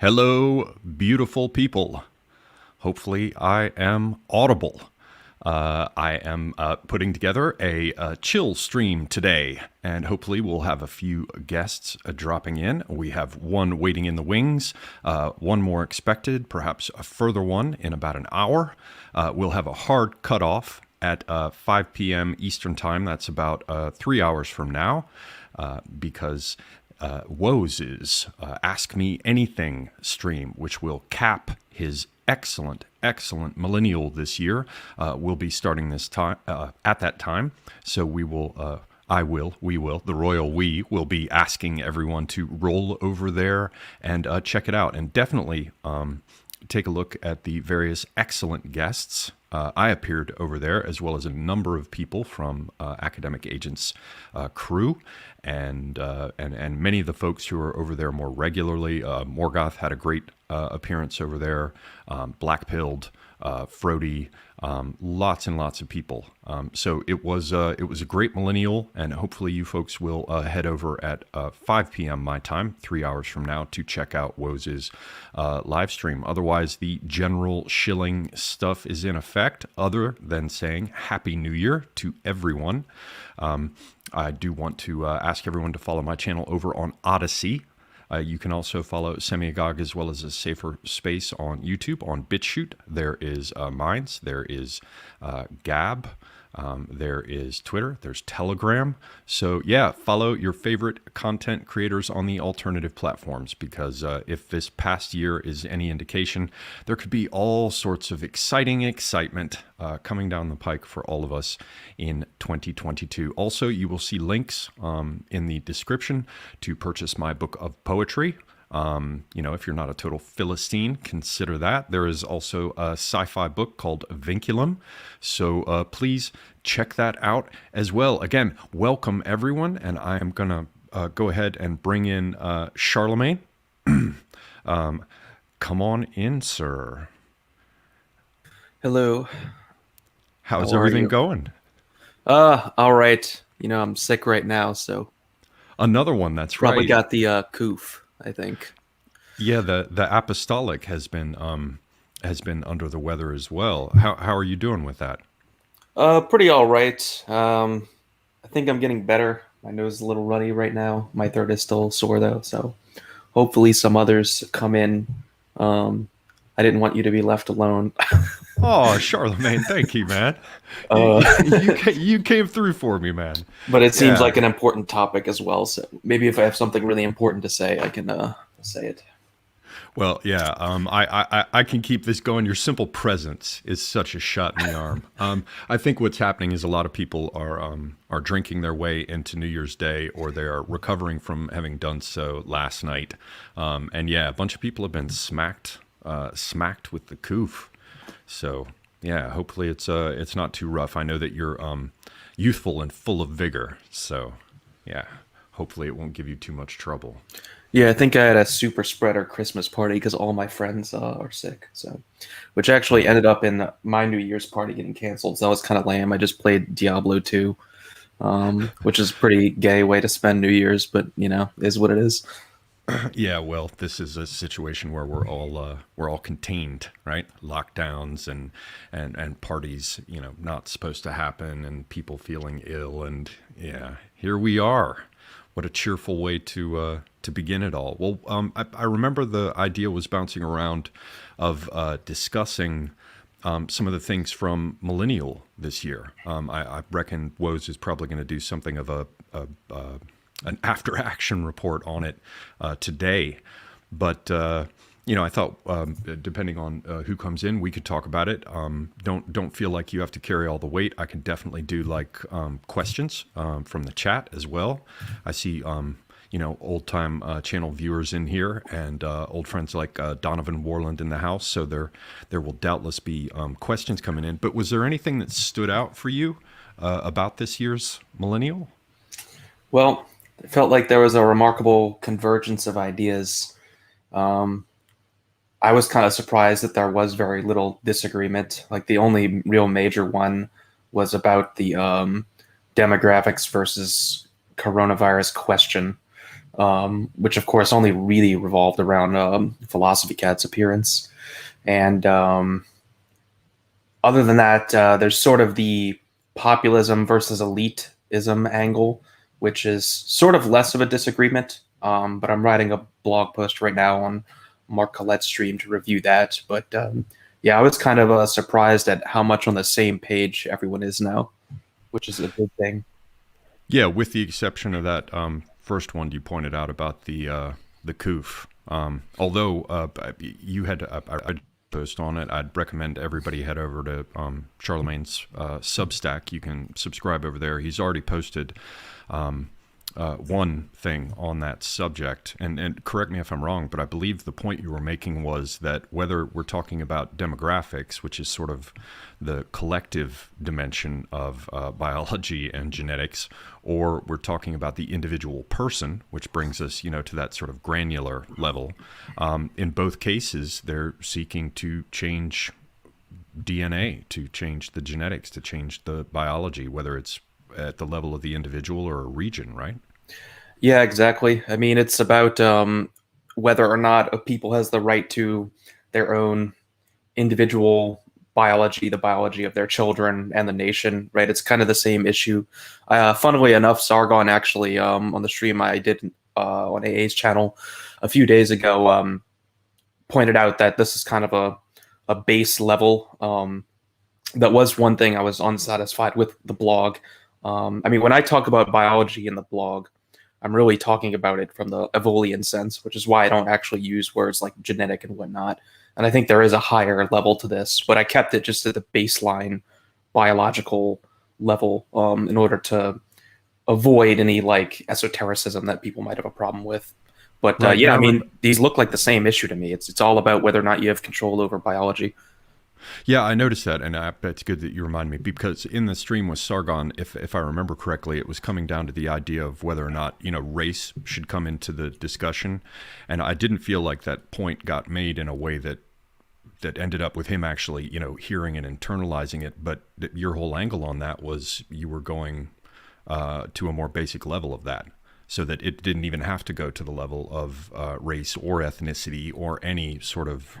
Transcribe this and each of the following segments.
Hello, beautiful people. Hopefully, I am audible. I am putting together a chill stream today, and hopefully, we'll have a few guests dropping in. We have one waiting in the wings, one more expected, perhaps a further one in about an hour. We'll have a hard cutoff at 5 p.m. Eastern Time. That's about 3 hours from now, because Woes' Ask Me Anything stream, which will cap his excellent Millennial this year, will be starting this time at that time. So we will, the royal we will be asking everyone to roll over there and check it out, and definitely take a look at the various excellent guests. I appeared over there, as well as a number of people from Academic Agents crew, and many of the folks who are over there more regularly. Morgoth had a great appearance over there. Blackpilled, Frody, lots and lots of people. So it was a great Millennial, and hopefully you folks will head over at 5 p.m. my time, 3 hours from now, to check out Woes' live stream. Otherwise, the general shilling stuff is in effect, other than saying Happy New Year to everyone. I do want to ask everyone to follow my channel over on Odyssey. You can also follow Semiagog as well as a safer space on YouTube on BitChute. There is Minds, there is Gab, there is Twitter, there's Telegram. So yeah, follow your favorite content creators on the alternative platforms, because if this past year is any indication, there could be all sorts of excitement coming down the pike for all of us in 2022. Also, you will see links in the description to purchase my book of poetry. If you're not a total Philistine, consider that. There is also a sci-fi book called Vinculum. So please check that out as well. Again, welcome everyone. And I am going to go ahead and bring in Charlemagne. Come on in, sir. Hello. How's How are everything you? going? All right. I'm sick right now, so Another one, that's probably right. got the coof, I think. Yeah, the apostolic has been under the weather as well. How are you doing with that? Pretty all right. I think I'm getting better. My nose is a little runny right now. My throat is still sore though, so hopefully some others come in. I didn't want you to be left alone. Oh, Charlemagne, thank you, man. uh, You came through for me, man. but it seems Yeah. like an important topic as well. So maybe if I have something really important to say, I can say it. Well, yeah. I can keep this going. Your simple presence is such a shot in the arm. I think what's happening is a lot of people are drinking their way into New Year's Day, or they are recovering from having done so last night. And yeah, a bunch of people have been smacked with the coof. So yeah, hopefully it's not too rough. I know that you're youthful and full of vigor. So yeah, hopefully it won't give you too much trouble. Yeah, I think I had a super spreader Christmas party because all my friends are sick. So, which actually ended up in my New Year's party getting canceled. So that was kind of lame. I just played Diablo 2, which is a pretty gay way to spend New Year's, but is what it is. Yeah, well, this is a situation where we're all contained, right? Lockdowns and parties, not supposed to happen, and people feeling ill, and yeah, here we are. What a cheerful way to begin it all. Well, I remember the idea was bouncing around of discussing some of the things from Millennial this year. I reckon Woes is probably going to do something of an after action report on it today. But I thought depending on who comes in, we could talk about it. Don't feel like you have to carry all the weight. I can definitely do questions from the chat as well. I see old time channel viewers in here, and old friends like Donovan Warland in the house. So there will doubtless be questions coming in. But was there anything that stood out for you about this year's Millennial? Well, it felt like there was a remarkable convergence of ideas. Um, I was kind of surprised that there was very little disagreement. Like the only real major one was about the demographics versus coronavirus question. which of course only really revolved around Philosophy Cat's appearance. And other than that, there's sort of the populism versus elitism angle, which is sort of less of a disagreement. But I'm writing a blog post right now on Mark Collette's stream to review that. But yeah, I was kind of surprised at how much on the same page everyone is now, which is a good thing. Yeah, with the exception of that first one you pointed out about the coof. Although you had I post on it, I'd recommend everybody head over to Charlemagne's Substack. You can subscribe over there. He's already posted one thing on that subject, and correct me if I'm wrong, but I believe the point you were making was that whether we're talking about demographics, which is sort of the collective dimension of biology and genetics, or we're talking about the individual person, which brings us, to that sort of granular level. In both cases, they're seeking to change DNA, to change the genetics, to change the biology, whether it's at the level of the individual or a region, right? Yeah, exactly. I mean, it's about whether or not a people has the right to their own individual biology, the biology of their children and the nation, right? It's kind of the same issue. Funnily enough, Sargon actually, on the stream I did on AA's channel a few days ago, pointed out that this is kind of a base level. That was one thing I was unsatisfied with the blog. I mean, when I talk about biology in the blog, I'm really talking about it from the Evolian sense, which is why I don't actually use words like genetic and whatnot. And I think there is a higher level to this, but I kept it just at the baseline biological level in order to avoid any like esotericism that people might have a problem with. But Right. yeah, I mean, these look like the same issue to me. It's all about whether or not you have control over biology. Yeah, I noticed that, and it's good that you remind me, because in the stream with Sargon, if I remember correctly, it was coming down to the idea of whether or not race should come into the discussion, and I didn't feel like that point got made in a way that ended up with him actually hearing and internalizing it. But your whole angle on that was you were going to a more basic level of that, so that it didn't even have to go to the level of race or ethnicity or any sort of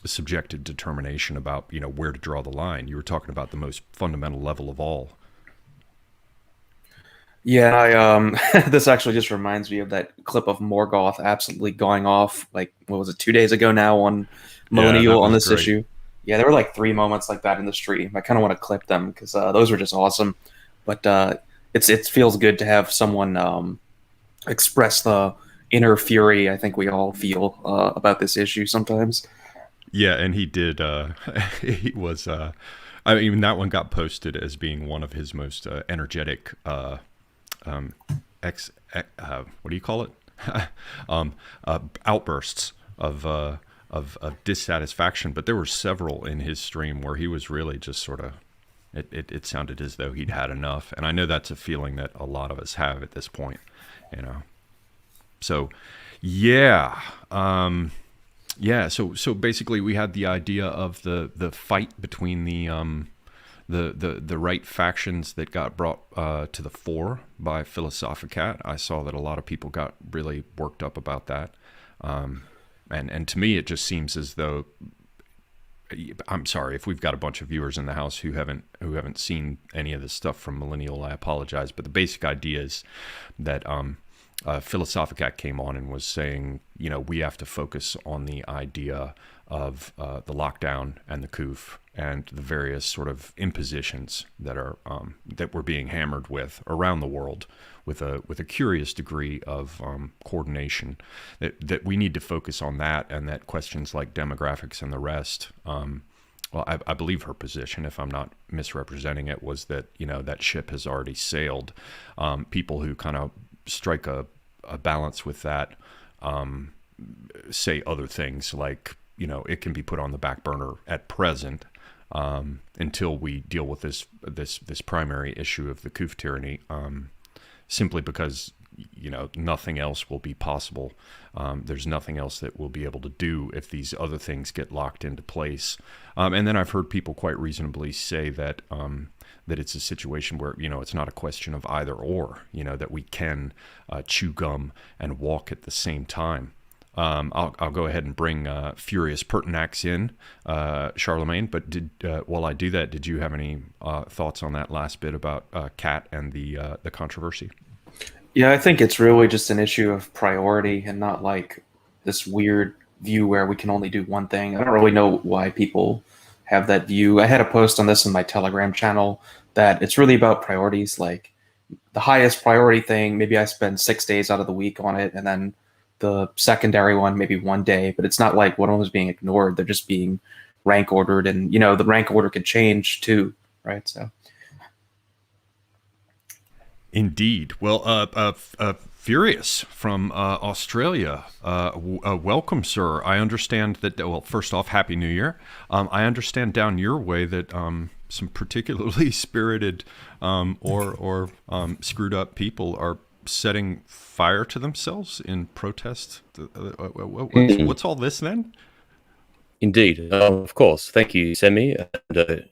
subjective determination about where to draw the line. You were talking about the most fundamental level of all. Yeah, this actually just reminds me of that clip of Morgoth absolutely going off, like, what was it, 2 days ago now on Yeah, that Millennial on was this great. issue. Yeah, there were like 3 moments like that in the stream. I kind of want to clip them because those were just awesome. But it feels good to have someone express the inner fury I think we all feel about this issue sometimes. Yeah, and he did. He was. I mean, that one got posted as being one of his most energetic. Um, what do you call it? Outbursts of dissatisfaction. But there were several in his stream where he was really just sort of. It sounded as though he'd had enough, and I know that's a feeling that a lot of us have at this point. So, yeah. Yeah, so basically we had the idea of the fight between the right factions that got brought to the fore by Philosophicat. I saw that a lot of people got really worked up about that, and to me it just seems as though, I'm sorry if we've got a bunch of viewers in the house who haven't seen any of this stuff from Millennial. I apologize, but the basic idea is that Philosophicat came on and was saying, we have to focus on the idea of the lockdown and the coof and the various sort of impositions that are that we're being hammered with around the world with a curious degree of coordination. That we need to focus on that, and that questions like demographics and the rest. Well, I believe her position, if I'm not misrepresenting it, was that that ship has already sailed. People who kind of strike a balance with that say other things like it can be put on the back burner at present until we deal with this primary issue of the coof tyranny, simply because nothing else will be possible. There's nothing else that we'll be able to do if these other things get locked into place. And then I've heard people quite reasonably say that that it's a situation where, it's not a question of either or, that we can chew gum and walk at the same time. I'll go ahead and bring Furious Pertinax in, Charlemagne. But while I do that, did you have any thoughts on that last bit about Cat and the controversy? Yeah, I think it's really just an issue of priority and not like this weird view where we can only do one thing. I don't really know why people have that view. I had a post on this in my Telegram channel that it's really about priorities. Like the highest priority thing, maybe I spend 6 days out of the week on it, and then the secondary one, maybe 1 day. But it's not like one of them is being ignored. They're just being rank ordered, and the rank order could change too, right? So. Indeed. Well, Furious from Australia, welcome, sir. I understand that, well, first off, Happy New Year. I understand down your way that some particularly spirited or screwed up people are setting fire to themselves in protest. What's all this then? Indeed, of course. Thank you, Semi, and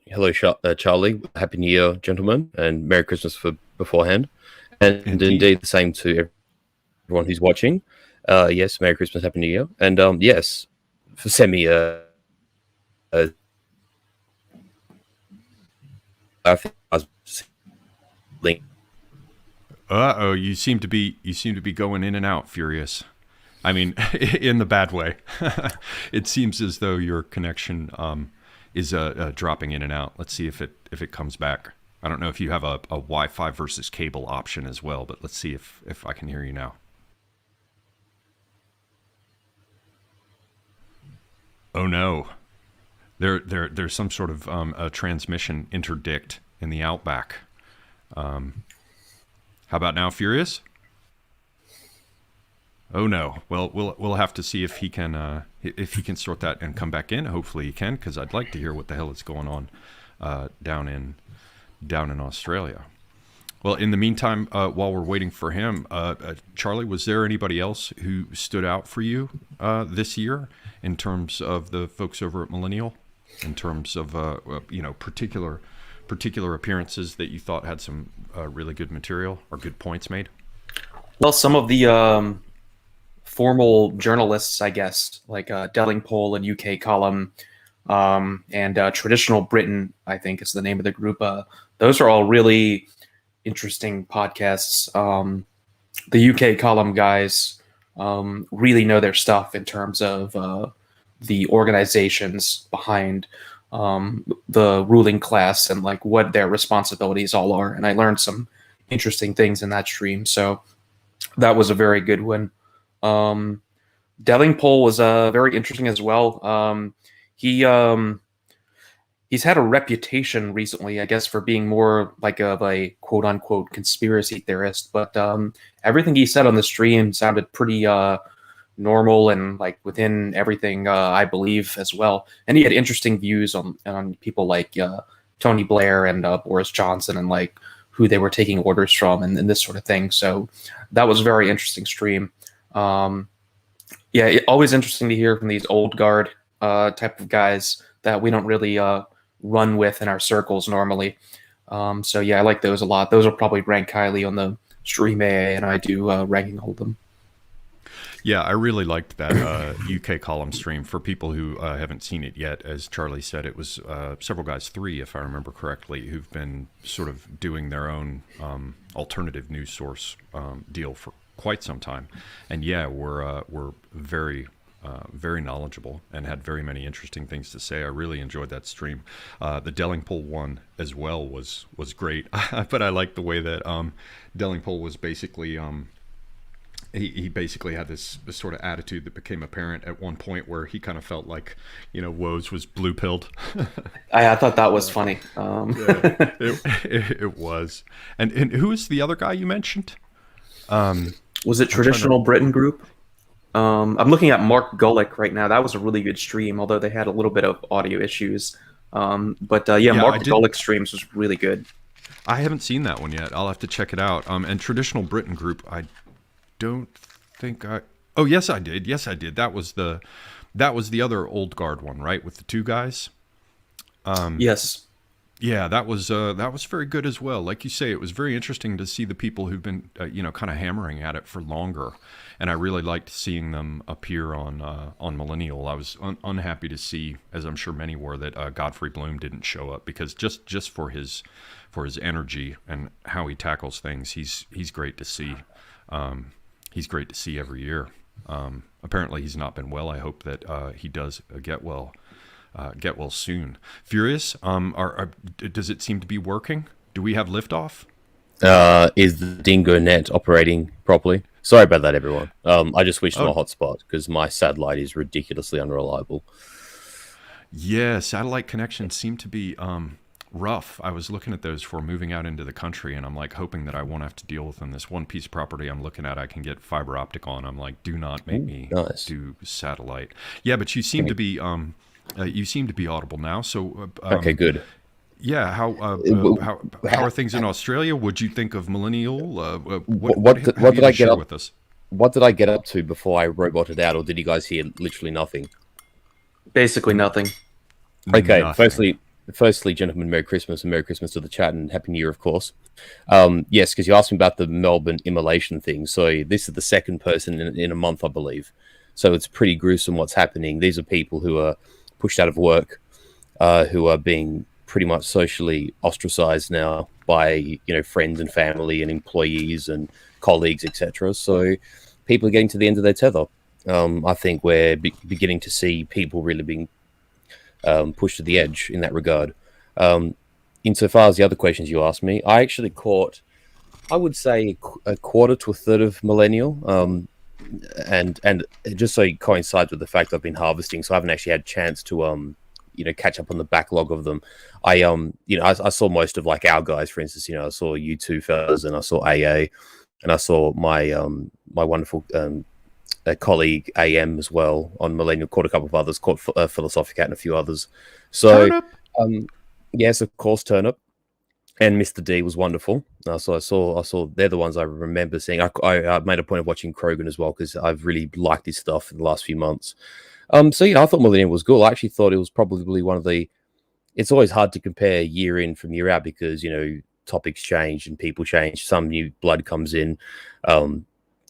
hello, Charlie. Happy New Year, gentlemen, and Merry Christmas for beforehand. And indeed the same to everyone who's watching. Yes, Merry Christmas, Happy New Year, and yes, for Semi, I think I was link. Uh-oh, you seem to be going in and out, Furious. I mean, in the bad way. It seems as though your connection is dropping in and out. Let's see if it comes back. I don't know if you have a Wi-Fi versus cable option as well, but let's see if I can hear you now. Oh no, there's some sort of a transmission interdict in the outback. How about now, Furious? Oh no. Well, we'll have to see if he can sort that and come back in. Hopefully he can, because I'd like to hear what the hell is going on down in Australia. Well, in the meantime, while we're waiting for him, Charlie, was there anybody else who stood out for you this year in terms of the folks over at Millennial, in terms of particular appearances that you thought had some really good material or good points made? Well, some of the formal journalists, I guess, like Delingpole and UK Column, and Traditional Britain, I think is the name of the group. Those are all really interesting podcasts. The UK Column guys really know their stuff in terms of the organizations behind the ruling class and like what their responsibilities all are. And I learned some interesting things in that stream. So that was a very good one. Delingpole was very interesting as well. He's had a reputation recently, I guess, for being more like a quote unquote conspiracy theorist, but everything he said on the stream sounded pretty normal and like within everything I believe as well. And he had interesting views on people like Tony Blair and Boris Johnson and like who they were taking orders from and this sort of thing. So that was a very interesting stream. Always interesting to hear from these old guard type of guys that we don't really run with in our circles normally. So yeah, I like those a lot. Those will probably rank highly on the stream AA, and I do ranking hold them. Yeah, I really liked that UK column stream. For people who haven't seen it yet, as Charlie said, it was several guys, 3 if I remember correctly, who've been sort of doing their own alternative news source deal for quite some time. And yeah, we're very knowledgeable and had very many interesting things to say. I really enjoyed that stream. The Delingpole one as well was great, but I liked the way that Delingpole was basically he basically had this sort of attitude that became apparent at one point where he kind of felt like, Woes was blue-pilled. I thought that was funny. Yeah, it was. And who is the other guy you mentioned? Was it Traditional Britain Group? I'm looking at Mark Gulick right now. That was a really good stream, although they had a little bit of audio issues. Mark Gulick's streams was really good. I haven't seen that one yet. I'll have to check it out. And Traditional Britain Group, don't think I. Oh, yes, I did. Yes, I did. That was the other old guard one, right, with the two guys. Yes. Yeah, that was very good as well. Like you say, it was very interesting to see the people who've been kind of hammering at it for longer, and I really liked seeing them appear on Millennial. I was unhappy to see, as I'm sure many were, that Godfrey Bloom didn't show up, because just for his energy and how he tackles things, he's great to see. He's great to see every year. Apparently, he's not been well. I hope that he does get well. Get well soon. Furious, does it seem to be working? Do we have liftoff? Is the Dingo net operating properly? Sorry about that, everyone. I just switched to my hotspot because my satellite is ridiculously unreliable. Yeah, satellite connections seem to be rough. I was looking at those for moving out into the country, and I'm like hoping that I won't have to deal with them. This one piece of property I'm looking at, I can get fiber optic on. I'm like, do not make me do satellite. Yeah, but you seem to be audible now. So okay, good. Yeah, how are things in Australia? What'd you think of Millennial? What did I get up with us? What did I get up to before I roboted out, or did you guys hear literally nothing? Basically nothing. Okay, Nothing. Firstly, gentlemen, Merry Christmas, and Merry Christmas to the chat, and Happy New Year, of course. Yes, because you asked me about the Melbourne immolation thing. So this is the second person in a month, I believe. So it's pretty gruesome what's happening. These are people who are pushed out of work, who are being pretty much socially ostracized now by friends and family and employees and colleagues, etc. So people are getting to the end of their tether. I think we're beginning to see people really being pushed to the edge in that regard. Insofar as the other questions you asked me, I actually caught, I would say, a quarter to a third of Millennial. And it just so it coincides with the fact I've been harvesting, so I haven't actually had a chance to catch up on the backlog of them. I saw most of like our guys, for instance. I saw you two fellas, and I saw AA, and I saw my my wonderful colleague AM as well on Millennial. Caught a couple of others, caught Philosophicat and a few others. So yes, of course, Turnip. And Mr. D was wonderful. So I saw they're the ones I remember seeing. I made a point of watching Krogan as well because I've really liked his stuff in the last few months. So I thought Millennium was cool. I actually thought it was probably one of the. It's always hard to compare year in from year out because topics change and people change. Some new blood comes in,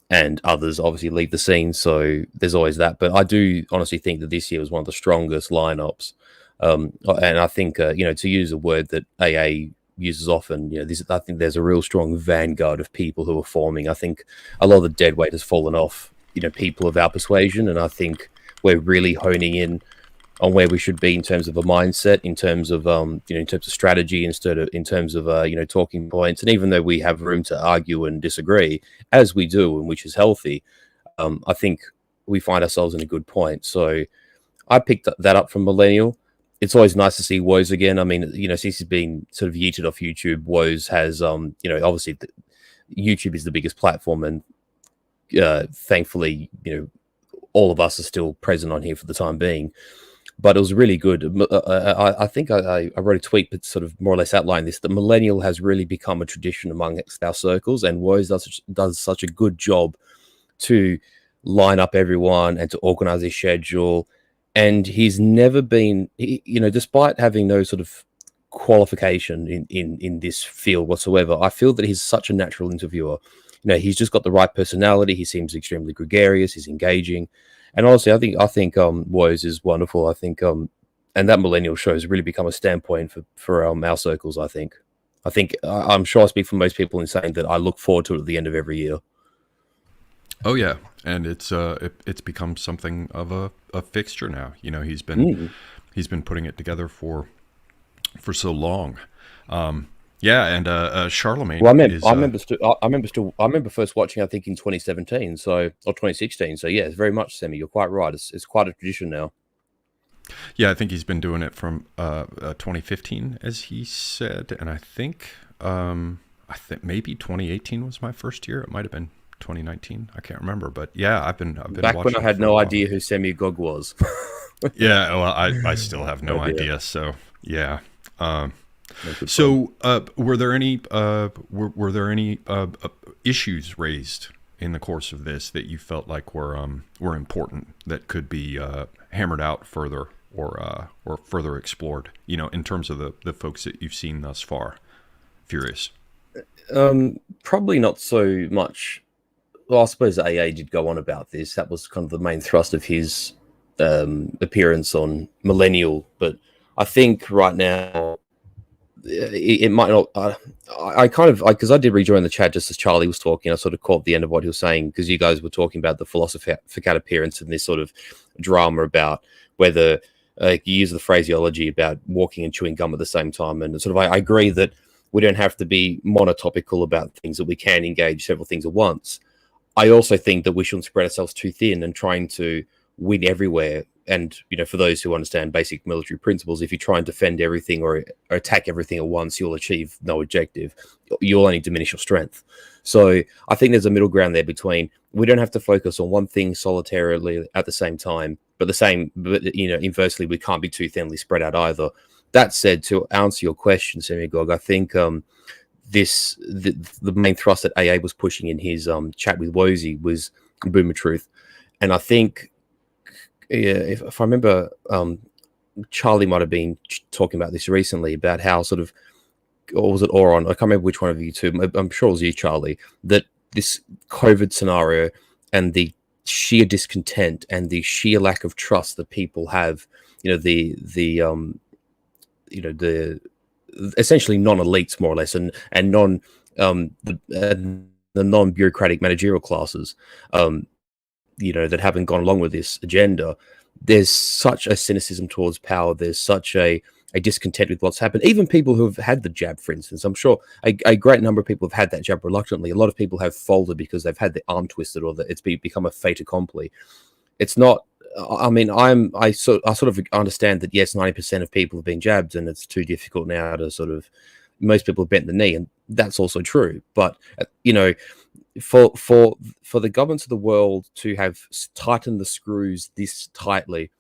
and others obviously leave the scene. So there's always that. But I do honestly think that this year was one of the strongest lineups. And I think to use a word that AA uses often, I think there's a real strong vanguard of people who are forming. I think a lot of the dead weight has fallen off, people of our persuasion, and I think we're really honing in on where we should be in terms of a mindset, in terms of in terms of strategy, in terms of talking points. And even though we have room to argue and disagree, as we do, and which is healthy, I think we find ourselves in a good point. So I picked that up from Millennial. It's always nice to see Woes again. I mean, since he's been sort of yeeted off YouTube, Woes has, obviously YouTube is the biggest platform, and thankfully, all of us are still present on here for the time being. But it was really good. I think I wrote a tweet that sort of more or less outlined this, that Millennial has really become a tradition amongst our circles, and Woes does such a good job to line up everyone and to organize his schedule. And he's never been, despite having no sort of qualification in this field whatsoever, I feel that he's such a natural interviewer. He's just got the right personality. He seems extremely gregarious. He's engaging, and honestly, I think Woes is wonderful. I think and that Millennial show has really become a standpoint for our circles. I'm sure I speak for most people in saying that I look forward to it at the end of every year. Oh yeah, and it's become something of a fixture now. He's been putting it together for so long. And Charlemagne. Well, I remember first watching, I think, in 2017, or 2016. So yeah, it's very much, Semi. You're quite right. It's quite a tradition now. Yeah, I think he's been doing it from 2015, as he said, and I think maybe 2018 was my first year. It might have been 2019. I can't remember, but yeah, I've been back when I had no idea who Semi Gog was. Yeah, well, I still have no idea. So yeah. So were there any issues raised in the course of this that you felt like were important that could be hammered out further or further explored, in terms of the folks that you've seen thus far? Furious. Probably not so much. Well, I suppose AA did go on about this. That was kind of the main thrust of his appearance on Millennial. But I think right now it might not. Because I did rejoin the chat just as Charlie was talking. I sort of caught the end of what he was saying because you guys were talking about the Philosophicat appearance and this sort of drama about whether you use the phraseology about walking and chewing gum at the same time. And sort of, I agree that we don't have to be monotopical about things, that we can engage several things at once. I also think that we shouldn't spread ourselves too thin and trying to win everywhere. And, for those who understand basic military principles, if you try and defend everything or attack everything at once, you'll achieve no objective. You'll only diminish your strength. So I think there's a middle ground there between, we don't have to focus on one thing solitarily at the same time, but inversely, we can't be too thinly spread out either. That said, to answer your question, Semigog, I think the main thrust that AA was pushing in his chat with Wozy was Boomer Truth. And I think, if I remember, Charlie might have been talking about this recently, about how sort of, or was it Oron? I can't remember which one of you two. I'm sure it was you, Charlie, that this COVID scenario and the sheer discontent and the sheer lack of trust that people have, the essentially non-elites more or less, and non the non-bureaucratic managerial classes, that haven't gone along with this agenda. There's such a cynicism towards power. There's such a discontent with what's happened. Even people who have had the jab, for instance, I'm sure a great number of people have had that jab reluctantly. A lot of people have folded because they've had their arm twisted or that it's become a fait accompli. It's not. I mean, I sort of understand that yes, 90% of people have been jabbed, and it's too difficult now to sort of. Most people have bent the knee, and that's also true. But for the governments of the world to have tightened the screws this tightly,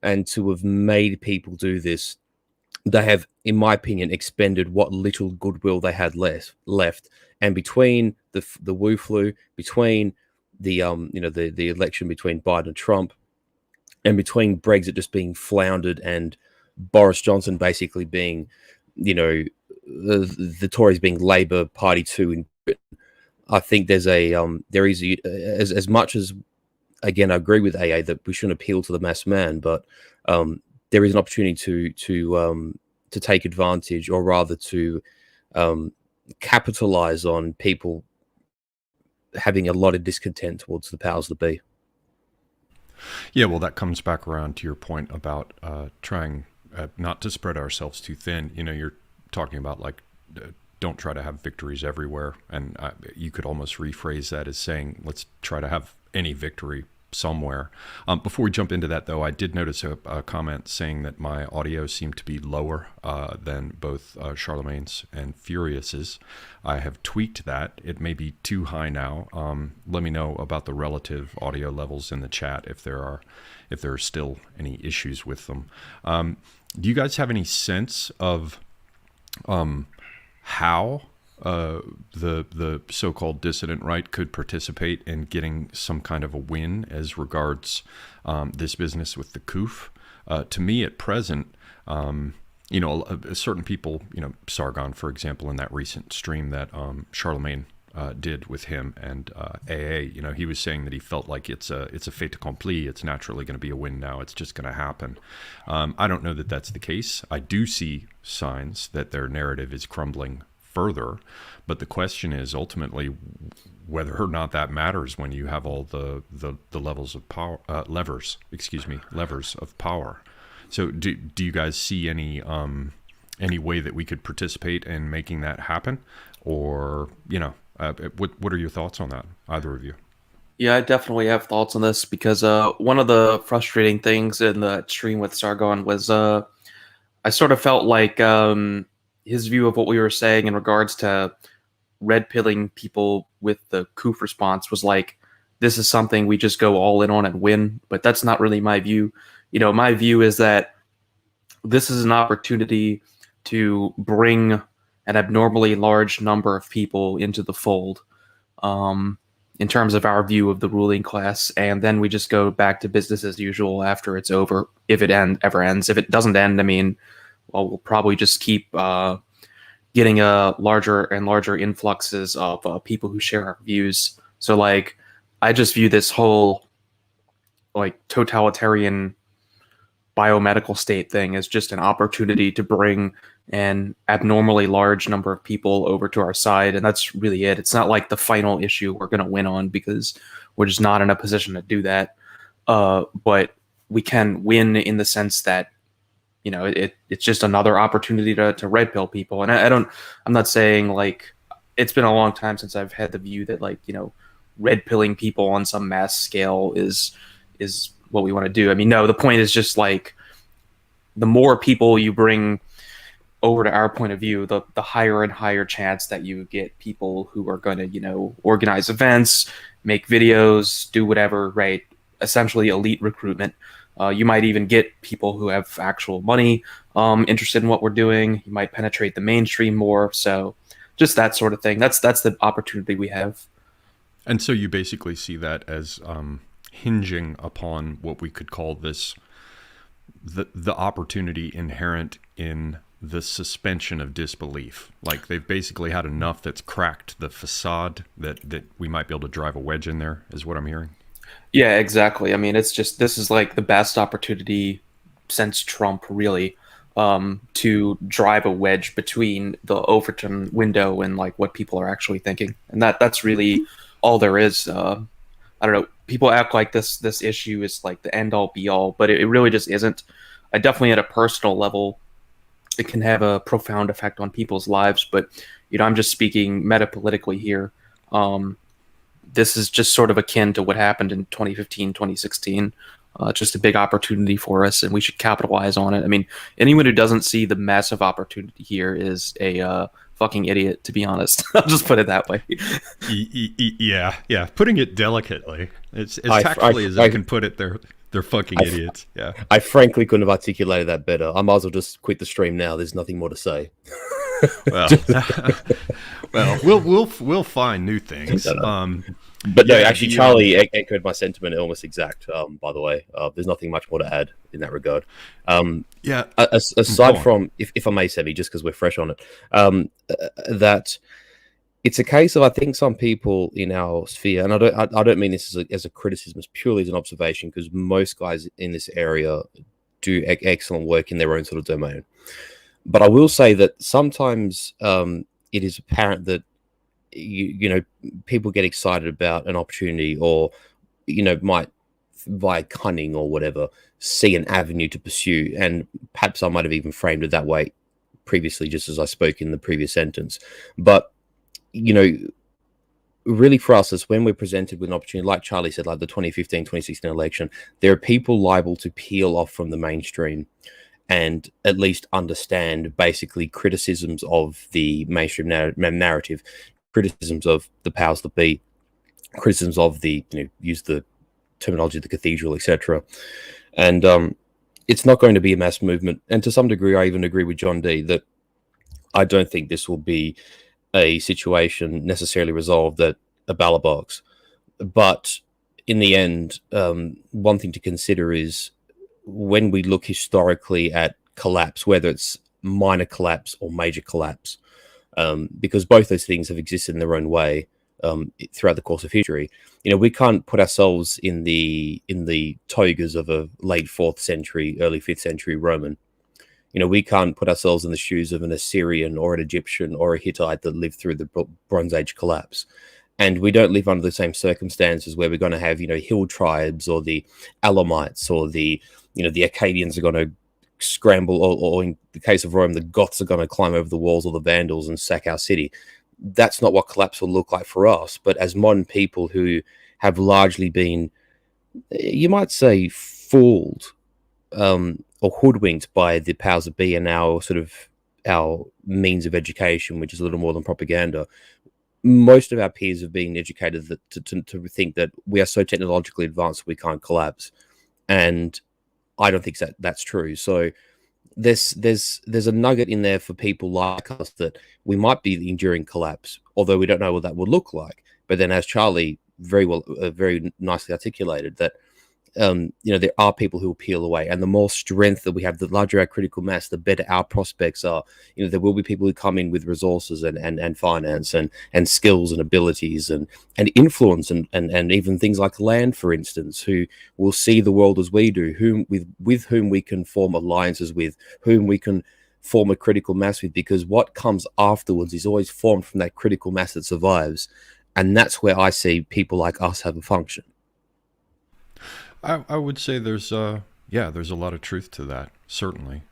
and to have made people do this, they have, in my opinion, expended what little goodwill they had left. And between the Wu flu, between the the election between Biden and Trump, and between Brexit just being floundered and Boris Johnson basically being, the Tories being Labour Party 2 in Britain, I think there is as much as, again, I agree with AA that we shouldn't appeal to the mass man, but there is an opportunity to take advantage, or rather to capitalize on people having a lot of discontent towards the powers that be. Yeah, well, that comes back around to your point about trying not to spread ourselves too thin. You're talking about don't try to have victories everywhere. And you could almost rephrase that as saying, let's try to have any victory somewhere. Before we jump into that, though, I did notice a comment saying that my audio seemed to be lower than both Charlemagne's and Furious's. I have tweaked that. It may be too high now. Let me know about the relative audio levels in the chat if there are still any issues with them. Do you guys have any sense of how the so-called dissident right could participate in getting some kind of a win as regards this business with the COOF? To me, at present, certain people, Sargon, for example, in that recent stream that Charlemagne did with him and AA, he was saying that he felt like it's a fait accompli. It's naturally going to be a win now. It's just going to happen. I don't know that that's the case. I do see signs that their narrative is crumbling further, but the question is ultimately whether or not that matters when you have all the levels of power, levers of power. So do you guys see any way that we could participate in making that happen, or what are your thoughts on that, either of you? Yeah, I definitely have thoughts on this because one of the frustrating things in the stream with Sargon was I sort of felt like his view of what we were saying in regards to red pilling people with the COOF response was like, this is something we just go all in on and win. But that's not really my view. My view is that this is an opportunity to bring an abnormally large number of people into the fold. in terms of our view of the ruling class, and then we just go back to business as usual after it's over, if it ever ends. If it doesn't end, I mean, well, we'll probably just keep getting larger and larger influxes of people who share our views. So, like, I just view this whole like totalitarian biomedical state thing as just an opportunity to bring an abnormally large number of people over to our side, and that's really it. It's not like the final issue we're going to win on, because we're just not in a position to do that. But we can win in the sense that, you know, it's just another opportunity to red pill people. And I'm not saying, like, it's been a long time since I've had the view that, like, you know, red pilling people on some mass scale is what we want to do. I mean, no, the point is just, like, the more people you bring over to our point of view, the higher and higher chance that you get people who are going to, you know, organize events, make videos, do whatever, right? Essentially elite recruitment. You might even get people who have actual money interested in what we're doing. You might penetrate the mainstream more. So just that sort of thing. That's the opportunity we have. And so you basically see that as hinging upon what we could call the opportunity inherent in the suspension of disbelief. Like, they've basically had enough that's cracked the facade that we might be able to drive a wedge in there, is what I'm hearing. Yeah, exactly. I mean, it's just, this is like the best opportunity since Trump, really, to drive a wedge between the Overton window and, like, what people are actually thinking. And that's really all there is. I don't know. People act like this issue is like the end all be all, but it really just isn't. I definitely, at a personal level, it can have a profound effect on people's lives. But, you know, I'm just speaking metapolitically here. This is just sort of akin to what happened in 2015, 2016. Just a big opportunity for us, and we should capitalize on it. I mean, anyone who doesn't see the massive opportunity here is a fucking idiot, to be honest. I'll just put it that way. Yeah. Putting it delicately, it's as tactfully as I can put it. They're fucking idiots. Yeah. I frankly couldn't have articulated that better. I might as well just quit the stream now. There's nothing more to say. Well, we'll find new things. But no, actually, Charlie echoed my sentiment almost exact. By the way, there's nothing much more to add in that regard. Aside from, if I may, Semi, just because we're fresh on it, that it's a case of, I think some people in our sphere, and I don't mean this as a criticism, it's purely as an observation, because most guys in this area do excellent work in their own sort of domain. But I will say that sometimes it is apparent that you know, people get excited about an opportunity, or, you know, might, via cunning or whatever, see an avenue to pursue. And perhaps I might have even framed it that way previously, just as I spoke in the previous sentence. But, you know, really for us, is when we're presented with an opportunity, like Charlie said, like the 2015, 2016 election, there are people liable to peel off from the mainstream and at least understand basically criticisms of the mainstream narrative, criticisms of the powers that be, criticisms of the, you know, use the terminology of the cathedral, etc. And it's not going to be a mass movement. And to some degree, I even agree with John D that I don't think this will be a situation necessarily resolved at a ballot box. But in the end, one thing to consider is, when we look historically at collapse, whether it's minor collapse or major collapse, because both those things have existed in their own way throughout the course of history. You know, we can't put ourselves in the togas of a late 4th century, early 5th century Roman. You know, we can't put ourselves in the shoes of an Assyrian or an Egyptian or a Hittite that lived through the Bronze Age collapse. And we don't live under the same circumstances where we're going to have, you know, hill tribes or the Alamites or the, you know, the Akkadians are going to scramble, or in the case of Rome, the Goths are going to climb over the walls, or the Vandals, and sack our city. That's not what collapse will look like for us. But as modern people who have largely been, you might say, fooled or hoodwinked by the powers that be and our sort of our means of education, which is a little more than propaganda, most of our peers have been educated to think that we are so technologically advanced we can't collapse. And I don't think that's true. So there's a nugget in there for people like us that we might be enduring collapse, although we don't know what that would look like. But then, as Charlie very nicely articulated, that there are people who will peel away, and the more strength that we have, the larger our critical mass, the better our prospects are. There will be people who come in with resources and finance and skills and abilities and influence and even things like land, for instance, who will see the world as we do, with whom we can form alliances with, whom we can form a critical mass with, because what comes afterwards is always formed from that critical mass that survives. And that's where I see people like us have a function. I would say there's a lot of truth to that, certainly.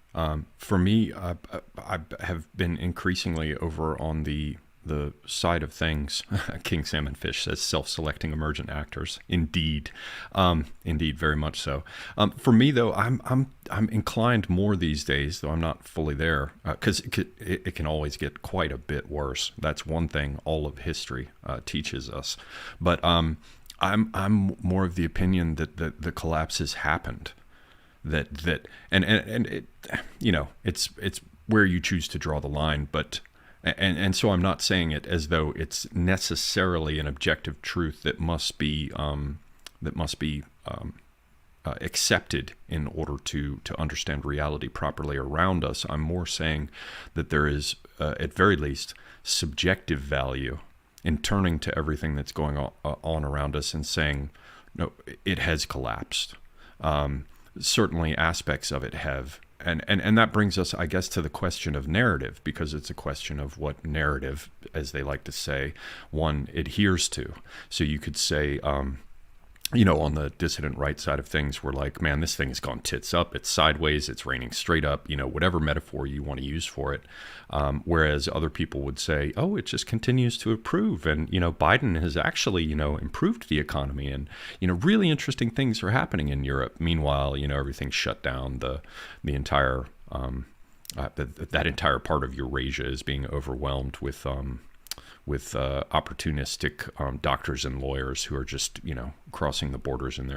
For me, I have been increasingly over on the side of things. King Salmon Fish says self-selecting emergent actors. Indeed, indeed, very much so. For me, though, I'm inclined more these days, though I'm not fully there, because it can always get quite a bit worse. That's one thing all of history teaches us. But I'm more of the opinion that the collapse has happened. That and it, it's where you choose to draw the line, but and so I'm not saying it as though it's necessarily an objective truth that must be accepted in order to understand reality properly around us. I'm more saying that there is, at very least, subjective value in turning to everything that's going on around us and saying, no, it has collapsed. Certainly aspects of it have. And that brings us, I guess, to the question of narrative, because it's a question of what narrative, as they like to say, one adheres to. So you could say, on the dissident right side of things, we're like, man, this thing has gone tits up, it's sideways, it's raining straight up, whatever metaphor you want to use for it. Whereas other people would say, oh, it just continues to improve. And, Biden has actually, improved the economy, and, really interesting things are happening in Europe. Meanwhile, everything's shut down. The entire, that entire part of Eurasia is being overwhelmed with opportunistic doctors and lawyers who are just, crossing the borders in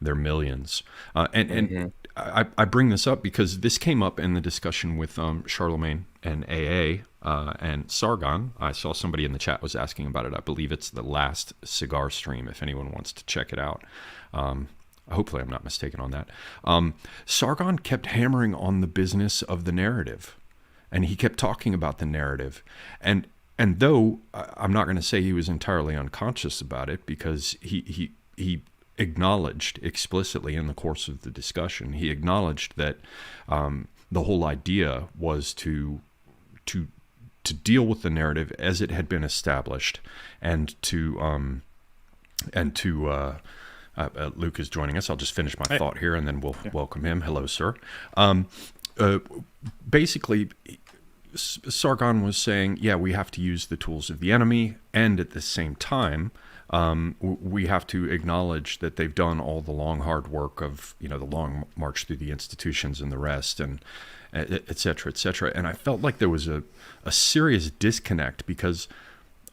their millions. And I bring this up because this came up in the discussion with Charlemagne and AA and Sargon. I saw somebody in the chat was asking about it. I believe it's the last cigar stream, if anyone wants to check it out. Hopefully I'm not mistaken on that. Sargon kept hammering on the business of the narrative, and he kept talking about the narrative. And though I'm not going to say he was entirely unconscious about it, because he acknowledged explicitly in the course of the discussion, he acknowledged that the whole idea was to deal with the narrative as it had been established, and to Luke is joining us. I'll just finish my thought here, and then we'll welcome him. Hello, sir. Basically, Sargon was saying, yeah, we have to use the tools of the enemy, and at the same time, we have to acknowledge that they've done all the long, hard work of, the long march through the institutions and the rest, and et cetera, et cetera. And I felt like there was a serious disconnect, because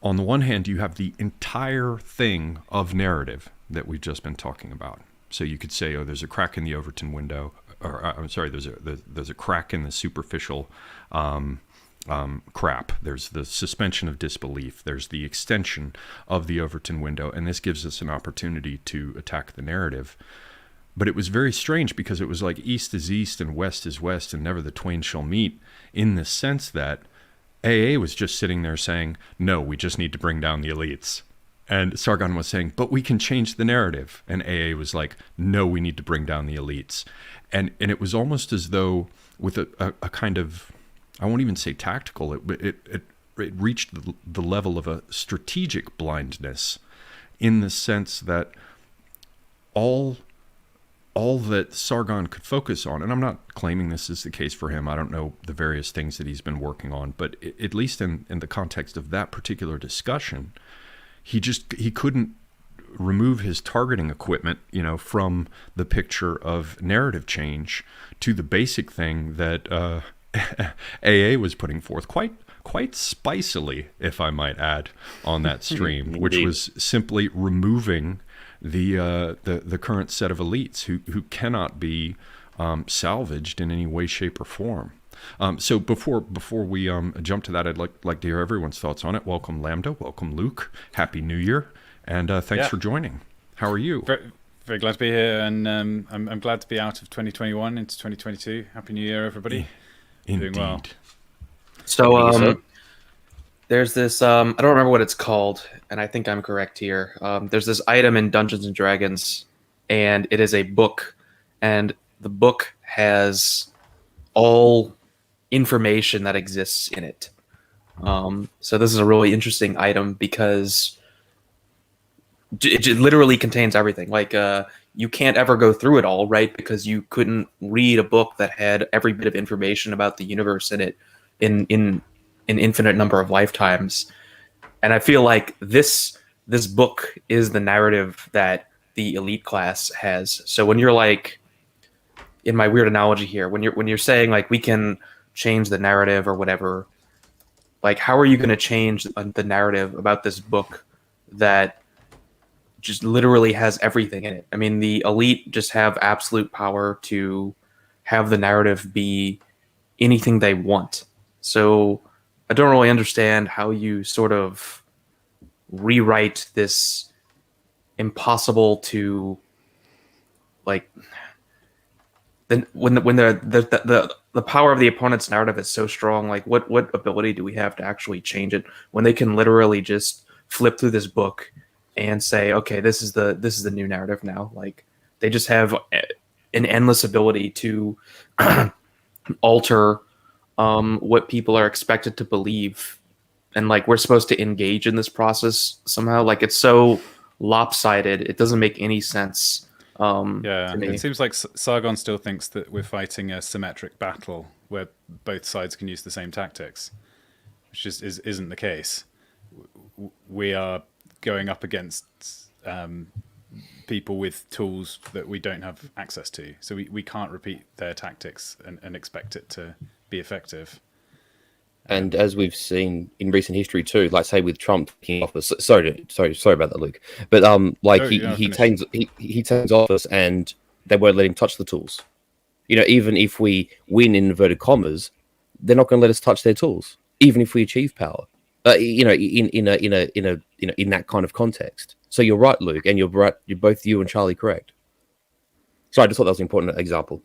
on the one hand, you have the entire thing of narrative that we've just been talking about. So you could say, oh, there's a crack in the Overton window, or I'm sorry, there's a crack in the superficial crap. There's the suspension of disbelief. There's the extension of the Overton window, and this gives us an opportunity to attack the narrative. But it was very strange, because it was like east is east and west is west, and never the twain shall meet, in the sense that AA was just sitting there saying, no, we just need to bring down the elites. And Sargon was saying, but we can change the narrative. And AA was like, no, we need to bring down the elites. And it was almost as though, with a kind of, I won't even say tactical, it reached the level of a strategic blindness, in the sense that all that Sargon could focus on, and I'm not claiming this is the case for him, I don't know the various things that he's been working on, but at least in the context of that particular discussion, he couldn't remove his targeting equipment, from the picture of narrative change to the basic thing that AA was putting forth quite spicily, if I might add, on that stream, which was simply removing the current set of elites who cannot be salvaged in any way, shape, or form. So before we jump to that, I'd like to hear everyone's thoughts on it. Welcome Lambda, welcome Luke, Happy New Year, And thanks for joining. How are you? Very, very glad to be here, and I'm glad to be out of 2021 into 2022. Happy New Year, everybody. Indeed. Doing well. So there's this I don't remember what it's called, and I think I'm correct here. There's this item in Dungeons and Dragons, and it is a book, and the book has all information that exists in it. So this is a really interesting item because it literally contains everything. Like you can't ever go through it all, right? Because you couldn't read a book that had every bit of information about the universe in it in an infinite number of lifetimes. And I feel like this book is the narrative that the elite class has. So when you're like, in my weird analogy here, when you're saying like we can change the narrative or whatever, like how are you going to change the narrative about this book that just literally has everything in it? I mean, the elite just have absolute power to have the narrative be anything they want. So I don't really understand how you sort of rewrite this impossible to, like, then when the power of the opponent's narrative is so strong, like what ability do we have to actually change it when they can literally just flip through this book and say, okay, this is the new narrative now? Like they just have an endless ability to alter what people are expected to believe, and like we're supposed to engage in this process somehow. Like it's so lopsided, it doesn't make any sense. It seems like Sargon still thinks that we're fighting a symmetric battle where both sides can use the same tactics, which just isn't the case. We are going up against people with tools that we don't have access to, so we can't repeat their tactics and expect it to be effective. And as we've seen in recent history too, like say with Trump taking office, sorry about that, Luke. But he takes office and they won't let him touch the tools. You know, even if we win in inverted commas, they're not going to let us touch their tools, even if we achieve power. In that kind of context. So you're right, Luke, and you're right. You're both you and Charlie correct. So I just thought that was an important example.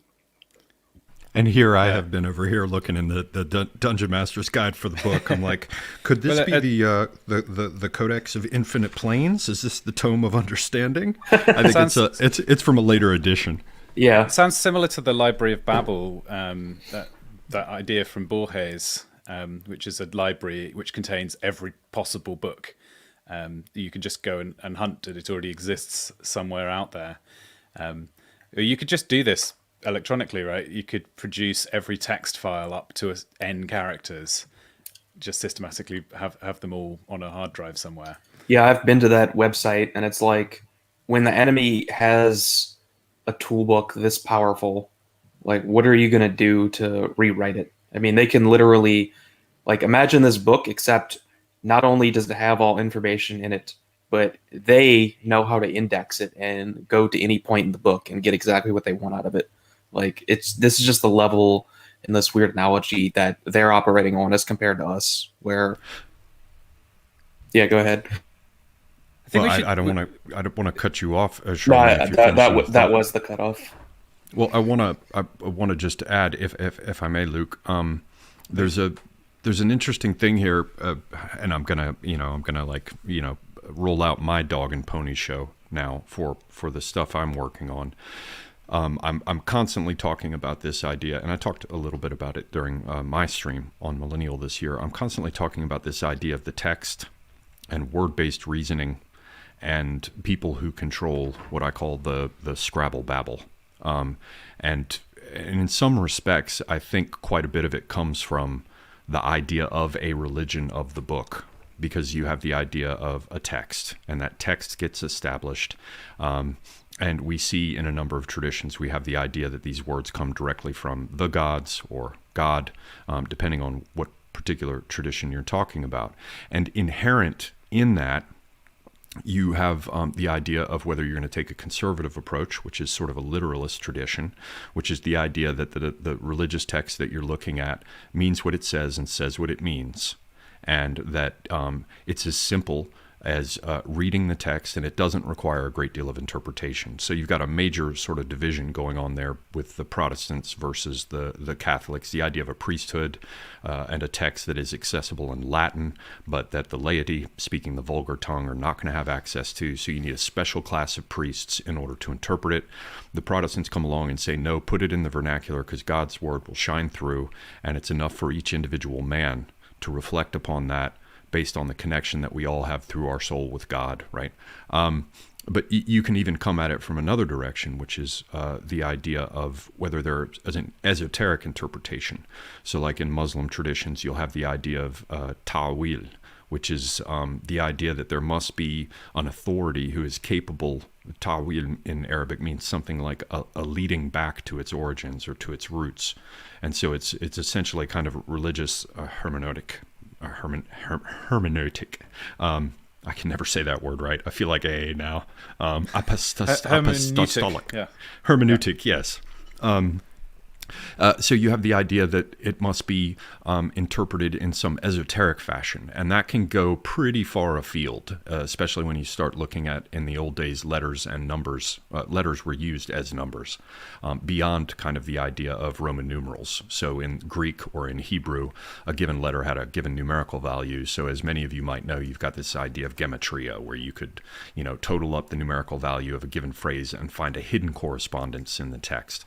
And here I have been over here looking in the Dungeon Master's Guide for the book. I'm like, could this be the Codex of Infinite Planes? Is this the Tome of Understanding? I think it's from a later edition. Yeah, it sounds similar to the Library of Babel, that idea from Borges, which is a library which contains every possible book. You can just go and hunt it. It already exists somewhere out there. You could just do this electronically, right? You could produce every text file up to n characters, just systematically have them all on a hard drive somewhere. Yeah, I've been to that website, and it's like when the enemy has a toolbook this powerful, like what are you going to do to rewrite it? I mean, they can literally, like, imagine this book, except not only does it have all information in it, but they know how to index it and go to any point in the book and get exactly what they want out of it. Like this is just the level in this weird analogy that they're operating on as compared to us, where go ahead. I don't want to cut you off. No, that was the cutoff. Well, I want to just add, if I may, Luke. There's an interesting thing here, and I'm gonna roll out my dog and pony show now for the stuff I'm working on. I'm constantly talking about this idea, and I talked a little bit about it during my stream on Millennial this year. I'm constantly talking about this idea of the text and word-based reasoning and people who control what I call the Scrabble babble. And in some respects, I think quite a bit of it comes from the idea of a religion of the book, because you have the idea of a text, and that text gets established. And we see in a number of traditions, we have the idea that these words come directly from the gods or God, depending on what particular tradition you're talking about. And inherent in that, you have the idea of whether you're going to take a conservative approach, which is sort of a literalist tradition, which is the idea that the religious text that you're looking at means what it says and says what it means. And that it's as simple as reading the text, and it doesn't require a great deal of interpretation. So you've got a major sort of division going on there with the Protestants versus the Catholics, the idea of a priesthood and a text that is accessible in Latin, but that the laity, speaking the vulgar tongue, are not going to have access to, so you need a special class of priests in order to interpret it. The Protestants come along and say, no, put it in the vernacular because God's word will shine through, and it's enough for each individual man to reflect upon that based on the connection that we all have through our soul with God, right? But you can even come at it from another direction, which is the idea of whether there is an esoteric interpretation. So like in Muslim traditions, you'll have the idea of ta'wil, which is the idea that there must be an authority who is capable. Ta'wil in Arabic means something like a leading back to its origins or to its roots. And so it's essentially kind of religious hermeneutic. I can never say that word right. I feel like AA now. Hermeneutic. Yeah. Hermeneutic, yes. So you have the idea that it must be interpreted in some esoteric fashion, and that can go pretty far afield, especially when you start looking at, in the old days, letters and numbers. Letters were used as numbers, beyond kind of the idea of Roman numerals. So in Greek or in Hebrew, a given letter had a given numerical value. So as many of you might know, you've got this idea of gematria, where you could, total up the numerical value of a given phrase and find a hidden correspondence in the text.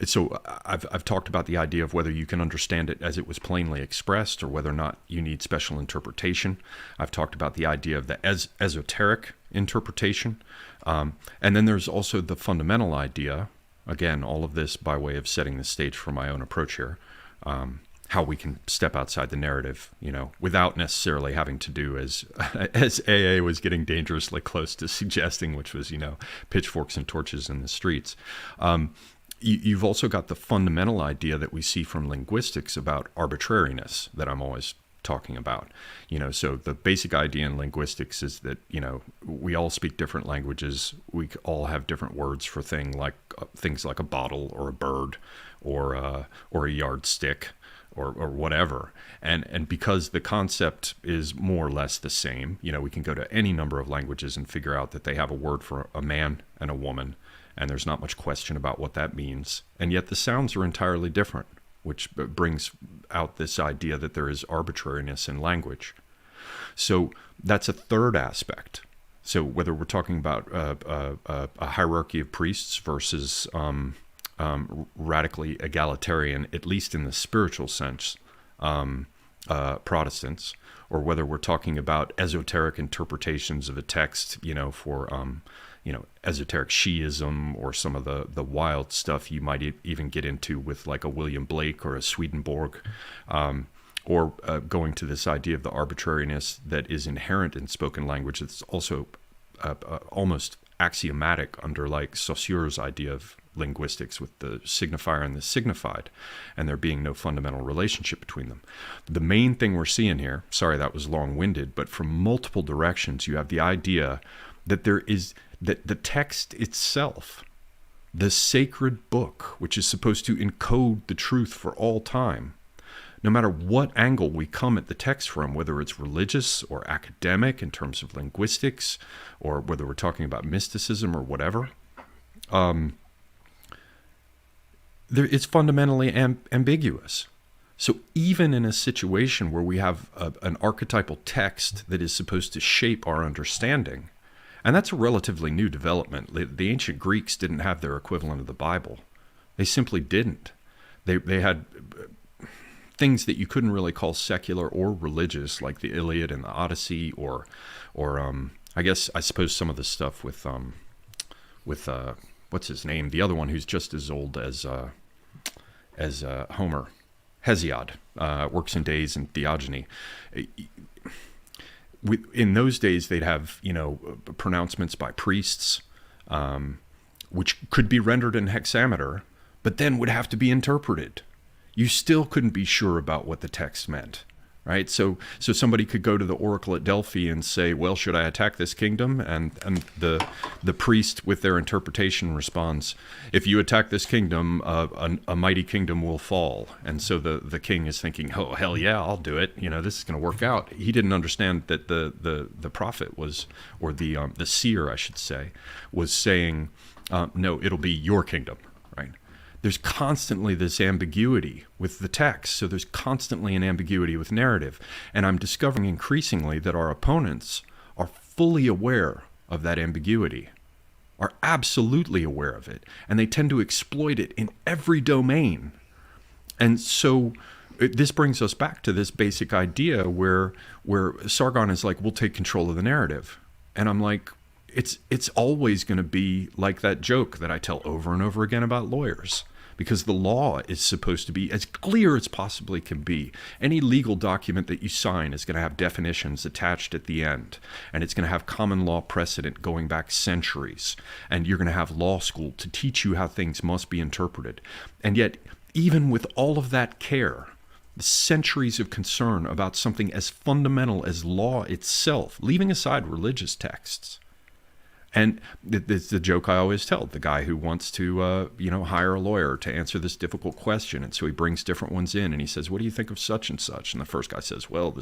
So I've talked about the idea of whether you can understand it as it was plainly expressed or whether or not you need special interpretation. I've talked about the idea of the esoteric interpretation. And then there's also the fundamental idea, again, all of this by way of setting the stage for my own approach here, how we can step outside the narrative, without necessarily having to do as AA was getting dangerously close to suggesting, which was, pitchforks and torches in the streets. You've also got the fundamental idea that we see from linguistics about arbitrariness that I'm always talking about. So the basic idea in linguistics is that, we all speak different languages. We all have different words for things like a bottle or a bird or a yardstick or whatever. And because the concept is more or less the same, we can go to any number of languages and figure out that they have a word for a man and a woman, and there's not much question about what that means. And yet the sounds are entirely different, which brings out this idea that there is arbitrariness in language. So that's a third aspect. So whether we're talking about a hierarchy of priests versus radically egalitarian, at least in the spiritual sense, Protestants, or whether we're talking about esoteric interpretations of a text, for esoteric Shiism or some of the wild stuff you might even get into with like a William Blake or a Swedenborg, or going to this idea of the arbitrariness that is inherent in spoken language. It's also almost axiomatic under like Saussure's idea of linguistics with the signifier and the signified, and there being no fundamental relationship between them. The main thing we're seeing here, sorry that was long-winded, but from multiple directions you have the idea that that the text itself, the sacred book, which is supposed to encode the truth for all time, no matter what angle we come at the text from, whether it's religious or academic in terms of linguistics, or whether we're talking about mysticism or whatever, it's fundamentally ambiguous. So even in a situation where we have an archetypal text that is supposed to shape our understanding, and that's a relatively new development. The ancient Greeks didn't have their equivalent of the Bible. They simply didn't. They had things that you couldn't really call secular or religious, like the Iliad and the Odyssey, or I suppose some of the stuff with what's his name, the other one who's just as old as Homer, Hesiod, Works and Days and Theogony. In those days, they'd have pronouncements by priests, which could be rendered in hexameter, but then would have to be interpreted. You still couldn't be sure about what the text meant. right? So somebody could go to the oracle at Delphi and say, well, should I attack this kingdom? And the priest with their interpretation responds, if you attack this kingdom, a mighty kingdom will fall. And so the king is thinking, oh, hell yeah, I'll do it. This is going to work out. He didn't understand that the prophet was, or the seer, I should say, was saying, no, it'll be your kingdom, right? There's constantly this ambiguity with the text. So there's constantly an ambiguity with narrative. And I'm discovering increasingly that our opponents are fully aware of that ambiguity, are absolutely aware of it. And they tend to exploit it in every domain. And so this brings us back to this basic idea where Sargon is like, we'll take control of the narrative. And I'm like, it's always going to be like that joke that I tell over and over again about lawyers. Because the law is supposed to be as clear as possibly can be. Any legal document that you sign is going to have definitions attached at the end, and it's going to have common law precedent going back centuries, and you're going to have law school to teach you how things must be interpreted. And yet, even with all of that care, the centuries of concern about something as fundamental as law itself, leaving aside religious texts. And it's the joke I always tell, the guy who wants to, hire a lawyer to answer this difficult question. And so he brings different ones in and he says, what do you think of such and such? And the first guy says, well, the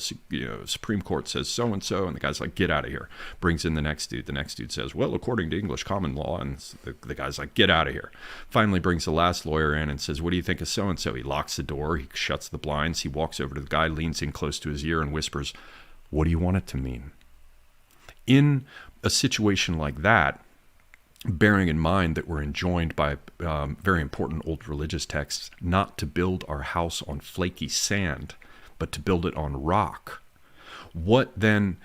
Supreme Court says so-and-so. And the guy's like, get out of here. Brings in the next dude. The next dude says, well, according to English common law. And the guy's like, get out of here. Finally brings the last lawyer in and says, what do you think of so-and-so? He locks the door. He shuts the blinds. He walks over to the guy, leans in close to his ear and whispers, what do you want it to mean? In a situation like that, bearing in mind that we're enjoined by very important old religious texts not to build our house on flaky sand, but to build it on rock, what then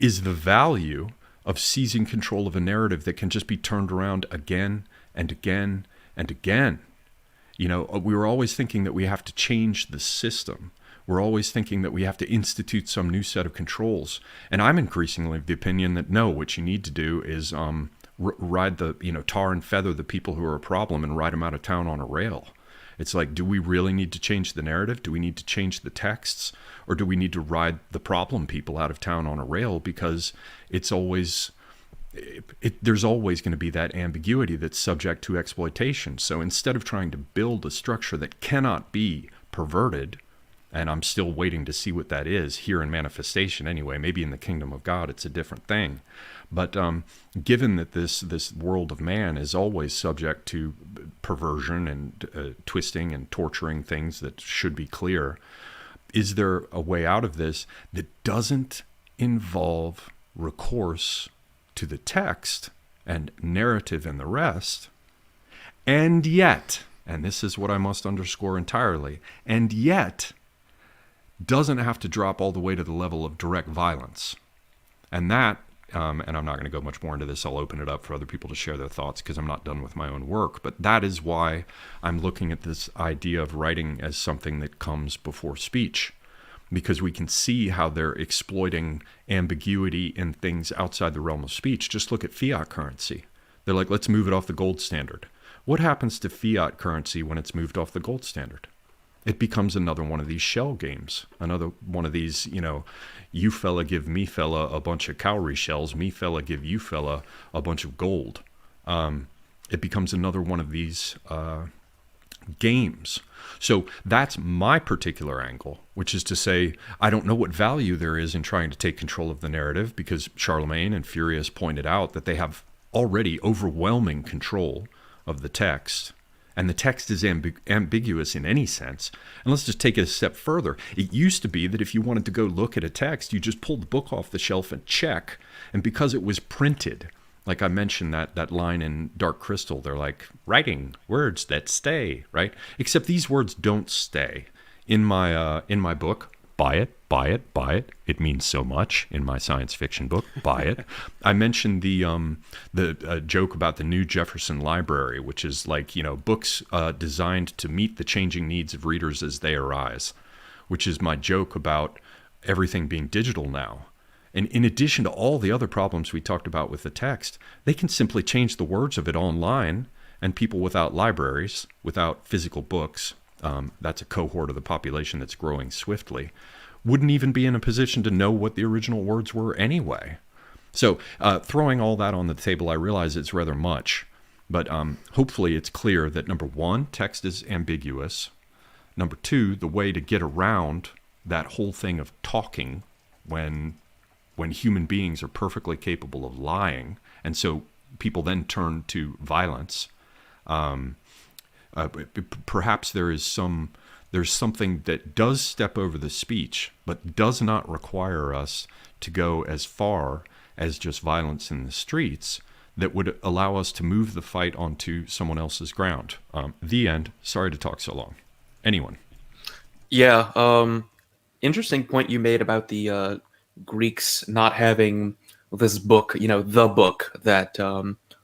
is the value of seizing control of a narrative that can just be turned around again and again and again? We were always thinking that we have to change the system. We're always thinking that we have to institute some new set of controls. And I'm increasingly of the opinion that no, what you need to do is ride tar and feather the people who are a problem and ride them out of town on a rail. It's like, do we really need to change the narrative? Do we need to change the texts? Or do we need to ride the problem people out of town on a rail? Because it's always... there's always going to be that ambiguity that's subject to exploitation. So instead of trying to build a structure that cannot be perverted, and I'm still waiting to see what that is here in manifestation anyway. Maybe in the kingdom of God, it's a different thing. But given that this world of man is always subject to perversion and twisting and torturing things that should be clear, is there a way out of this that doesn't involve recourse to the text and narrative and the rest, and yet, and this is what I must underscore entirely, and yet doesn't have to drop all the way to the level of direct violence? And that, and I'm not going to go much more into this, I'll open it up for other people to share their thoughts because I'm not done with my own work, but that is why I'm looking at this idea of writing as something that comes before speech, because we can see how they're exploiting ambiguity in things outside the realm of speech. Just look at fiat currency. They're like, let's move it off the gold standard. What happens to fiat currency when it's moved off the gold standard? It becomes another one of these shell games, another one of these, you fella give me fella a bunch of cowrie shells, me fella give you fella a bunch of gold. It becomes another one of these games. So that's my particular angle, which is to say, I don't know what value there is in trying to take control of the narrative, because Charlemagne and Furious pointed out that they have already overwhelming control of the text. And the text is ambiguous in any sense. And let's just take it a step further. It used to be that if you wanted to go look at a text, you just pulled the book off the shelf and check. And because it was printed, like I mentioned that line in Dark Crystal, they're like, writing words that stay, right? Except these words don't stay. In my book, buy it, buy it, buy it. It means so much in my science fiction book. Buy it. I mentioned the joke about the New Jefferson Library, which is like, books designed to meet the changing needs of readers as they arise, which is my joke about everything being digital now. And in addition to all the other problems we talked about with the text, they can simply change the words of it online, and people without libraries, without physical books, that's a cohort of the population that's growing swiftly, wouldn't even be in a position to know what the original words were anyway. So throwing all that on the table, I realize it's rather much, but hopefully it's clear that number one, text is ambiguous. Number two, the way to get around that whole thing of talking when human beings are perfectly capable of lying, and so people then turn to violence. Perhaps there's something that does step over the speech, but does not require us to go as far as just violence in the streets, that would allow us to move the fight onto someone else's ground. The end. Sorry to talk so long. Anyone? Yeah. Interesting point you made about the Greeks not having this book, the book that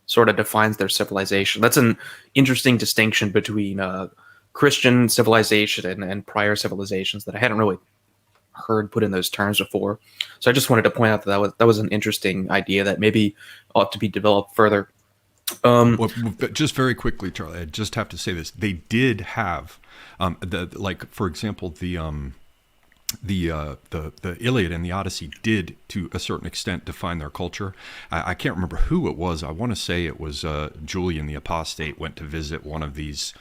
sort of defines their civilization. That's an interesting distinction between Christian civilization and prior civilizations that I hadn't really heard put in those terms before. So I just wanted to point out that was an interesting idea that maybe ought to be developed further. Well, but just very quickly, Charlie, I just have to say this: they did have, for example, the Iliad and the Odyssey did, to a certain extent, define their culture. I can't remember who it was. I want to say it was Julian the Apostate went to visit one of these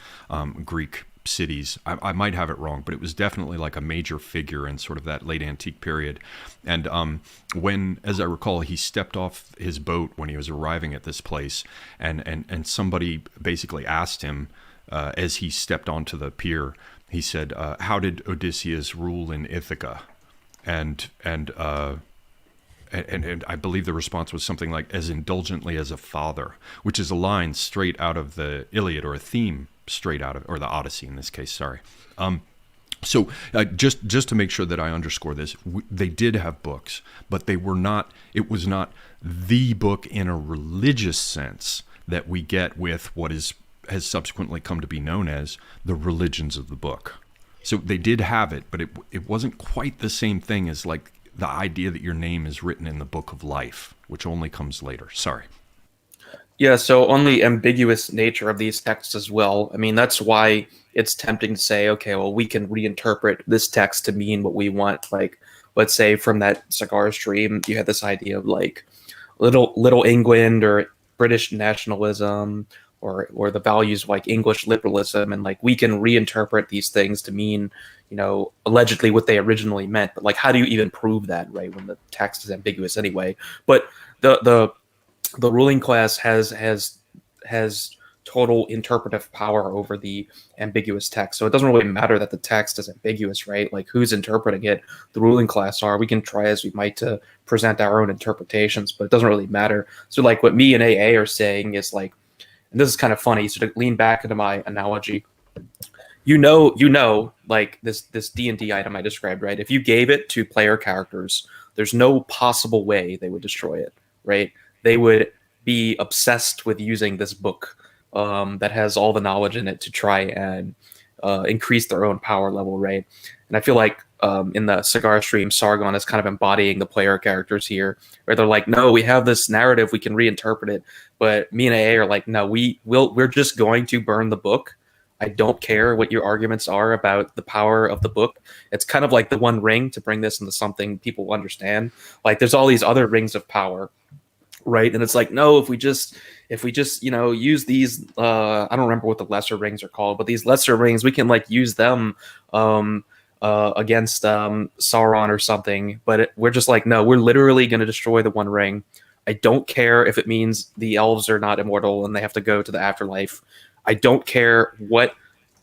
Greek cities. I might have it wrong, but it was definitely like a major figure in sort of that late antique period. And when, as I recall, he stepped off his boat when he was arriving at this place, and somebody basically asked him as he stepped onto the pier, he said, how did Odysseus rule in Ithaca? And I believe the response was something like, as indulgently as a father, which is a line straight out of the Iliad, or a theme straight out of, or the Odyssey in this case, sorry. So just to make sure that I underscore this, they did have books, but they were not, it was not the book in a religious sense that we get with what has subsequently come to be known as the religions of the book. So they did have it, but it wasn't quite the same thing as like the idea that your name is written in the book of life, which only comes later. Sorry. Yeah, so on the ambiguous nature of these texts as well, I mean, that's why it's tempting to say, okay, well, we can reinterpret this text to mean what we want. Like, let's say from that cigar stream, you had this idea of like little England, or British nationalism, or the values like English liberalism, and like we can reinterpret these things to mean, allegedly what they originally meant. But like, how do you even prove that, right, when the text is ambiguous anyway? But the ruling class has total interpretive power over the ambiguous text. So it doesn't really matter that the text is ambiguous, right? Like, who's interpreting it? The ruling class are. We can try as we might to present our own interpretations, but it doesn't really matter. So like what me and AA are saying is like, and this is kind of funny, so to lean back into my analogy, like this D&D item I described, right? If you gave it to player characters, there's no possible way they would destroy it, right? They would be obsessed with using this book that has all the knowledge in it to try and increase their own power level, right? And I feel like in the cigar stream, Sargon is kind of embodying the player characters here, where they're like, no, we have this narrative, we can reinterpret it. But me and AA are like, no, we're just going to burn the book. I don't care what your arguments are about the power of the book. It's kind of like the One Ring, to bring this into something people understand. Like, there's all these other rings of power, right? And it's like, no, if we just use these, I don't remember what the lesser rings are called, but these lesser rings, we can like use them against Sauron or something. But we're just like, no, we're literally going to destroy the One Ring. I don't care if it means the elves are not immortal and they have to go to the afterlife. I don't care what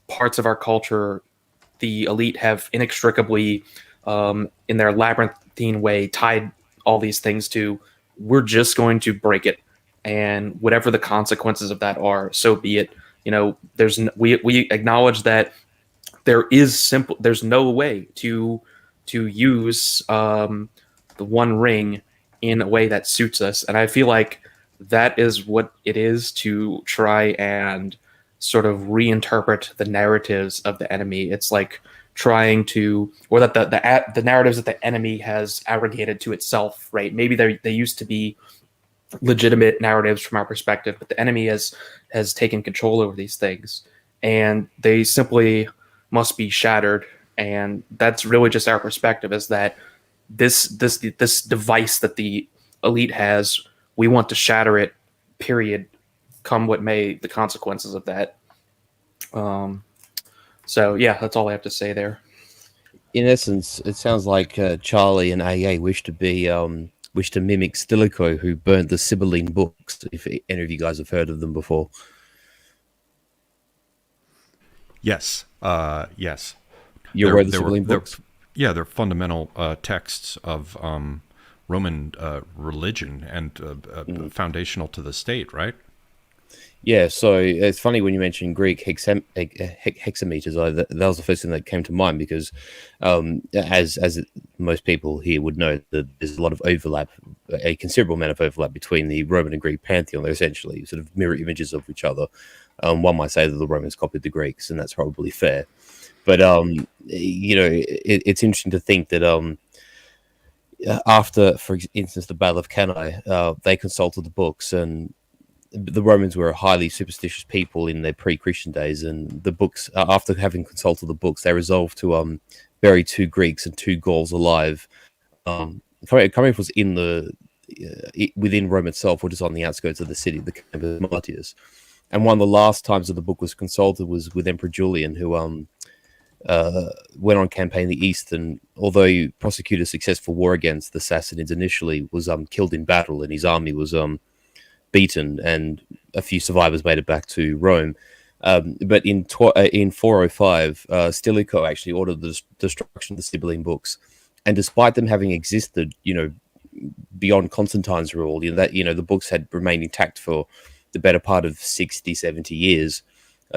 parts of our culture the elite have inextricably, in their labyrinthine way, tied all these things to. We're just going to break it, and whatever the consequences of that are, so be it. We acknowledge that there's no way to use the One Ring in a way that suits us. And I feel like that is what it is to try and sort of reinterpret the narratives of the enemy. It's like trying to, or that the narratives that the enemy has abrogated to itself, right? Maybe they used to be legitimate narratives from our perspective, but the enemy has taken control over these things, and they simply must be shattered. And that's really just our perspective, is that this device that the elite has, we want to shatter it, period, come what may, the consequences of that. So yeah, that's all I have to say there. In essence, it sounds like Charlie and AA wish to mimic Stilicho, who burnt the Sibylline books. If any of you guys have heard of them before. Yes. Yes. You read the Sibylline books? They're fundamental texts of Roman religion and foundational to the state, right? Yeah, so it's funny when you mentioned Greek hexameters. That was the first thing that came to mind, because as most people here would know, that there's a lot of overlap, a considerable amount of overlap between the Roman and Greek pantheon. They're essentially sort of mirror images of each other. One might say that the Romans copied the Greeks, and that's probably fair. But it's interesting to think that after, for instance, the Battle of Cannae, they consulted the books, and the Romans were a highly superstitious people in their pre-Christian days, and the books, after having consulted the books, they resolved to bury 2 Greeks and 2 Gauls alive. Coming was in within Rome itself, or just on the outskirts of the city, the camp of Martyrs. And one of the last times that the book was consulted was with Emperor Julian, who went on campaign in the east, and although he prosecuted a successful war against the Sassanids initially, was killed in battle, and his army was beaten, and a few survivors made it back to Rome. But in 405, Stilicho actually ordered the destruction of the Sibylline books, and despite them having existed, beyond Constantine's rule, the books had remained intact for the better part of 60, 70 years.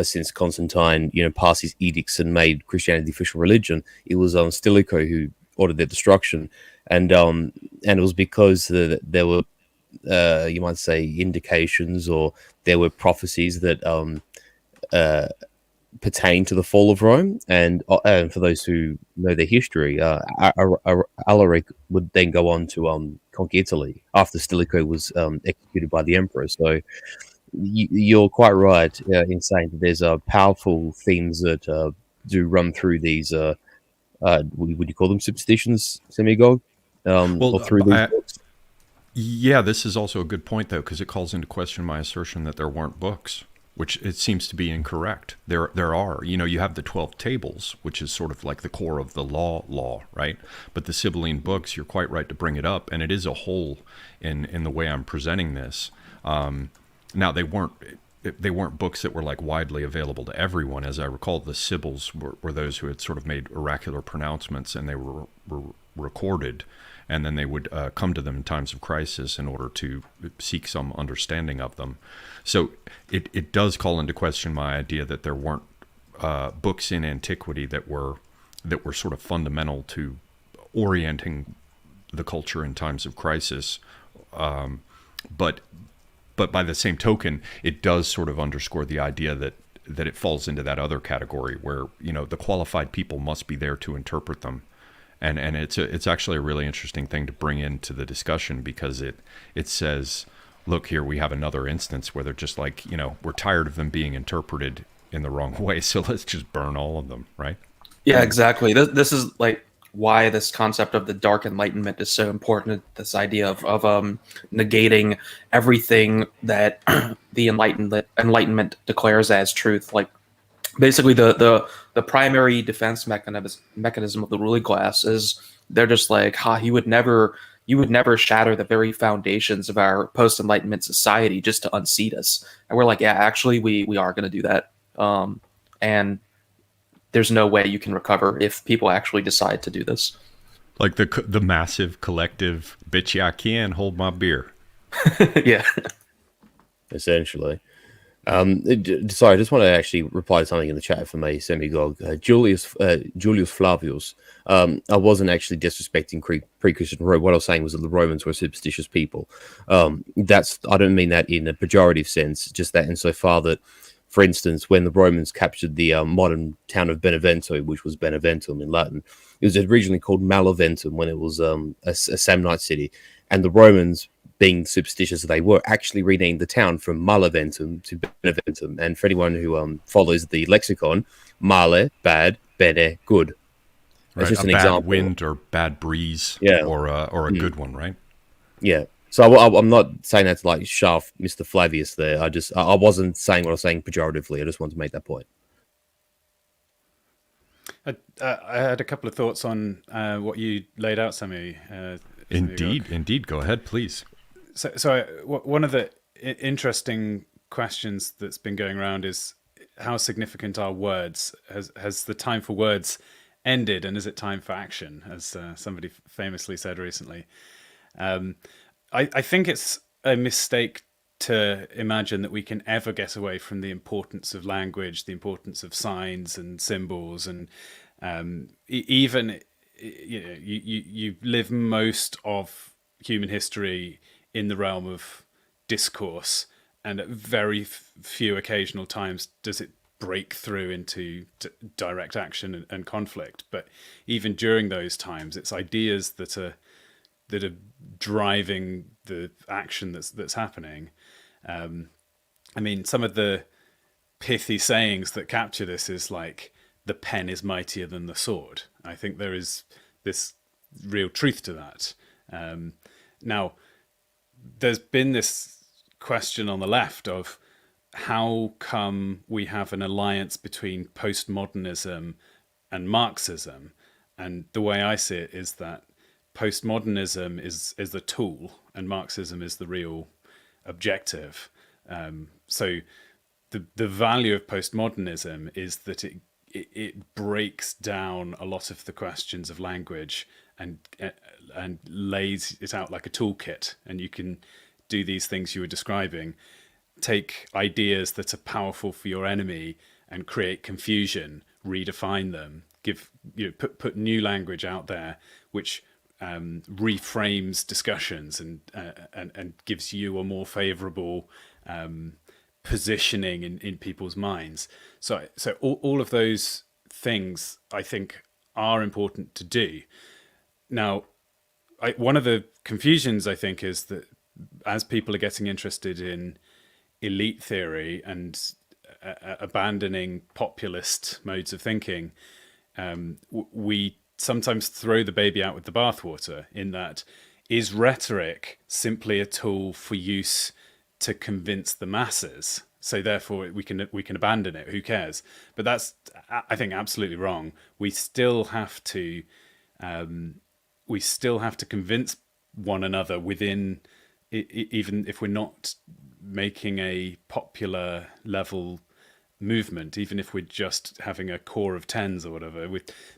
Since Constantine, passed his edicts and made Christianity the official religion, it was Stilicho who ordered their destruction, and it was because there were, you might say, indications, or there were prophecies that pertain to the fall of Rome. And for those who know their history, Alaric would then go on to conquer Italy after Stilicho was executed by the emperor. So you're quite right in saying that there's powerful themes that do run through these. Would you call them superstitions, Semigog? Or through these books? Yeah, this is also a good point, though, because it calls into question my assertion that there weren't books, which it seems to be incorrect. There are. You have the 12 tables, which is sort of like the core of the law, right? But the Sibylline books, you're quite right to bring it up, and it is a hole in the way I'm presenting this. Now, they weren't books that were like widely available to everyone. As I recall, the Sibyls were those who had sort of made oracular pronouncements, and they were recorded, and then they would come to them in times of crisis in order to seek some understanding of them. So it does call into question my idea that there weren't books in antiquity that were sort of fundamental to orienting the culture in times of crisis. But by the same token, it does sort of underscore the idea that it falls into that other category where, the qualified people must be there to interpret them. And it's actually a really interesting thing to bring into the discussion, because it says, look, here we have another instance where they're just like, we're tired of them being interpreted in the wrong way, so let's just burn all of them, right? Yeah, exactly. This is like why this concept of the Dark Enlightenment is so important. This idea of negating everything that the Enlightenment declares as truth. Like, basically, the primary defense mechanism of the ruling class is they're just like, you would never shatter the very foundations of our post-Enlightenment society just to unseat us. And we're like, yeah, actually, we are going to do that. And there's no way you can recover if people actually decide to do this. Like the massive collective, bitch, yeah, I can hold my beer. Yeah. Essentially. Sorry, I just want to actually reply to something in the chat from a Semigog. Julius Flavius. I wasn't actually disrespecting pre-Christian Rome. What I was saying was that the Romans were superstitious people. I don't mean that in a pejorative sense, just that insofar that, for instance, when the Romans captured the modern town of Benevento, which was Beneventum in Latin, it was originally called Malaventum when it was a Samnite city. And the Romans, being superstitious as they were, actually renamed the town from Malaventum to Beneventum. And for anyone who follows the lexicon, male, bad, bene, good. It's just a an bad example. wind or bad breeze, Yeah. or a good one, right? Yeah. So I'm not saying that to like shaft Mr. Flavius there. I wasn't saying what I was saying pejoratively. I just wanted to make that point. I had a couple of thoughts on what you laid out, Sammy. Indeed. Go ahead, please. One of the interesting questions that's been going around is how significant are words? Has the time for words ended, and is it time for action, as somebody famously said recently? I think it's a mistake to imagine that we can ever get away from the importance of language, the importance of signs and symbols, and even you live most of human history in the realm of discourse, and at very few occasional times does it break through into direct action and conflict. But even during those times, it's ideas that are driving the action that's happening. I mean, some of the pithy sayings that capture this is like, the pen is mightier than the sword. I think there is this real truth to that. Now, there's been this question on the left of how come we have an alliance between postmodernism and Marxism. And the way I see it is that postmodernism is the tool and Marxism is the real objective. So the value of postmodernism is that it breaks down a lot of the questions of language and lays it out like a toolkit, and you can do these things you were describing, take ideas that are powerful for your enemy and create confusion, redefine them, put new language out there which reframes discussions and gives you a more favorable positioning in people's minds. So all of those things I think are important to do. Now, one of the confusions I think is that as people are getting interested in elite theory and abandoning populist modes of thinking, we sometimes throw the baby out with the bathwater, in that, is rhetoric simply a tool for use to convince the masses? So therefore we can abandon it. Who cares? But that's, I think, absolutely wrong. We still have to convince one another within, even if we're not making a popular level movement, even if we're just having a core of tens or whatever,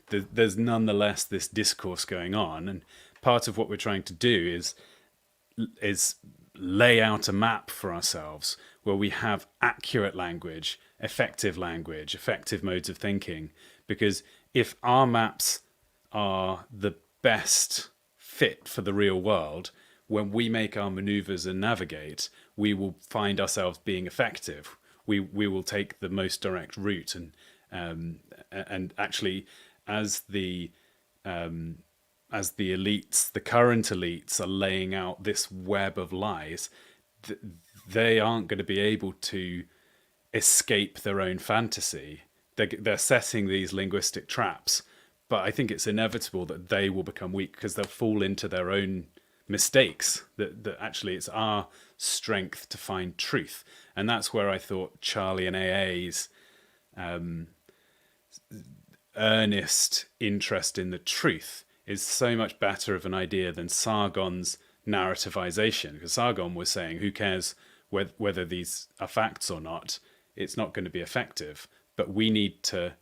there's nonetheless this discourse going on. And part of what we're trying to do is lay out a map for ourselves where we have accurate language, effective modes of thinking. Because if our maps are the best fit for the real world, when we make our maneuvers and navigate, we will find ourselves being effective. We will take the most direct route, and actually, as the elites, the current elites, are laying out this web of lies, they aren't going to be able to escape their own fantasy. They're setting these linguistic traps, but I think it's inevitable that they will become weak because they'll fall into their own mistakes. That actually it's our strength to find truth. And that's where I thought Charlie and AA's earnest interest in the truth is so much better of an idea than Sargon's narrativization. Because Sargon was saying, who cares whether these are facts or not? It's not going to be effective. But we need to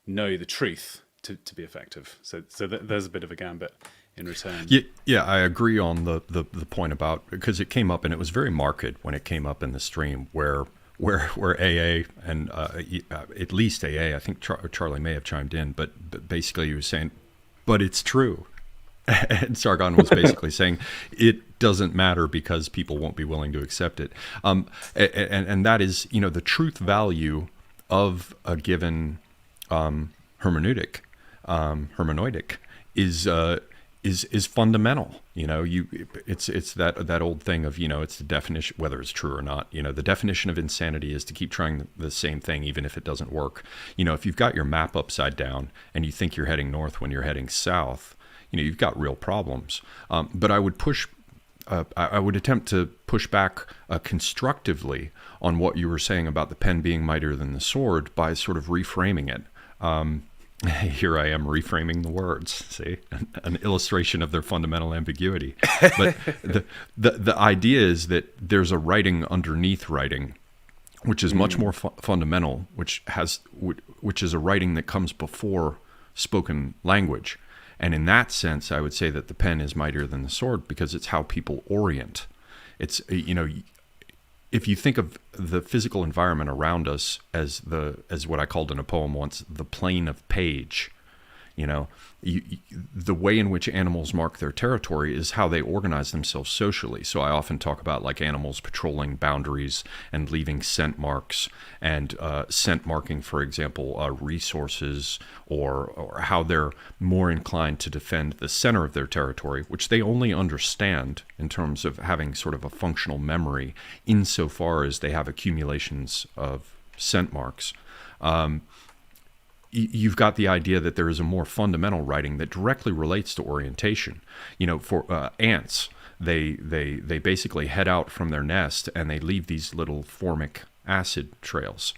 know the truth to be effective. So there's a bit of a gambit in return. Yeah, I agree on the point about, because it came up, and it was very marked when it came up in the stream, where AA and at least AA, I think Charlie may have chimed in, but basically he was saying, but it's true. And Sargon was basically saying it doesn't matter because people won't be willing to accept it. And that is, the truth value of a given hermeneutic is is fundamental. It's that old thing of, it's the definition, whether it's true or not. The definition of insanity is to keep trying the same thing even if it doesn't work. If you've got your map upside down and you think you're heading north when you're heading south, you've got real problems. But I would attempt to push back constructively on what you were saying about the pen being mightier than the sword by sort of reframing it. Here I am reframing the words, see, an illustration of their fundamental ambiguity. But the idea is that there's a writing underneath writing, which is much more fundamental, which is a writing that comes before spoken language. And in that sense, I would say that the pen is mightier than the sword because it's how people orient. It's, if you think of the physical environment around us as what I called in a poem once, the plane of page, the way in which animals mark their territory is how they organize themselves socially. So I often talk about like animals patrolling boundaries and leaving scent marks, and scent marking, for example, resources, or how they're more inclined to defend the center of their territory, which they only understand in terms of having sort of a functional memory insofar as they have accumulations of scent marks. You've got the idea that there is a more fundamental writing that directly relates to orientation. For ants, they basically head out from their nest and they leave these little formic acid trails.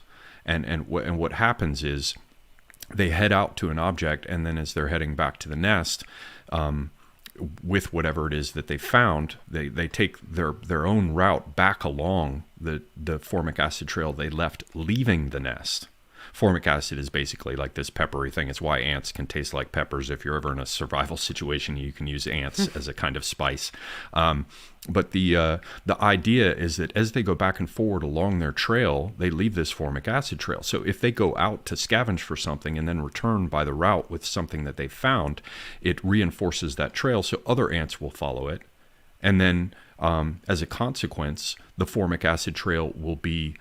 And what happens is they head out to an object, and then as they're heading back to the nest, with whatever it is that they found, they take their own route back along the formic acid trail they left leaving the nest. Formic acid is basically like this peppery thing. It's why ants can taste like peppers. If you're ever in a survival situation, you can use ants as a kind of spice. But the idea is that as they go back and forward along their trail, they leave this formic acid trail. So if they go out to scavenge for something and then return by the route with something that they found, it reinforces that trail so other ants will follow it. And then as a consequence, the formic acid trail will be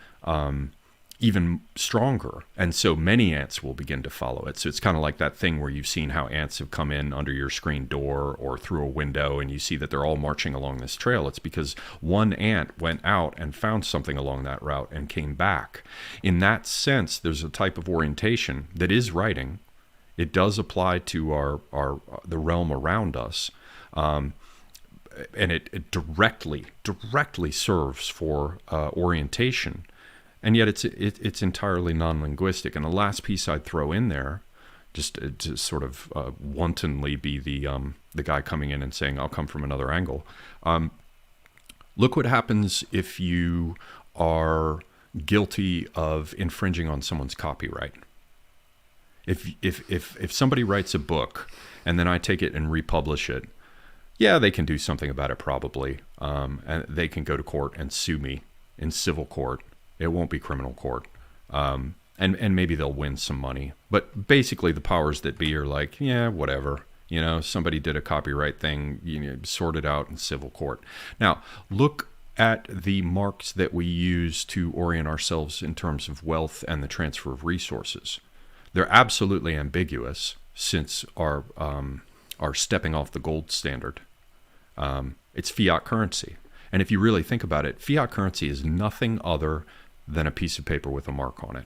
even stronger, and so many ants will begin to follow it. So it's kind of like that thing where you've seen how ants have come in under your screen door or through a window, and you see that they're all marching along this trail. It's because one ant went out and found something along that route and came back. In that sense, there's a type of orientation that is writing. It does apply to the realm around us, and it directly serves for orientation. And yet it's entirely non-linguistic. And the last piece I'd throw in there, just to sort of wantonly be the guy coming in and saying, I'll come from another angle. Look what happens if you are guilty of infringing on someone's copyright. If somebody writes a book and then I take it and republish it, yeah, they can do something about it probably. And they can go to court and sue me in civil court. It won't be criminal court. And maybe they'll win some money. But basically the powers that be are like, yeah, whatever. Somebody did a copyright thing, sort it out in civil court. Now, look at the marks that we use to orient ourselves in terms of wealth and the transfer of resources. They're absolutely ambiguous since our stepping off the gold standard. It's fiat currency. And if you really think about it, fiat currency is nothing other than a piece of paper with a mark on it.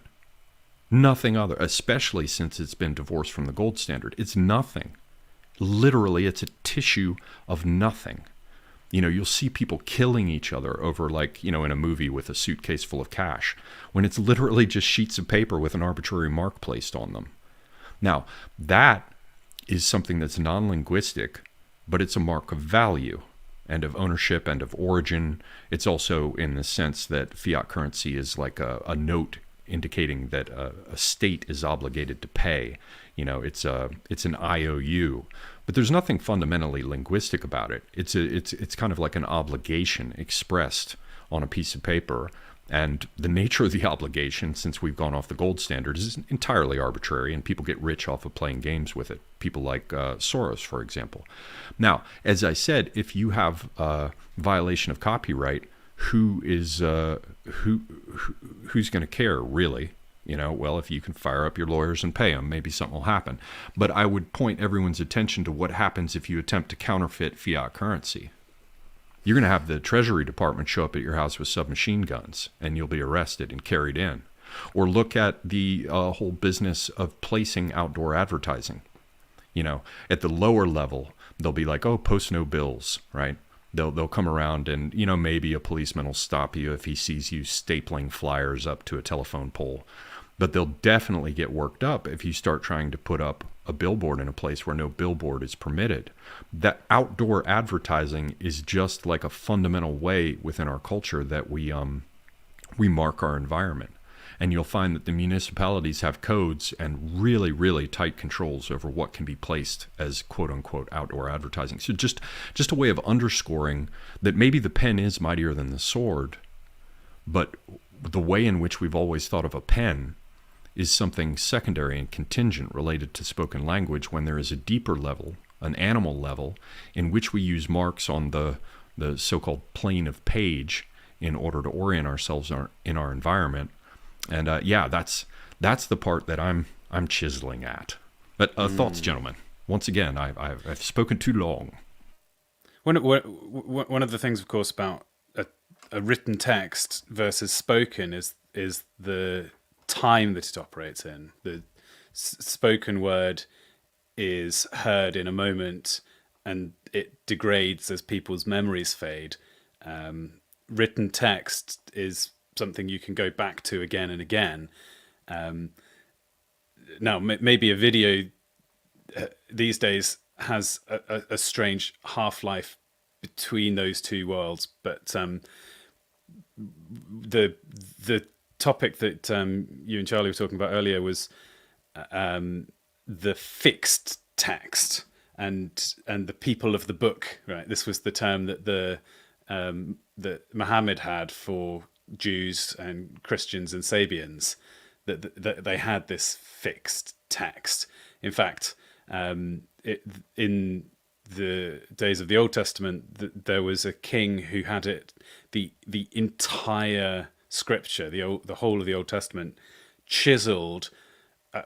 Nothing other, especially since it's been divorced from the gold standard. It's nothing. Literally, it's a tissue of nothing. You'll see people killing each other over, in a movie with a suitcase full of cash, when it's literally just sheets of paper with an arbitrary mark placed on them. Now, that is something that's non-linguistic, but it's a mark of value and of ownership and of origin. It's also in the sense that fiat currency is like a note indicating that a state is obligated to pay. It's an IOU, but there's nothing fundamentally linguistic about it. It's kind of like an obligation expressed on a piece of paper. And the nature of the obligation, since we've gone off the gold standard, is entirely arbitrary, and people get rich off of playing games with it. People like Soros, for example. Now, as I said, if you have a violation of copyright, who's going to care, really? Well, if you can fire up your lawyers and pay them, maybe something will happen. But I would point everyone's attention to what happens if you attempt to counterfeit fiat currency. You're going to have the Treasury Department show up at your house with submachine guns, and you'll be arrested and carried in. Or look at the whole business of placing outdoor advertising. At the lower level, they'll be like, oh, post no bills, right? They'll come around and, maybe a policeman will stop you if he sees you stapling flyers up to a telephone pole. But they'll definitely get worked up if you start trying to put up a billboard in a place where no billboard is permitted. That outdoor advertising is just like a fundamental way within our culture that we mark our environment. And you'll find that the municipalities have codes and really, really tight controls over what can be placed as quote unquote outdoor advertising. So just a way of underscoring that maybe the pen is mightier than the sword, but the way in which we've always thought of a pen is something secondary and contingent related to spoken language, when there is a deeper level, an animal level, in which we use marks on the so-called plane of page in order to orient ourselves in our environment. And that's the part that I'm chiseling at. But thoughts, gentlemen? Once again, I've spoken too long. One of the things, of course, about a written text versus spoken is the time that it operates in. The spoken word is heard in a moment, and it degrades as people's memories fade. Written text is something you can go back to again and again. Now, maybe a video these days has a strange half-life between those two worlds, but the topic that you and Charlie were talking about earlier was the fixed text and the people of the book. Right, this was the term that that Muhammad had for Jews and Christians and Sabians, that they had this fixed text. In fact, in the days of the Old Testament, there was a king who had the entire scripture, the whole of the Old Testament, chiseled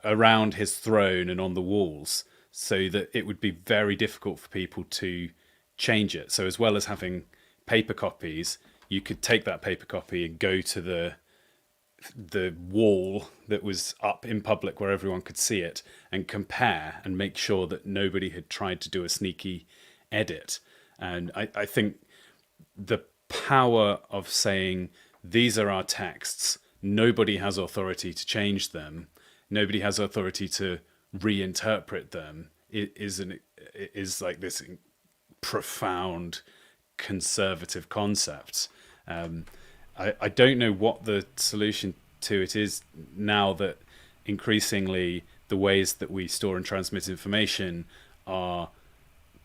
around his throne and on the walls, so that it would be very difficult for people to change it. So as well as having paper copies, you could take that paper copy and go to the wall that was up in public where everyone could see it and compare and make sure that nobody had tried to do a sneaky edit. And I think the power of saying, these are our texts, nobody has authority to change them, nobody has authority to reinterpret them, is like this profound conservative concept. I don't know what the solution to it is now that increasingly the ways that we store and transmit information are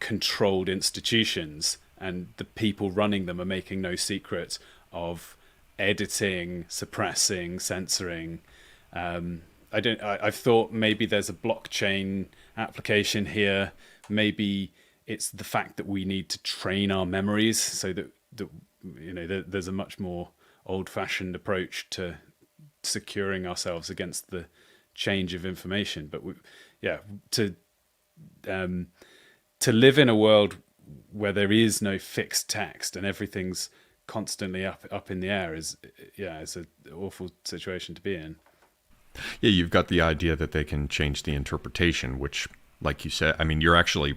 controlled institutions, and the people running them are making no secret of editing, suppressing, censoring. I've thought maybe there's a blockchain application here. Maybe it's the fact that we need to train our memories so that there's a much more old-fashioned approach to securing ourselves against the change of information. But to live in a world where there is no fixed text and everything's constantly up in the air is an awful situation to be in. Yeah, you've got the idea that they can change the interpretation, which, like you said, I mean, you're actually,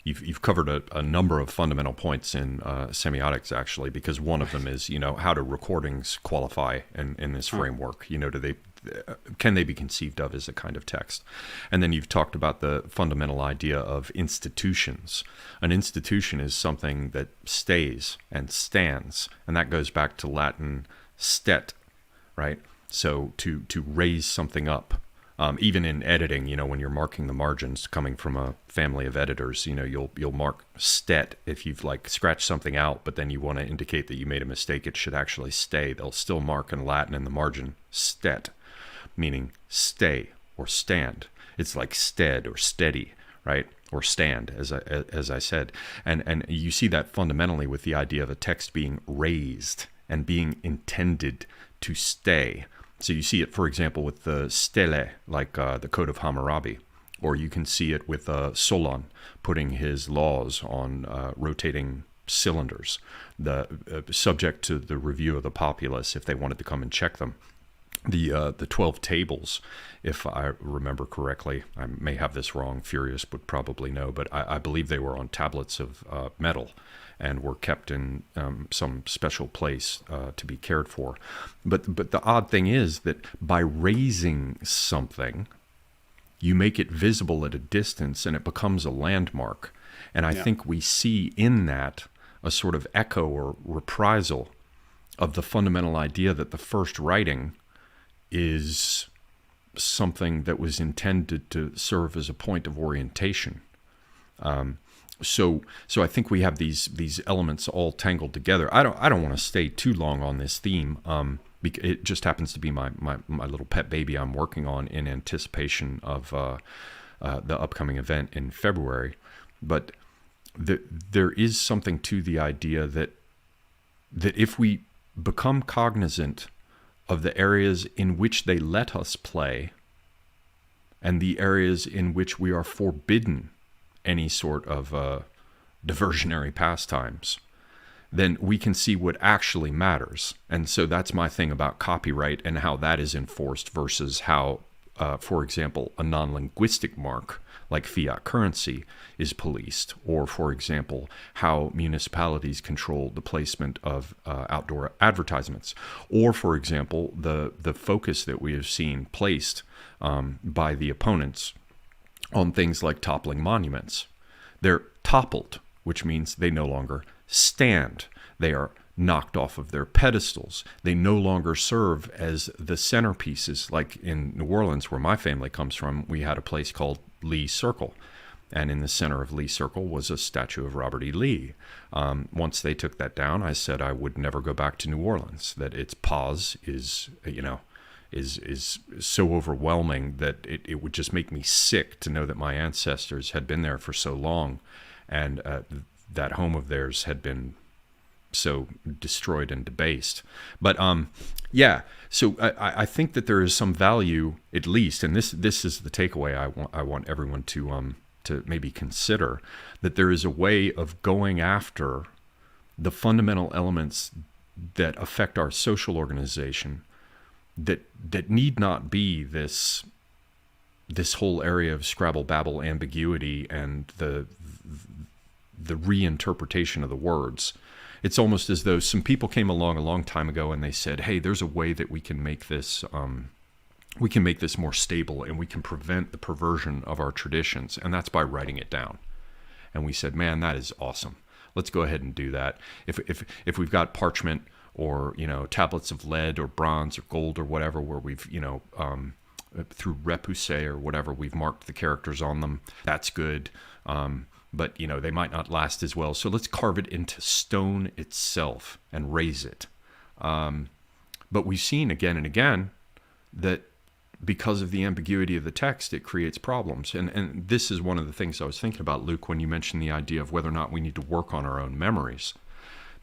you've covered a number of fundamental points in semiotics, actually, because one of them is, how do recordings qualify in this framework? Can they be conceived of as a kind of text? And then you've talked about the fundamental idea of institutions. An institution is something that stays and stands, and that goes back to Latin stet, right? So to raise something up. Even in editing, when you're marking the margins, coming from a family of editors, you'll mark stet if you've scratched something out, but then you want to indicate that you made a mistake, it should actually stay. They'll still mark in Latin in the margin stet, meaning stay or stand. It's like stead or steady, right? Or stand, as I said. And you see that fundamentally with the idea of a text being raised and being intended to stay. So you see it, for example, with the stele, like the Code of Hammurabi, or you can see it with Solon putting his laws on rotating cylinders, subject to the review of the populace if they wanted to come and check them. The 12 tables, if I remember correctly, I may have this wrong, Furious would probably know, but I believe they were on tablets of metal and were kept in some special place to be cared for. But the odd thing is that by raising something, you make it visible at a distance and it becomes a landmark. And I think we see in that a sort of echo or reprisal of the fundamental idea that the first writing is something that was intended to serve as a point of orientation. So I think we have these elements all tangled together. I don't want to stay too long on this theme. It just happens to be my little pet baby I'm working on in anticipation of the upcoming event in February. But there is something to the idea that if we become cognizant of the areas in which they let us play and the areas in which we are forbidden any sort of diversionary pastimes, then we can see what actually matters. And so that's my thing about copyright and how that is enforced versus how, for example, a non-linguistic mark like fiat currency is policed, or, for example, how municipalities control the placement of outdoor advertisements, or, for example, the focus that we have seen placed by the opponents on things like toppling monuments. They're toppled, which means they no longer stand. They are knocked off of their pedestals. They no longer serve as the centerpieces. Like in New Orleans, where my family comes from, we had a place called Lee Circle. And in the center of Lee Circle was a statue of Robert E. Lee. Once they took that down, I said I would never go back to New Orleans, that its pause is so overwhelming that it would just make me sick to know that my ancestors had been there for so long, and that home of theirs had been so destroyed and debased. But so I think that there is some value, at least, and this is the takeaway I want everyone to maybe consider, that there is a way of going after the fundamental elements that affect our social organization that need not be this whole area of scrabble babble ambiguity and the reinterpretation of the words. It's almost as though some people came along a long time ago and they said, hey, there's a way that we can make this more stable, and we can prevent the perversion of our traditions, and that's by writing it down. And we said, man, that is awesome. Let's go ahead and do that. If we've got parchment or tablets of lead or bronze or gold or whatever, where we've through repoussé or whatever, we've marked the characters on them, that's good. But they might not last as well. So let's carve it into stone itself and raise it. But we've seen again and again that because of the ambiguity of the text, it creates problems. And this is one of the things I was thinking about, Luke, when you mentioned the idea of whether or not we need to work on our own memories.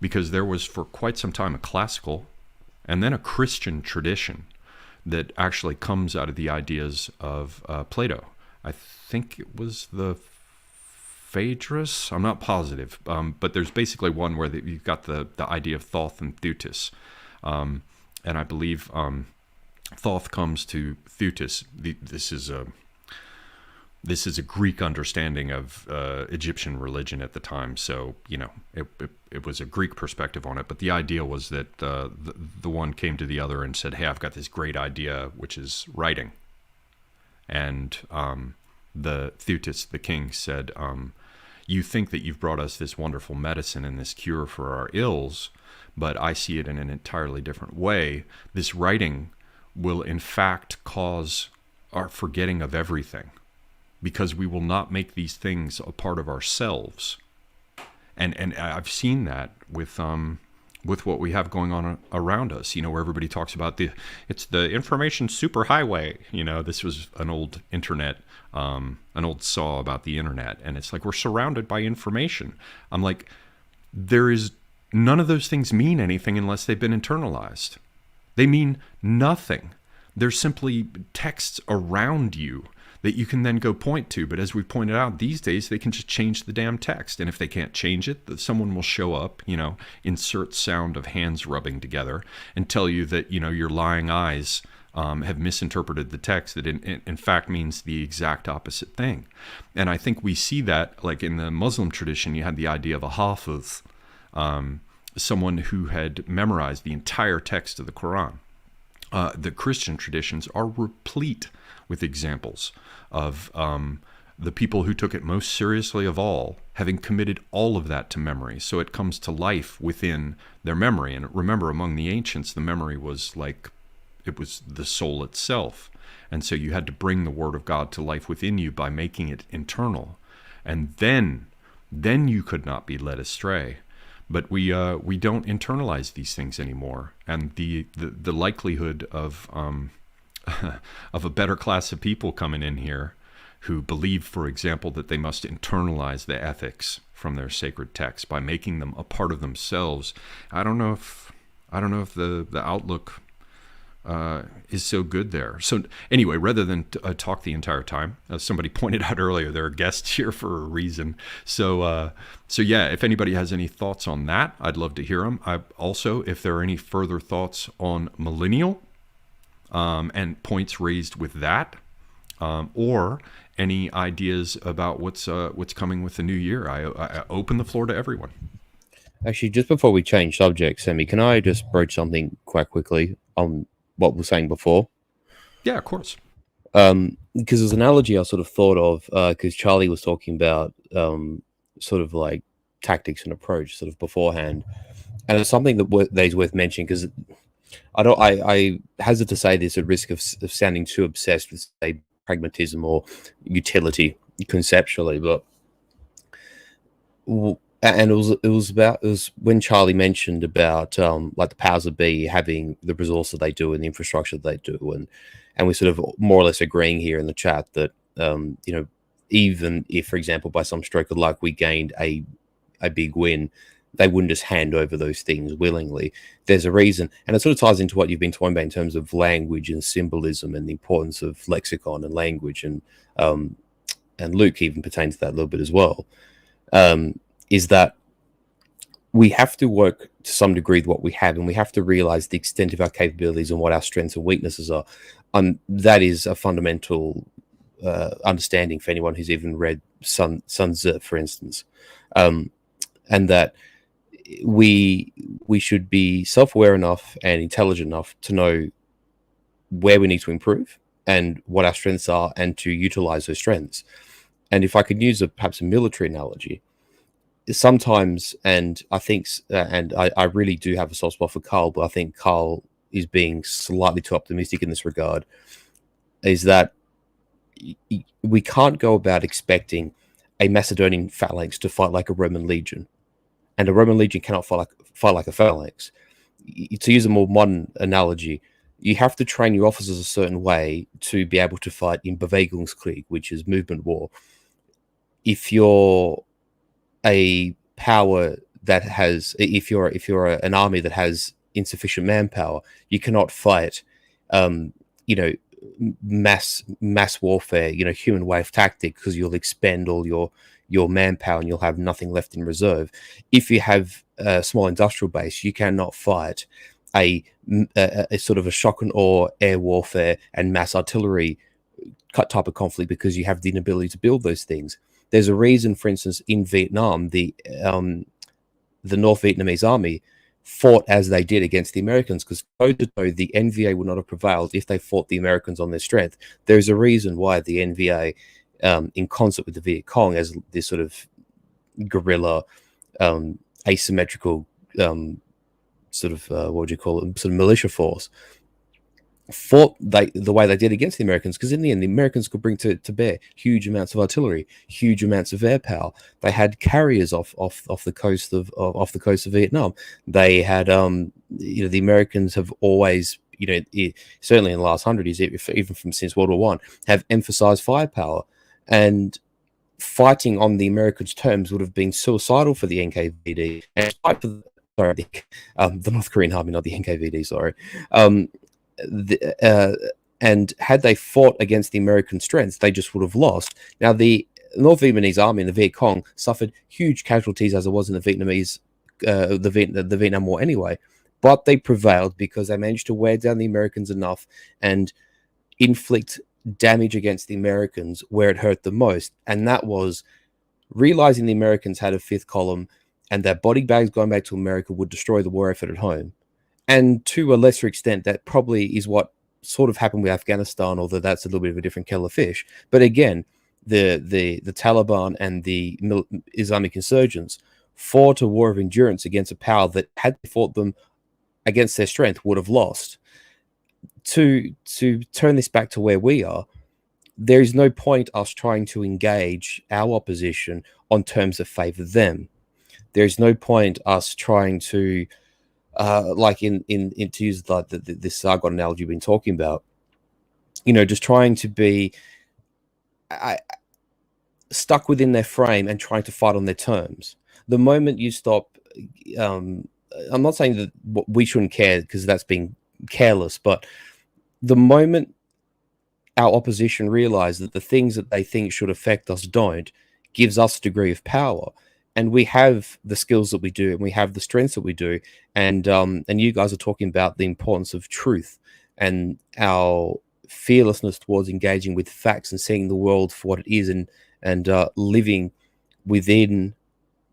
Because there was for quite some time a classical and then a Christian tradition that actually comes out of the ideas of Plato. I think it was the Phaedrus, I'm not positive, but there's basically one where you've got the idea of Thoth and Thutis. And I believe Thoth comes to Thutis. This is a Greek understanding of Egyptian religion at the time, so it was a Greek perspective on it. But the idea was that the one came to the other and said, "Hey, I've got this great idea, which is writing." And the Thutis, the king, said, "You think that you've brought us this wonderful medicine and this cure for our ills, but I see it in an entirely different way. This writing will in fact cause our forgetting of everything, because we will not make these things a part of ourselves." And I've seen that with what we have going on around us, where everybody talks about it's the information superhighway. This was an old internet, an old saw about the internet, and it's like we're surrounded by information. I'm like, none of those things mean anything unless they've been internalized. They mean nothing. They're simply texts around you that you can then go point to. But as we pointed out, these days they can just change the damn text. And if they can't change it, someone will show up, insert sound of hands rubbing together and tell you that, your lying eyes have misinterpreted the text, that in fact means the exact opposite thing. And I think we see that, like in the Muslim tradition, you had the idea of a hafiz, someone who had memorized the entire text of the Quran. The Christian traditions are replete with examples of the people who took it most seriously of all having committed all of that to memory. So it comes to life within their memory. And remember, among the ancients, the memory was like, it was the soul itself. And so you had to bring the word of God to life within you by making it internal. And then you could not be led astray. But we don't internalize these things anymore. And the likelihood of of a better class of people coming in here who believe, for example, that they must internalize the ethics from their sacred texts by making them a part of themselves. I don't know if the outlook is so good there. So anyway, rather than talk the entire time, as somebody pointed out earlier, there are guests here for a reason. So yeah, if anybody has any thoughts on that, I'd love to hear them. Also, if there are any further thoughts on Millennial, and points raised with that, or any ideas about what's coming with the new year, I open the floor to everyone. Actually, just before we change subject, Sammy, can I just broach something quite quickly on what we were saying before? Yeah, of course. Because there's an analogy I sort of thought of, because Charlie was talking about sort of like tactics and approach sort of beforehand, and it's something that is worth mentioning, because I hesitate to say this at risk of sounding too obsessed with, say, pragmatism or utility conceptually, but and it was when Charlie mentioned about like the powers that be having the resources that they do and the infrastructure that they do, and we're sort of more or less agreeing here in the chat that even if, for example, by some stroke of luck we gained a big win, they wouldn't just hand over those things willingly. There's a reason, and it sort of ties into what you've been talking about in terms of language and symbolism and the importance of lexicon and language, and Luke even pertains to that a little bit as well. Is that we have to work to some degree with what we have, and we have to realize the extent of our capabilities and what our strengths and weaknesses are. That is a fundamental understanding for anyone who's even read Sun Tzu, for instance, and that we should be self-aware enough and intelligent enough to know where we need to improve and what our strengths are, and to utilize those strengths. And if I could use perhaps a military analogy, sometimes, and I think, and I really do have a soft spot for Carl, but I think Carl is being slightly too optimistic in this regard, is that we can't go about expecting a Macedonian phalanx to fight like a Roman legion, and a Roman legion cannot fight like a phalanx. To use a more modern analogy, you have to train your officers a certain way to be able to fight in Bewegungskrieg, which is movement war. If you're a power that has, if you're an army that has insufficient manpower, you cannot fight, mass warfare, human wave tactic, because you'll expend all your manpower and you'll have nothing left in reserve. If you have a small industrial base, you cannot fight a sort of a shock and awe air warfare and mass artillery type of conflict, because you have the inability to build those things. There's a reason, for instance, in Vietnam, the North Vietnamese army fought as they did against the Americans, because toe-to-toe, the NVA would not have prevailed if they fought the Americans on their strength. There's a reason why the NVA, in concert with the Viet Cong, as this sort of guerrilla, asymmetrical, sort of militia force, fought the way they did against the Americans, because in the end the Americans could bring to bear huge amounts of artillery, huge amounts of air power. They had carriers off the coast of Vietnam. They had the Americans have always, certainly in the last 100 years, even since World War I, have emphasized firepower, and fighting on the Americans' terms would have been suicidal for the NKVD, and the North Korean army, not the NKVD, sorry. And had they fought against the American strength, they just would have lost. Now, the North Vietnamese army and the Viet Cong suffered huge casualties as it was in the the Vietnam War anyway, but they prevailed because they managed to wear down the Americans enough and inflict damage against the Americans where it hurt the most. And that was realizing the Americans had a fifth column and that body bags going back to America would destroy the war effort at home. And to a lesser extent, that probably is what sort of happened with Afghanistan, although that's a little bit of a different kettle of fish. But again, the Taliban and the Islamic insurgents fought a war of endurance against a power that, had they fought them against their strength, would have lost. To turn this back to where we are, there is no point us trying to engage our opposition on terms that favor them. There is no point us trying to, like to use this Sargon analogy we've been talking about, just trying to be stuck within their frame and trying to fight on their terms. The moment you stop, I'm not saying that we shouldn't care because that's being careless, but the moment our opposition realize that the things that they think should affect us don't, gives us a degree of power. And we have the skills that we do, and we have the strengths that we do. And you guys are talking about the importance of truth and our fearlessness towards engaging with facts and seeing the world for what it is, and living within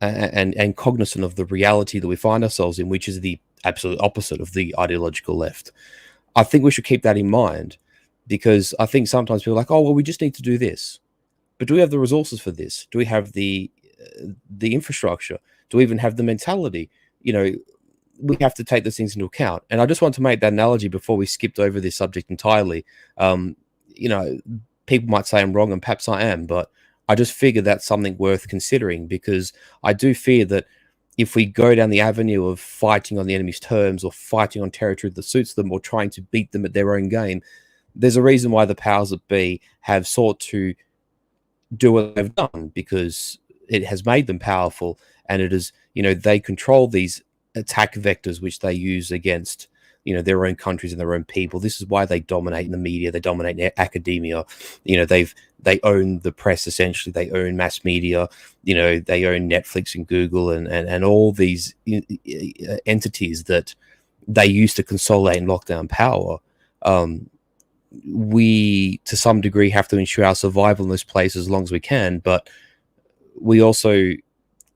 and cognizant of the reality that we find ourselves in, which is the absolute opposite of the ideological left. I think we should keep that in mind, because I think sometimes people are like, oh, well, we just need to do this. But do we have the resources for this? Do we have the infrastructure? Do we even have the mentality? We have to take those things into account. And I just want to make that analogy before we skipped over this subject entirely. People might say I'm wrong, and perhaps I am, but I just figure that's something worth considering, because I do fear that if we go down the avenue of fighting on the enemy's terms, or fighting on territory that suits them, or trying to beat them at their own game, there's a reason why the powers that be have sought to do what they've done, because it has made them powerful, and it is, they control these attack vectors which they use against, their own countries and their own people. This is why they dominate in the media, they dominate in academia. They own the press, essentially. They own mass media. They own Netflix and Google and all these entities that they use to consolidate and lock down power. We, to some degree, have to ensure our survival in those places as long as we can, but we also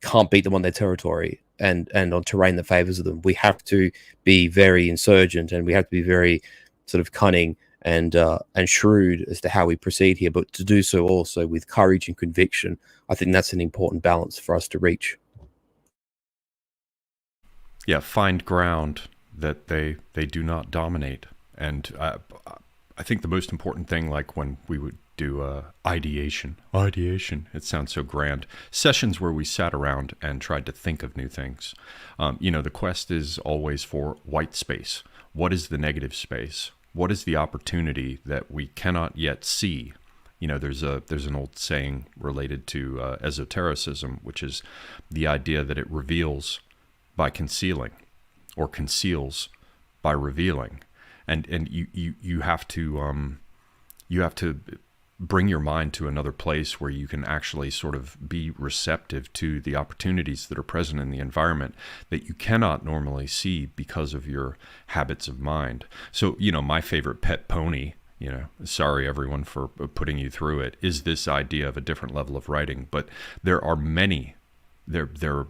can't beat them on their territory and on terrain that favors them. We have to be very insurgent, and we have to be very sort of cunning and shrewd as to how we proceed here, but to do so also with courage and conviction. I think that's an important balance for us to reach. Yeah, find ground that they do not dominate. And I think the most important thing, like when we would do ideation, it sounds so grand, sessions where we sat around and tried to think of new things. The quest is always for white space. What is the negative space? What is the opportunity that we cannot yet see? There's an old saying related to esotericism, which is the idea that it reveals by concealing, or conceals by revealing. And you have to bring your mind to another place where you can actually sort of be receptive to the opportunities that are present in the environment that you cannot normally see because of your habits of mind. So, my favorite pet pony, sorry everyone for putting you through it, is this idea of a different level of writing. But there are there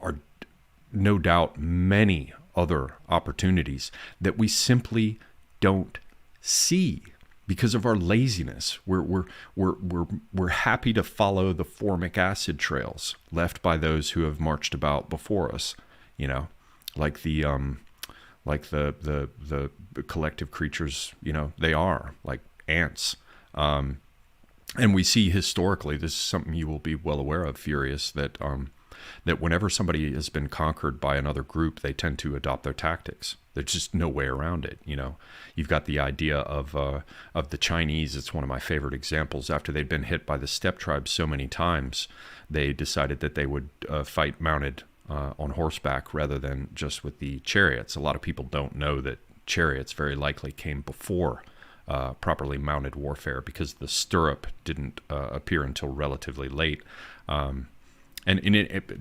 are no doubt many other opportunities that we simply don't see because of our laziness. We're happy to follow the formic acid trails left by those who have marched about before us, like the collective creatures, they are like ants. And we see historically, this is something you will be well aware of, Furious, that whenever somebody has been conquered by another group, they tend to adopt their tactics. There's just no way around it. You've got the idea of the Chinese. It's one of my favorite examples. After they'd been hit by the steppe tribes so many times, they decided that they would fight mounted on horseback rather than just with the chariots. A lot of people don't know that chariots very likely came before properly mounted warfare, because the stirrup didn't appear until relatively late. And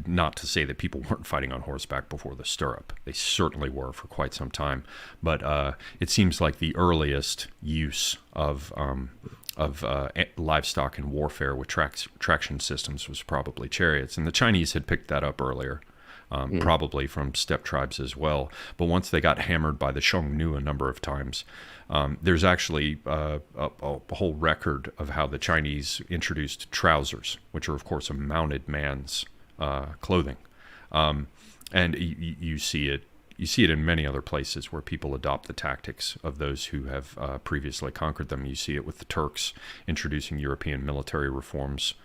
not to say that people weren't fighting on horseback before the stirrup. They certainly were for quite some time. But it seems like the earliest use of livestock in warfare with traction systems was probably chariots. And the Chinese had picked that up earlier, probably from steppe tribes as well. But once they got hammered by the Xiongnu a number of times, there's actually a whole record of how the Chinese introduced trousers, which are, of course, a mounted man's clothing. And you see it. You see it in many other places where people adopt the tactics of those who have previously conquered them. You see it with the Turks introducing European military reforms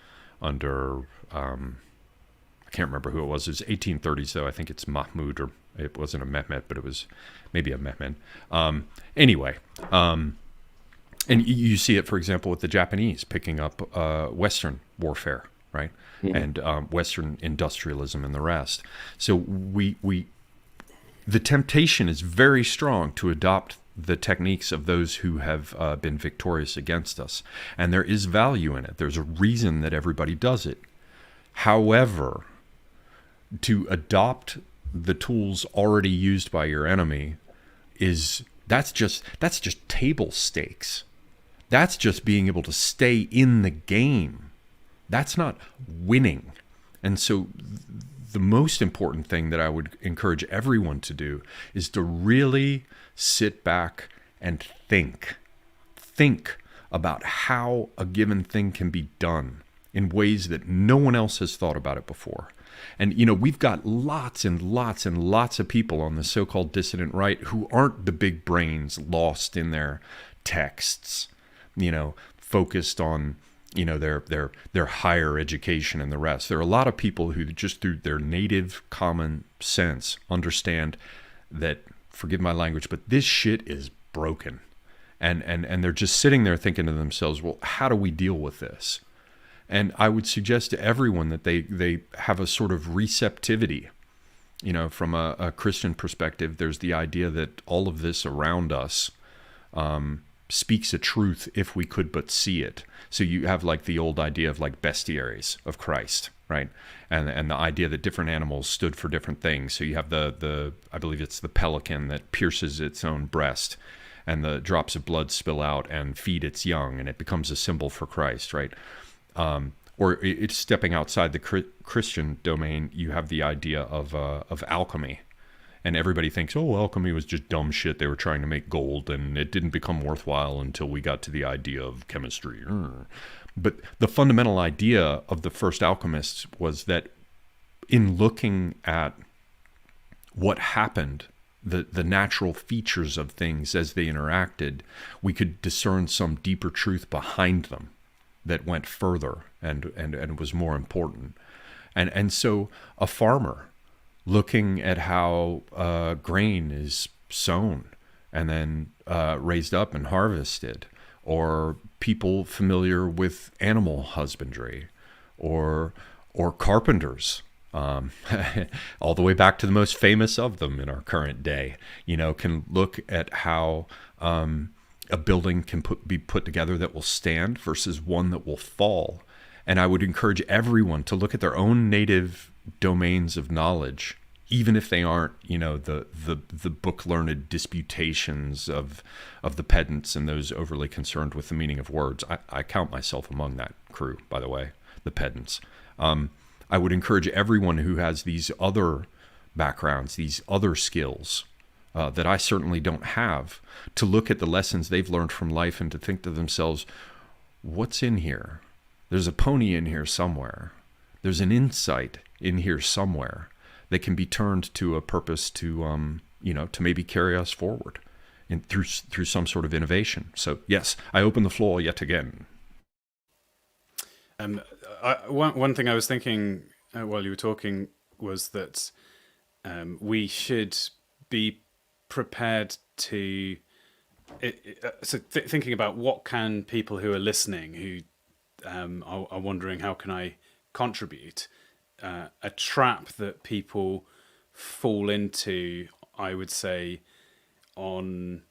under, I can't remember who it was. It was 1830s, though. I think it's Mahmud, or it wasn't a Mehmet, but it was maybe a Mehmed. And you see it, for example, with the Japanese picking up Western warfare, right? And Western industrialism and the rest. So the temptation is very strong to adopt the techniques of those who have been victorious against us. And there is value in it. There's a reason that everybody does it. However, to adopt the tools already used by your enemy that's just table stakes. That's just being able to stay in the game. That's not winning. And so the most important thing that I would encourage everyone to do is to really sit back and think. Think about how a given thing can be done in ways that no one else has thought about it before. And, we've got lots and lots and lots of people on the so-called dissident right who aren't the big brains lost in their texts, focused on, their higher education and the rest. There are a lot of people who just through their native common sense understand that, forgive my language, but this shit is broken. And they're just sitting there thinking to themselves, well, how do we deal with this? And I would suggest to everyone that they have a sort of receptivity. From a Christian perspective, there's the idea that all of this around us speaks a truth if we could but see it. So you have like the old idea of like bestiaries of Christ, right? And the idea that different animals stood for different things. So you have the I believe it's the pelican that pierces its own breast, and the drops of blood spill out and feed its young, and it becomes a symbol for Christ, right? Or it's stepping outside the Christian domain. You have the idea of alchemy, and everybody thinks, oh, alchemy was just dumb shit. They were trying to make gold, and it didn't become worthwhile until we got to the idea of chemistry. But the fundamental idea of the first alchemists was that in looking at what happened, the natural features of things as they interacted, we could discern some deeper truth behind them that went further and was more important. And so a farmer looking at how grain is sown and then raised up and harvested, or people familiar with animal husbandry, or carpenters, all the way back to the most famous of them in our current day, can look at how a building can be put together that will stand versus one that will fall. And I would encourage everyone to look at their own native domains of knowledge, even if they aren't, the book-learned disputations of the pedants and those overly concerned with the meaning of words. I count myself among that crew, by the way, the pedants. I would encourage everyone who has these other backgrounds, these other skills, that I certainly don't have, to look at the lessons they've learned from life and to think to themselves, what's in here? There's a pony in here somewhere. There's an insight in here somewhere that can be turned to a purpose to maybe carry us forward through some sort of innovation. So yes, I open the floor yet again. One thing I was thinking while you were talking was that we should be prepared to thinking about what can people who are listening, who are wondering how can I contribute, a trap that people fall into, I would say, on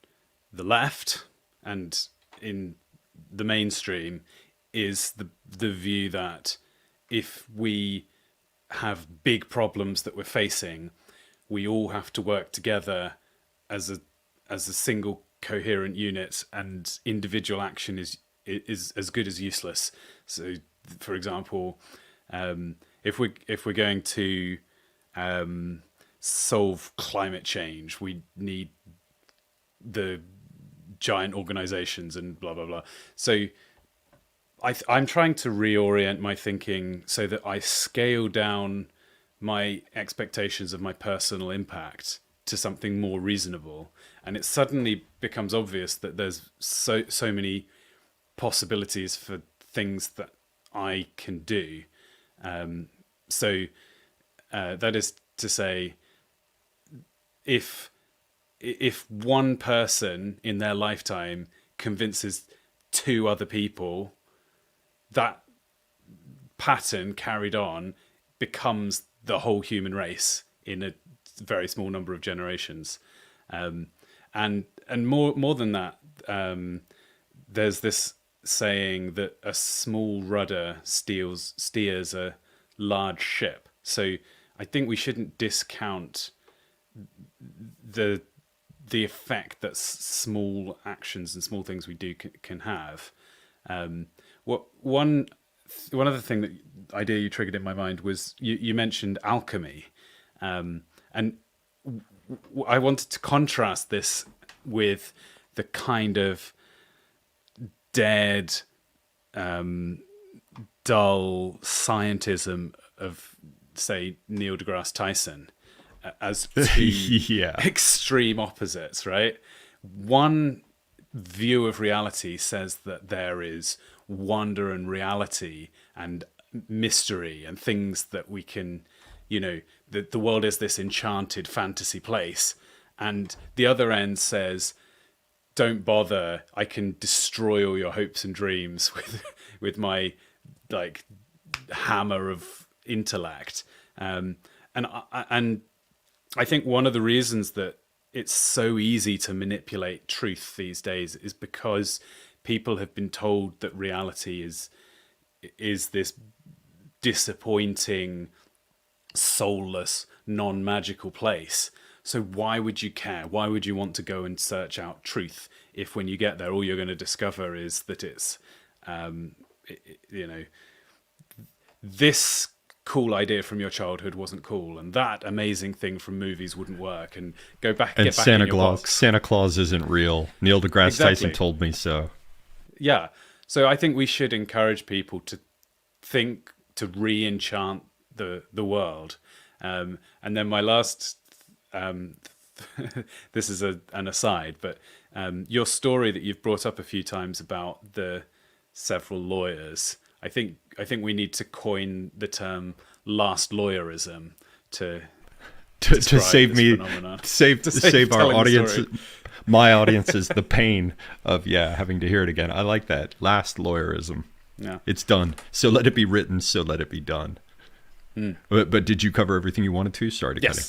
the left, and in the mainstream is the view that if we have big problems that we're facing, we all have to work together as a single coherent unit, and individual action is as good as useless. So, for example, if we're going to solve climate change, we need the giant organizations and blah blah blah. So I'm trying to reorient my thinking so that I scale down my expectations of my personal impact to something more reasonable, and it suddenly becomes obvious that there's so many possibilities for things that I can do. So that is to say, if one person in their lifetime convinces 2 other people, that pattern carried on becomes the whole human race in a very small number of generations. And more than that, there's this saying that a small rudder steers a large ship. So I think we shouldn't discount the effect that small actions and small things we do can have. One other thing that idea you triggered in my mind was you mentioned alchemy, and I wanted to contrast this with the kind of dead, dull scientism of, say, Neil deGrasse Tyson, as 2 extreme opposites, right? One view of reality says that there is wonder and reality and mystery and things that we can, the world is this enchanted fantasy place. And the other end says, don't bother, I can destroy all your hopes and dreams with my hammer of intellect. And I think one of the reasons that it's so easy to manipulate truth these days is because people have been told that reality is this disappointing, soulless, non-magical place. So why would you care? Why would you want to go and search out truth if when you get there, all you're going to discover is that it's, this cool idea from your childhood wasn't cool, and that amazing thing from movies wouldn't work, and get back in your box. Santa Claus isn't real. Neil deGrasse Tyson told me so. Yeah. So I think we should encourage people to think, to re-enchant the world. And then my last, this is an aside, but your story that you've brought up a few times about the several lawyers, I think we need to coin the term last lawyerism to save me, save our audience, my audiences, the pain of having to hear it again. I like that last lawyerism. Yeah, it's done. So let it be written. So let it be done. But did you cover everything you wanted to? Sorry to cut in.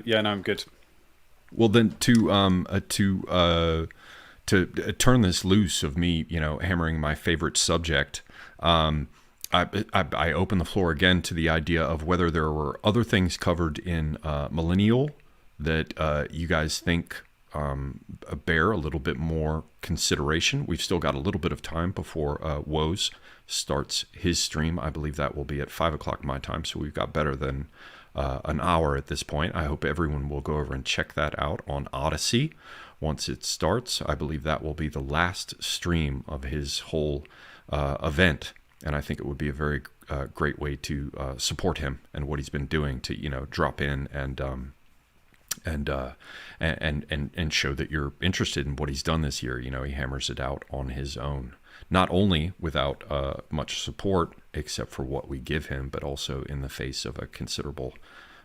Yeah. No, I'm good. Well, then to turn this loose of me, hammering my favorite subject. I open the floor again to the idea of whether there were other things covered in Millennial that you guys think bear a little bit more consideration. We've still got a little bit of time before Woes starts his stream. I believe that will be at 5 o'clock my time, so we've got better than an hour at this point. I hope everyone will go over and check that out on Odyssey once it starts. I believe that will be the last stream of his whole event, and I think it would be a very great way to support him and what he's been doing to drop in and show that you're interested in what he's done this year. He hammers it out on his own, not only without much support except for what we give him, but also in the face of a considerable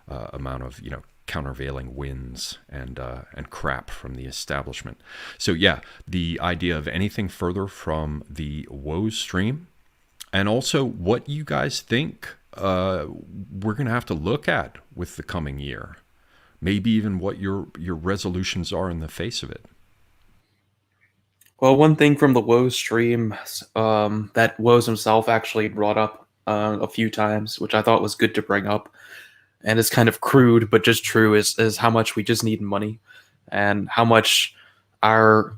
amount of countervailing winds and crap from the establishment. So the idea of anything further from the Woes stream, and also what you guys think we're going to have to look at with the coming year. Maybe even what your resolutions are in the face of it. Well, one thing from the Woes stream that Woes himself actually brought up a few times, which I thought was good to bring up, and it's kind of crude but just true, is how much we just need money, and how much our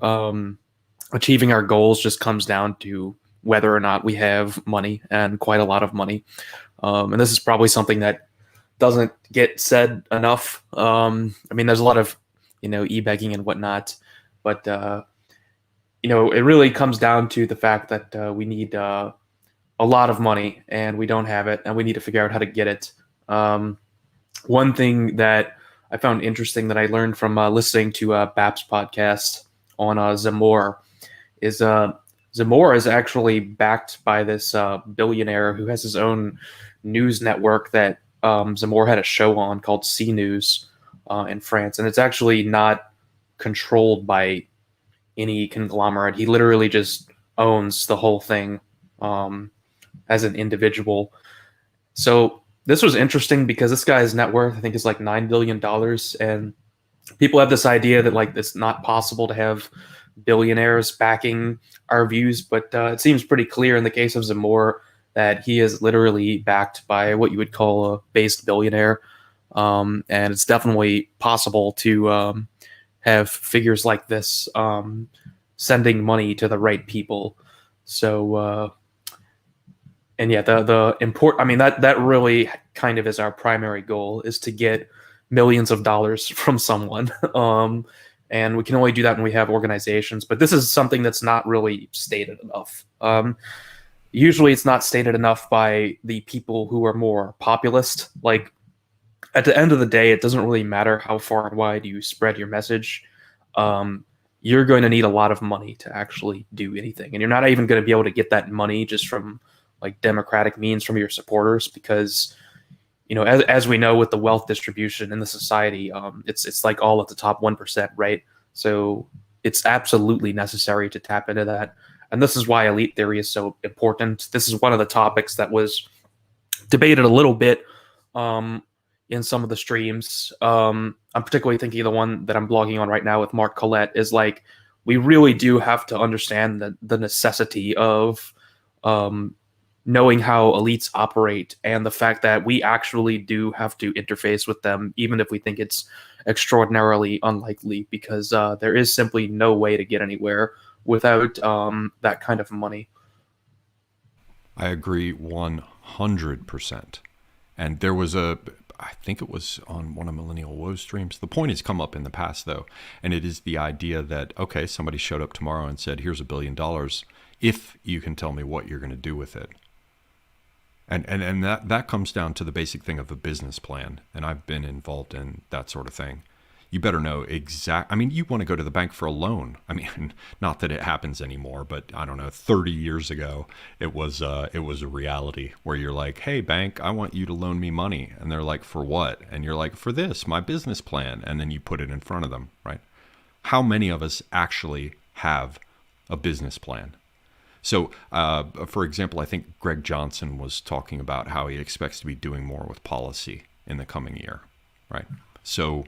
achieving our goals just comes down to whether or not we have money, and quite a lot of money. And this is probably something that doesn't get said enough. I mean, there's a lot of e-begging and whatnot, but it really comes down to the fact that we need a lot of money and we don't have it, and we need to figure out how to get it. One thing that I found interesting that I learned from listening to BAP's podcast on Zamor is Zamor is actually backed by this billionaire who has his own news network that Zamor had a show on called C News in France, and it's actually not controlled by any conglomerate. He literally just owns the whole thing as an individual. So this was interesting because this guy's net worth, I think, is like $9 billion. And people have this idea that like it's not possible to have billionaires backing our views. But it seems pretty clear in the case of Zamor that he is literally backed by what you would call a based billionaire. And it's definitely possible to have figures like this sending money to the right people. So, and yeah, the important, I mean, that really kind of is our primary goal, is to get millions of dollars from someone. And we can only do that when we have organizations, but this is something that's not really stated enough. Usually it's not stated enough by the people who are more populist. Like, at the end of the day, it doesn't really matter how far and wide you spread your message. You're going to need a lot of money to actually do anything. And you're not even going to be able to get that money just from like democratic means from your supporters, because, as we know with the wealth distribution in the society, it's like all at the top 1%, right? So it's absolutely necessary to tap into that. And this is why elite theory is so important. This is one of the topics that was debated a little bit in some of the streams. I'm particularly thinking of the one that I'm blogging on right now with Mark Collette, is like, we really do have to understand the necessity of knowing how elites operate, and the fact that we actually do have to interface with them, even if we think it's extraordinarily unlikely, because there is simply no way to get anywhere without that kind of money. I agree 100%. And there was I think it was on one of Millennial Woe streams. The point has come up in the past, though, and it is the idea that, okay, somebody showed up tomorrow and said, here's $1 billion, if you can tell me what you're going to do with it. And that comes down to the basic thing of a business plan. And I've been involved in that sort of thing. You better know I mean, you want to go to the bank for a loan. I mean, not that it happens anymore, but I don't know, 30 years ago, it was a reality where you're like, hey, bank, I want you to loan me money. And they're like, for what? And you're like, for this, my business plan. And then you put it in front of them, right? How many of us actually have a business plan? So, for example, I think Greg Johnson was talking about how he expects to be doing more with policy in the coming year, right? So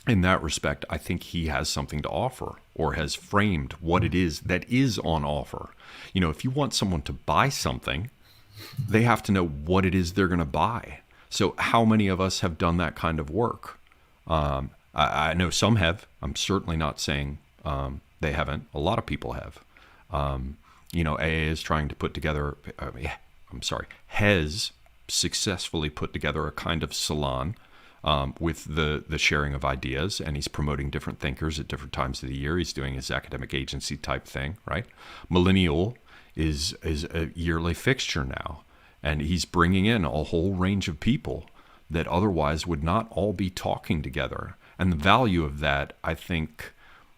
in that respect, I think he has something to offer, or has framed what it is that is on offer. If you want someone to buy something, they have to know what it is they're going to buy. So how many of us have done that kind of work? I know some have. I'm certainly not saying they haven't. A lot of people have. AA is trying to put together, has successfully put together a kind of salon with the sharing of ideas, and he's promoting different thinkers at different times of the year. He's doing his academic agency type thing, right? Millennial is a yearly fixture now, and he's bringing in a whole range of people that otherwise would not all be talking together. And the value of that, I think,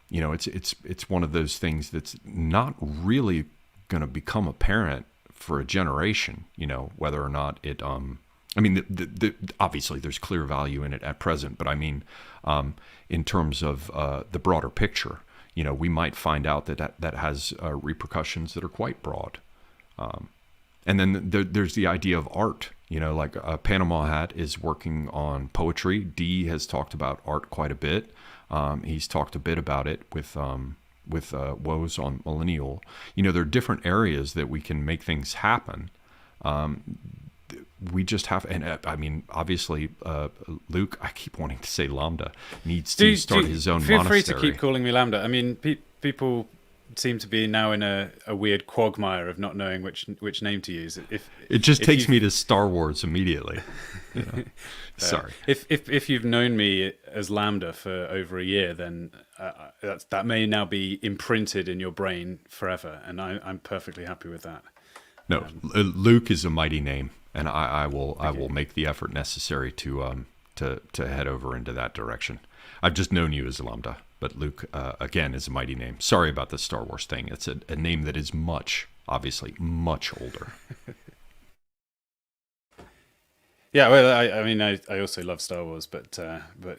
it's one of those things that's not really going to become apparent for a generation, whether or not it, obviously there's clear value in it at present, but I mean, in terms of the broader picture, we might find out that has repercussions that are quite broad. And then there's the idea of art, like Panama Hat is working on poetry. D has talked about art quite a bit. He's talked a bit about it with woes on Millennial. There are different areas that we can make things happen. We just have, and I mean, obviously, Luke, I keep wanting to say Lambda, needs to start his own feel monastery. Feel free to keep calling me Lambda. I mean, people seem to be now in a weird quagmire of not knowing which name to use. It just takes me to Star Wars immediately. Sorry. If you've known me as Lambda for over a year, then that may now be imprinted in your brain forever, and I'm perfectly happy with that. No, Luke is a mighty name, and I will make the effort necessary to head over into that direction. I've just known you as Lambda, but Luke again is a mighty name. Sorry about the Star Wars thing. It's a name that is obviously much older. Yeah, well, I mean, I also love Star Wars, but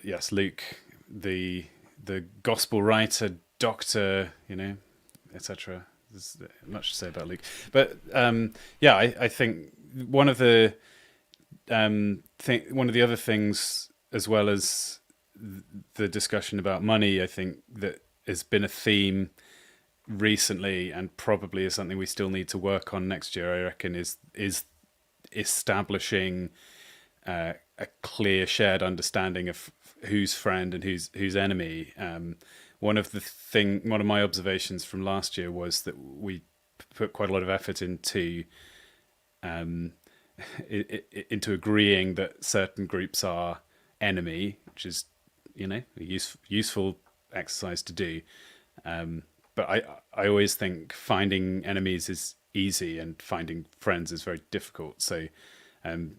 yes, Luke, the gospel writer, doctor, etc. There's much to say about Luke, but yeah, I think one of the other things, as well as the discussion about money, I think that has been a theme recently, and probably is something we still need to work on next year, I reckon, is establishing a clear shared understanding of who's friend and who's enemy. One of my observations from last year was that we put quite a lot of effort into agreeing that certain groups are enemy, which is a useful exercise to do. But I always think finding enemies is easy and finding friends is very difficult. So, and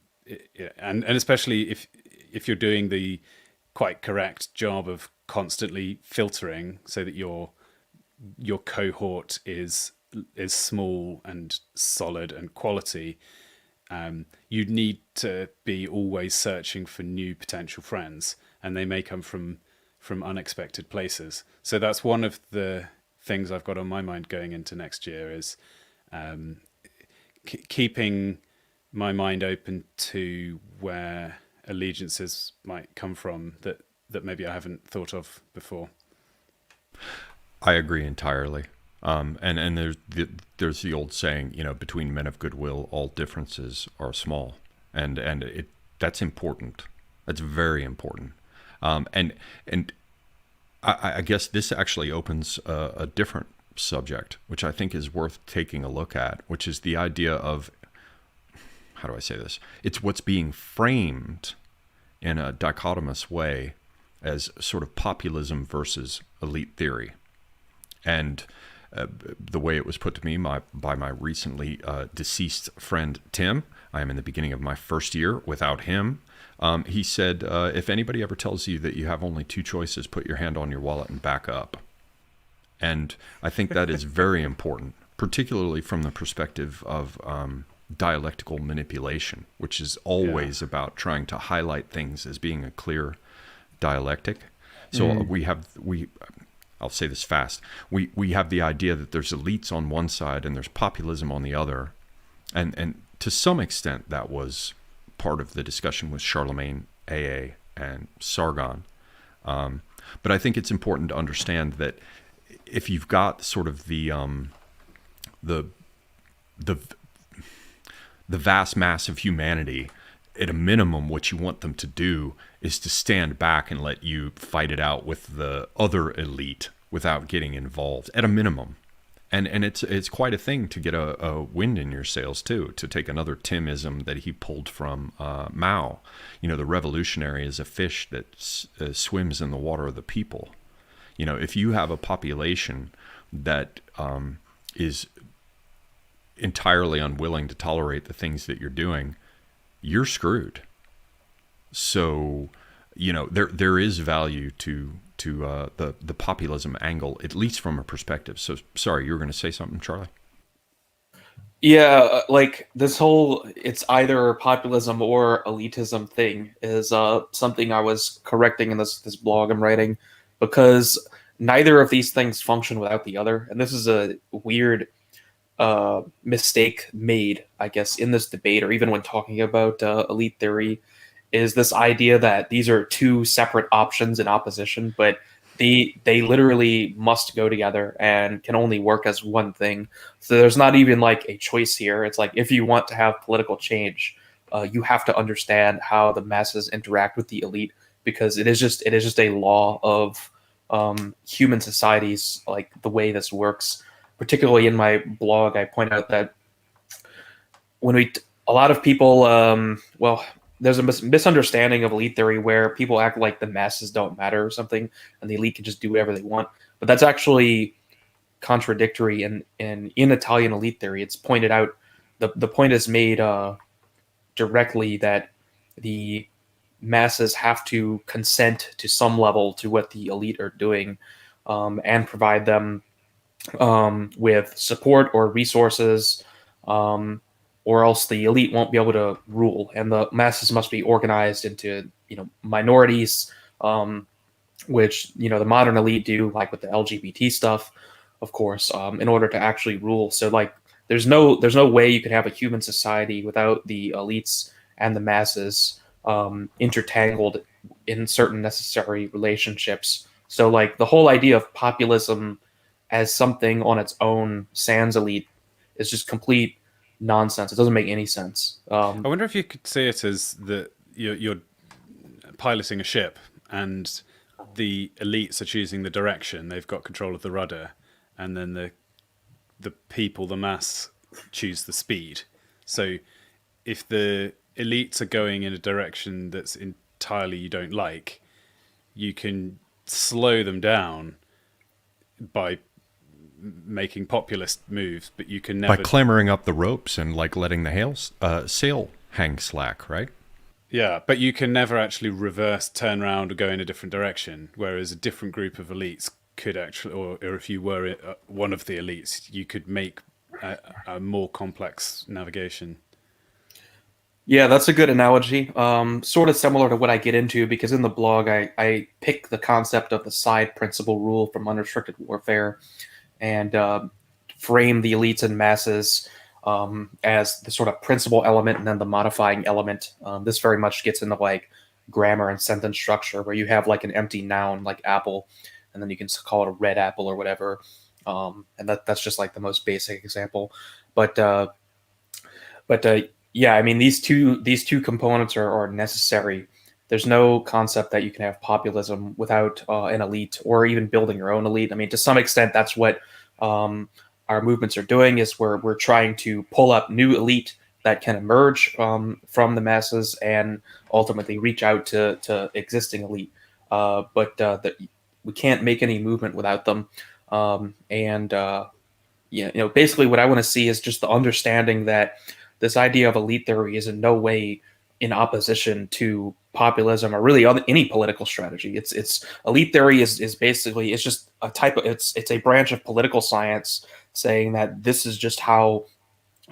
especially if you're doing the quite correct job of constantly filtering so that your cohort is small and solid and quality, you need to be always searching for new potential friends, and they may come from unexpected places. So that's one of the things I've got on my mind going into next year is keeping my mind open to where allegiances might come from that maybe I haven't thought of before. I agree entirely. And there's the old saying, between men of goodwill, all differences are small, and that's important. That's very important. And I guess this actually opens a different subject, which I think is worth taking a look at, which is the idea of, how do I say this? It's what's being framed in a dichotomous way as sort of populism versus elite theory. And the way it was put to me by my recently deceased friend Tim, I am in the beginning of my first year without him. He said, if anybody ever tells you that you have only two choices, put your hand on your wallet and back up. And I think that is very important, particularly from the perspective of dialectical manipulation, which is always about trying to highlight things as being a clear dialectic. So I'll say this fast. We have the idea that there's elites on one side and there's populism on the other. And to some extent that was part of the discussion with Charlemagne, AA, and Sargon. But I think it's important to understand that if you've got sort of the vast mass of humanity, at a minimum, what you want them to do is to stand back and let you fight it out with the other elite without getting involved, at a minimum. And it's quite a thing to get a wind in your sails, too, to take another Timism that he pulled from Mao. The revolutionary is a fish that swims in the water of the people. If you have a population that is entirely unwilling to tolerate the things that you're doing, you're screwed. So, there is value to the populism angle, at least from a perspective. So, sorry, you were going to say something, Charlie? Yeah, like this whole it's either populism or elitism thing is something I was correcting in this blog I'm writing, because neither of these things function without the other. And this is a weird mistake made, I guess, in this debate, or even when talking about elite theory, is this idea that these are two separate options in opposition, but they literally must go together and can only work as one thing. So there's not even like a choice here. It's like if you want to have political change, you have to understand how the masses interact with the elite, because it is just a law of human societies, like the way this works. Particularly in my blog, I point out that a lot of people, well, there's a misunderstanding of elite theory where people act like the masses don't matter or something, and the elite can just do whatever they want. But that's actually contradictory. In Italian elite theory, it's pointed out, the point is made directly that the masses have to consent to some level to what the elite are doing, and provide them with support or resources, or else the elite won't be able to rule, and the masses must be organized into minorities, which the modern elite do, like with the LGBT stuff, of course, in order to actually rule. So like there's no way you could have a human society without the elites and the masses intertangled in certain necessary relationships. So like the whole idea of populism as something on its own sans elite is just complete nonsense. It doesn't make any sense. I wonder if you could see it as that you're piloting a ship and the elites are choosing the direction. They've got control of the rudder, and then the people, the mass, choose the speed. So if the elites are going in a direction that's entirely you don't like, you can slow them down by making populist moves, but you can never by clambering up the ropes and like letting the sail hang slack, right? Yeah, but you can never actually turn around or go in a different direction, whereas a different group of elites could actually, or if you were one of the elites, you could make a more complex navigation. Yeah, that's a good analogy. Sort of similar to what I get into, because in the blog I pick the concept of the side principle rule from unrestricted warfare, and frame the elites and masses as the sort of principal element and then the modifying element. This very much gets into like grammar and sentence structure, where you have like an empty noun like apple, and then you can call it a red apple or whatever. And that's just like the most basic example. But yeah, I mean, these two components are necessary. There's no concept that you can have populism without an elite, or even building your own elite. I mean, to some extent, that's what our movements are doing. Is we're trying to pull up new elite that can emerge from the masses and ultimately reach out to existing elite. But we can't make any movement without them. Basically, what I want to see is just the understanding that this idea of elite theory is in no way in opposition to populism or really any political strategy. It's elite theory is basically, it's just a type of, it's a branch of political science saying that this is just how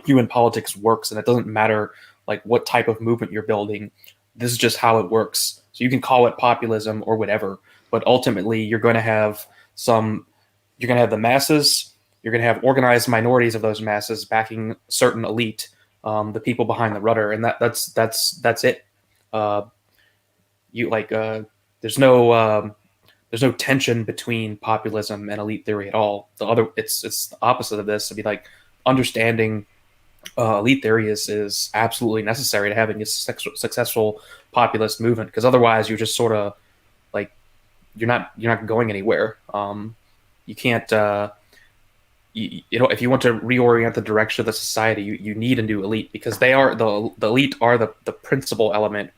human politics works, and it doesn't matter like what type of movement you're building. This is just how it works. So you can call it populism or whatever, but ultimately you're going to have the masses, you're going to have organized minorities of those masses backing certain elite, the people behind the rudder, and that's it. There's no tension between populism and elite theory at all. It's the opposite of this. To be like, understanding elite theory is absolutely necessary to having a successful populist movement, because otherwise you're just sort of like you're not going anywhere. You can't. If you want to reorient the direction of the society, you need a new elite, because they are the elite are the principal element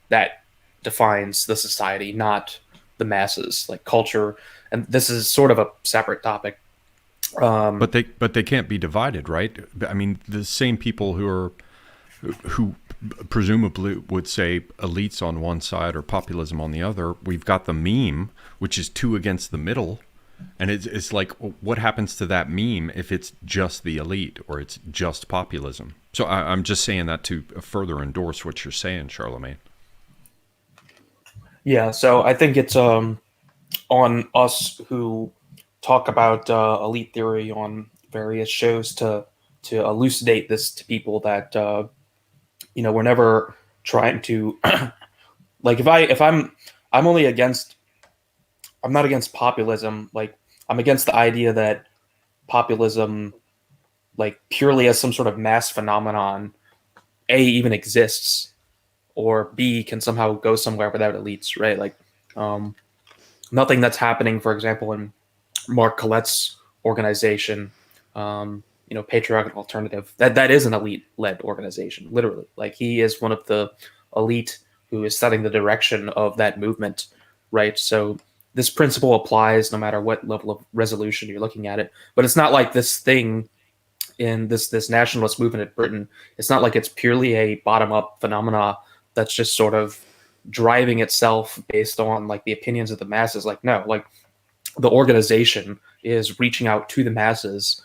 that defines the society, not the masses, like culture. And this is sort of a separate topic. But they can't be divided, right? I mean, the same people who presumably would say elites on one side or populism on the other. We've got the meme, which is two against the middle. And it's like, what happens to that meme if it's just the elite or it's just populism? So I'm just saying that to further endorse what you're saying, Charlemagne. Yeah, so I think it's on us who talk about elite theory on various shows to elucidate this to people, that we're never trying to like, I'm only against I'm not against populism. Like, I'm against the idea that populism, like, purely as some sort of mass phenomenon, A, even exists, or B, can somehow go somewhere without elites, right? Like, um, nothing that's happening, for example, in Mark Collette's organization, Patriotic Alternative, that is an elite-led organization, literally. Like, he is one of the elite who is setting the direction of that movement, right? So this principle applies no matter what level of resolution you're looking at it. But it's not like this thing in this nationalist movement in Britain. It's not like it's purely a bottom-up phenomena that's just sort of driving itself based on like the opinions of the masses. Like, no, like the organization is reaching out to the masses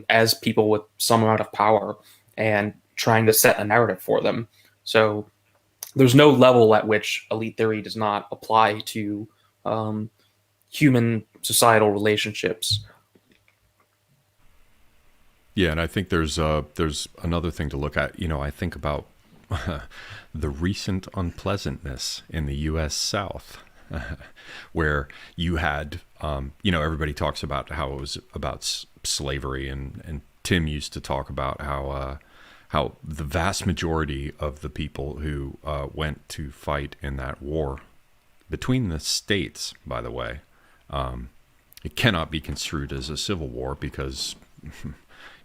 as people with some amount of power and trying to set a narrative for them. So there's no level at which elite theory does not apply to human societal relationships. Yeah, and I think there's another thing to look at. I think about the recent unpleasantness in the U.S. South, where you had, everybody talks about how it was about slavery, and Tim used to talk about how the vast majority of the people who went to fight in that war between the states, by the way, it cannot be construed as a civil war because.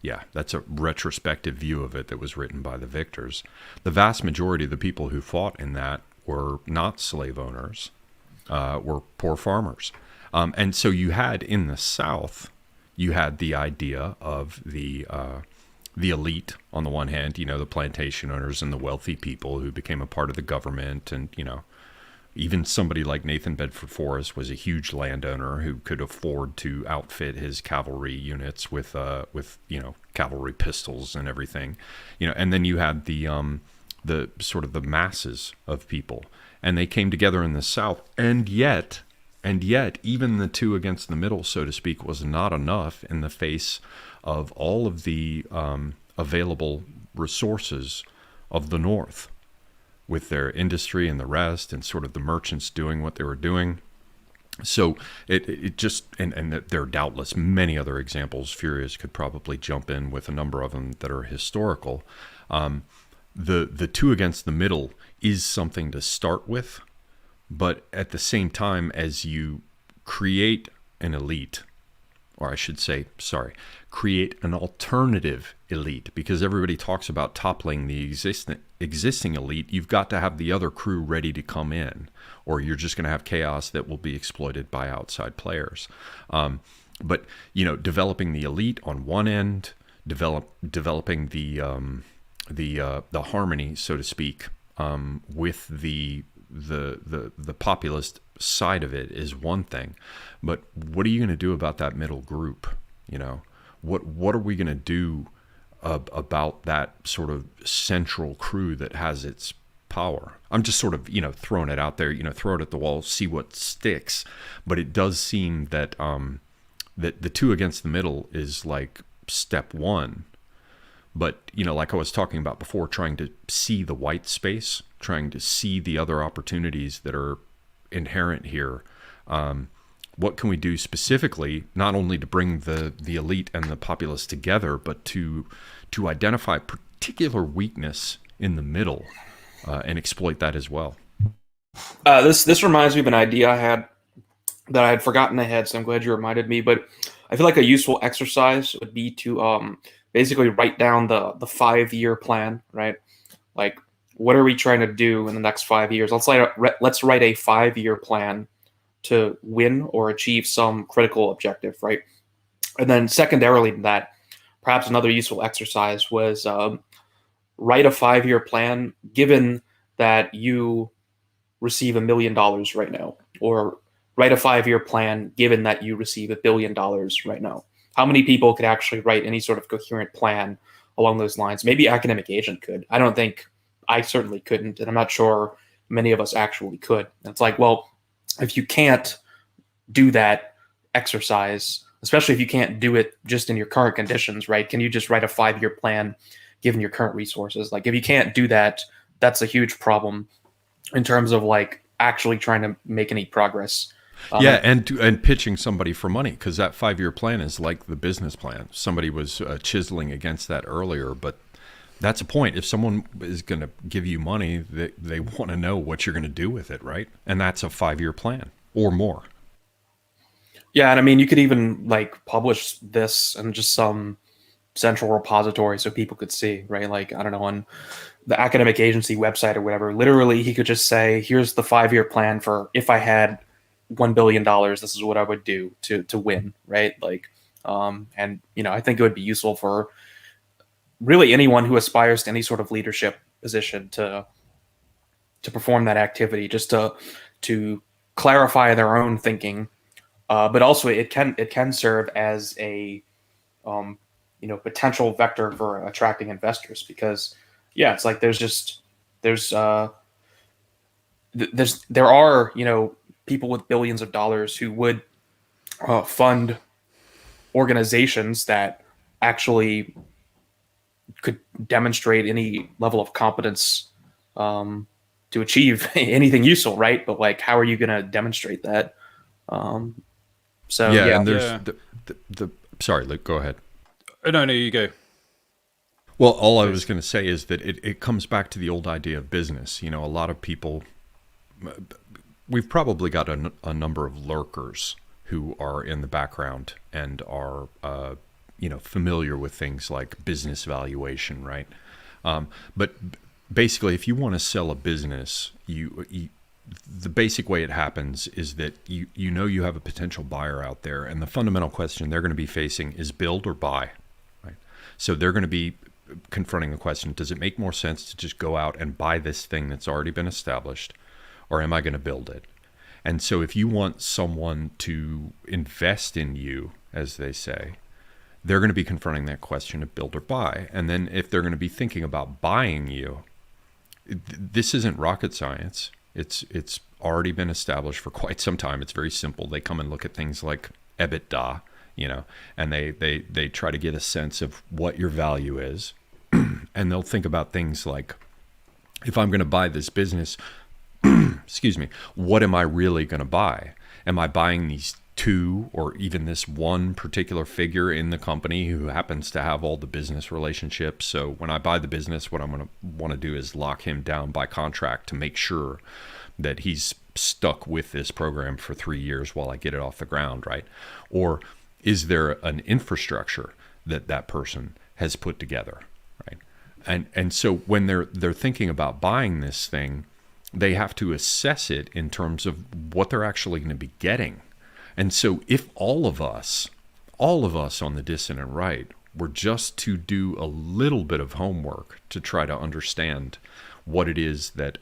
Yeah, that's a retrospective view of it that was written by the victors. The vast majority of the people who fought in that were not slave owners, were poor farmers. And so you had in the South, you had the idea of the elite on the one hand, the plantation owners and the wealthy people who became a part of the government, and, even somebody like Nathan Bedford Forrest was a huge landowner who could afford to outfit his cavalry units with cavalry pistols and everything, and then you had the sort of the masses of people, and they came together in the South, and yet even the two against the middle, so to speak, was not enough in the face of all of the available resources of the North, with their industry and the rest, and sort of the merchants doing what they were doing. So it just, and there are doubtless many other examples. Furious could probably jump in with a number of them that are historical. The two against the middle is something to start with, but at the same time as you create an elite, or I should say, create an alternative elite, because everybody talks about toppling the existing elite. You've got to have the other crew ready to come in, or you're just going to have chaos that will be exploited by outside players. But developing the elite on one end, developing the harmony, so to speak, with the populist side of it is one thing, but what are you going to do about that middle group? What are we going to do about that sort of central crew that has its power? I'm just sort of throwing it out there, throw it at the wall, see what sticks. But it does seem that that the two against the middle is like step one. But like I was talking about before, trying to see the white space, trying to see the other opportunities that are inherent here. What can we do specifically, not only to bring the elite and the populace together, but to identify particular weakness in the middle and exploit that as well? This reminds me of an idea I had that I had forgotten ahead, so I'm glad you reminded me. But I feel like a useful exercise would be to basically write down the 5-year plan, right? Like, what are we trying to do in the next 5 years? Let's write a 5-year plan to win or achieve some critical objective, right? And then secondarily to that, perhaps another useful exercise was write a 5-year plan given that you receive $1 million right now, or write a 5-year plan given that you receive $1 billion right now. How many people could actually write any sort of coherent plan along those lines? Maybe Academic Agent could. I certainly couldn't, and I'm not sure many of us actually could. And it's like, well, if you can't do that exercise, especially if you can't do it just in your current conditions, right? Can you just write a 5-year plan given your current resources? Like, if you can't do that, that's a huge problem in terms of like actually trying to make any progress. Yeah, and pitching somebody for money, because that 5-year plan is like the business plan. Somebody was chiseling against that earlier, but that's a point. If someone is going to give you money, they want to know what you're going to do with it, right? And that's a 5-year plan or more. Yeah, and I mean, you could even like publish this in just some central repository so people could see, right? Like, I don't know, on the academic agency website or whatever. Literally, he could just say, "Here's the 5-year plan for if I had $1 billion, this is what I would do to win," right? Like, and I think it would be useful for really anyone who aspires to any sort of leadership position to perform that activity, just to clarify their own thinking. But also, it can serve as a potential vector for attracting investors, because it's like there are people with billions of dollars who would fund organizations that actually could demonstrate any level of competence to achieve anything useful, right? But like, how are you going to demonstrate that? And there's the sorry, Luke, go ahead. No, you go. Well, all I was going to say is that it comes back to the old idea of business. A lot of people, we've probably got a number of lurkers who are in the background and are, familiar with things like business valuation, right? But basically, if you want to sell a business, the basic way it happens is that you have a potential buyer out there, and the fundamental question they're going to be facing is build or buy, right? So they're going to be confronting the question, does it make more sense to just go out and buy this thing that's already been established, or am I going to build it? And so if you want someone to invest in you, as they say, they're going to be confronting that question of build or buy. And then if they're going to be thinking about buying you, this isn't rocket science. It's already been established for quite some time. It's very simple. They come and look at things like EBITDA, and they try to get a sense of what your value is. And they'll think about things like, if I'm going to buy this business, excuse me, what am I really going to buy? Am I buying these two or even this one particular figure in the company who happens to have all the business relationships? So when I buy the business, what I'm going to want to do is lock him down by contract to make sure that he's stuck with this program for 3 years while I get it off the ground, right? Or is there an infrastructure that person has put together, right? And so when they're thinking about buying this thing, they have to assess it in terms of what they're actually going to be getting. And so if all of us on the dissonant right were just to do a little bit of homework to try to understand what it is that,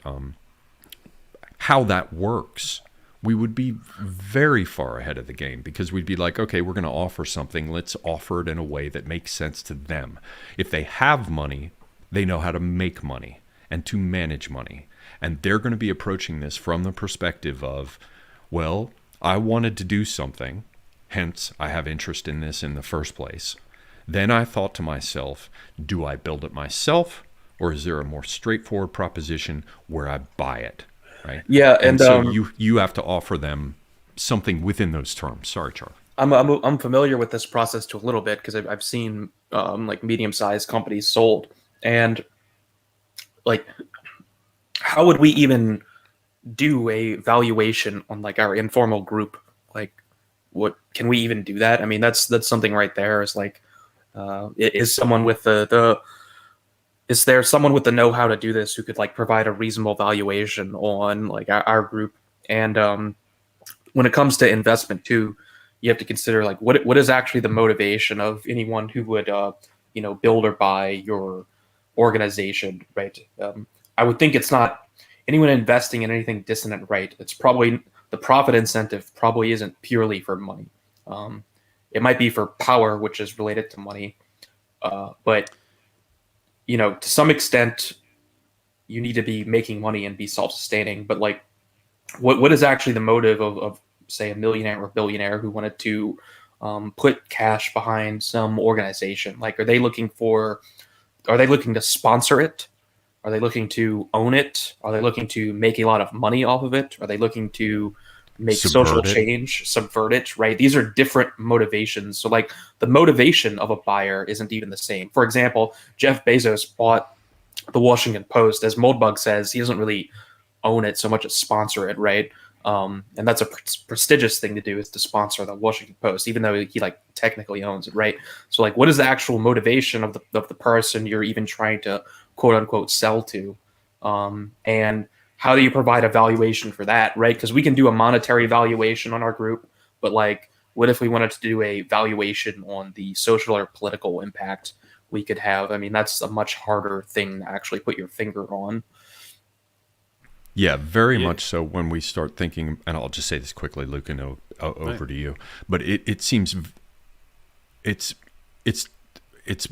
how that works, we would be very far ahead of the game, because we'd be like, okay, we're going to offer something. Let's offer it in a way that makes sense to them. If they have money, they know how to make money and to manage money. And they're going to be approaching this from the perspective of, well, I wanted to do something, hence I have interest in this in the first place. Then I thought to myself, do I build it myself, or is there a more straightforward proposition where I buy it, right? Yeah, and so you have to offer them something within those terms. Sorry, Charlie. I'm familiar with this process to a little bit, because I've seen like medium-sized companies sold, and like, how would we even do a valuation on like our informal group? Like, what can we even do that? I mean, that's something right there. Is like, is someone with is there someone with the know-how to do this who could like provide a reasonable valuation on like our group? And when it comes to investment too, you have to consider like what is actually the motivation of anyone who would build or buy your organization, right? I would think it's not anyone investing in anything dissonant right. It's probably the profit incentive probably isn't purely for money. It might be for power, which is related to money, but to some extent, you need to be making money and be self-sustaining. But like, what is actually the motive of say a millionaire or billionaire who wanted to put cash behind some organization? Like, are they looking to sponsor it? Are they looking to own it? Are they looking to make a lot of money off of it? Are they looking to make Subvert social it. change, subvert it, right? These are different motivations. So like the motivation of a buyer isn't even the same. For example, Jeff Bezos bought the Washington Post. As Moldbug says, he doesn't really own it so much as sponsor it, right? And that's a prestigious thing to do, is to sponsor the Washington Post, even though he like technically owns it, right? So like, what is the actual motivation of the person you're even trying to quote unquote sell to? And how do you provide a valuation for that, right? Because we can do a monetary valuation on our group, but like, what if we wanted to do a valuation on the social or political impact we could have? I mean, that's a much harder thing to actually put your finger on. Yeah, very much so. When we start thinking, and I'll just say this quickly, Luke, and over to you. But it seems it's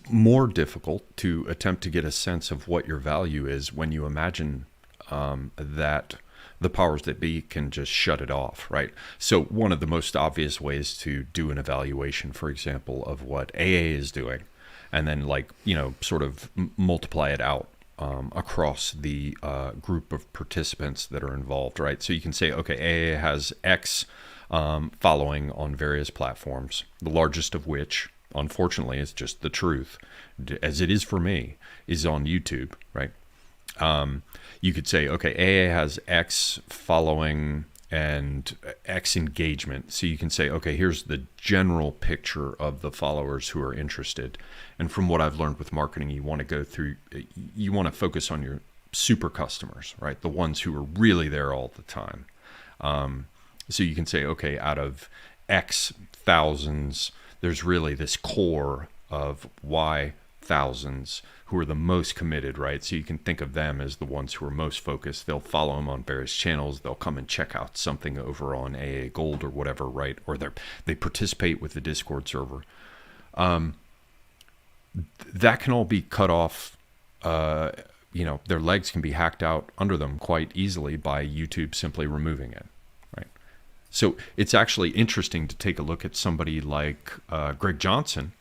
more difficult to attempt to get a sense of what your value is when you imagine that the powers that be can just shut it off, right? So one of the most obvious ways to do an evaluation, for example, of what AA is doing, and then like, sort of multiply it out across the group of participants that are involved, right? So you can say, okay, AA has X following on various platforms, the largest of which, unfortunately, is just the truth, as it is for me, is on YouTube, right? You could say, okay, AA has X following and X engagement. So you can say, okay, here's the general picture of the followers who are interested. And from what I've learned with marketing, you want to focus on your super customers, right? The ones who are really there all the time. So you can say, okay, out of X thousands, there's really this core of Y thousands who are the most committed, right? So you can think of them as the ones who are most focused. They'll follow them on various channels. They'll come and check out something over on AA Gold or whatever, right? Or they participate with the Discord server. That can all be cut off. Their legs can be hacked out under them quite easily by YouTube simply removing it, right? So it's actually interesting to take a look at somebody like Greg Johnson,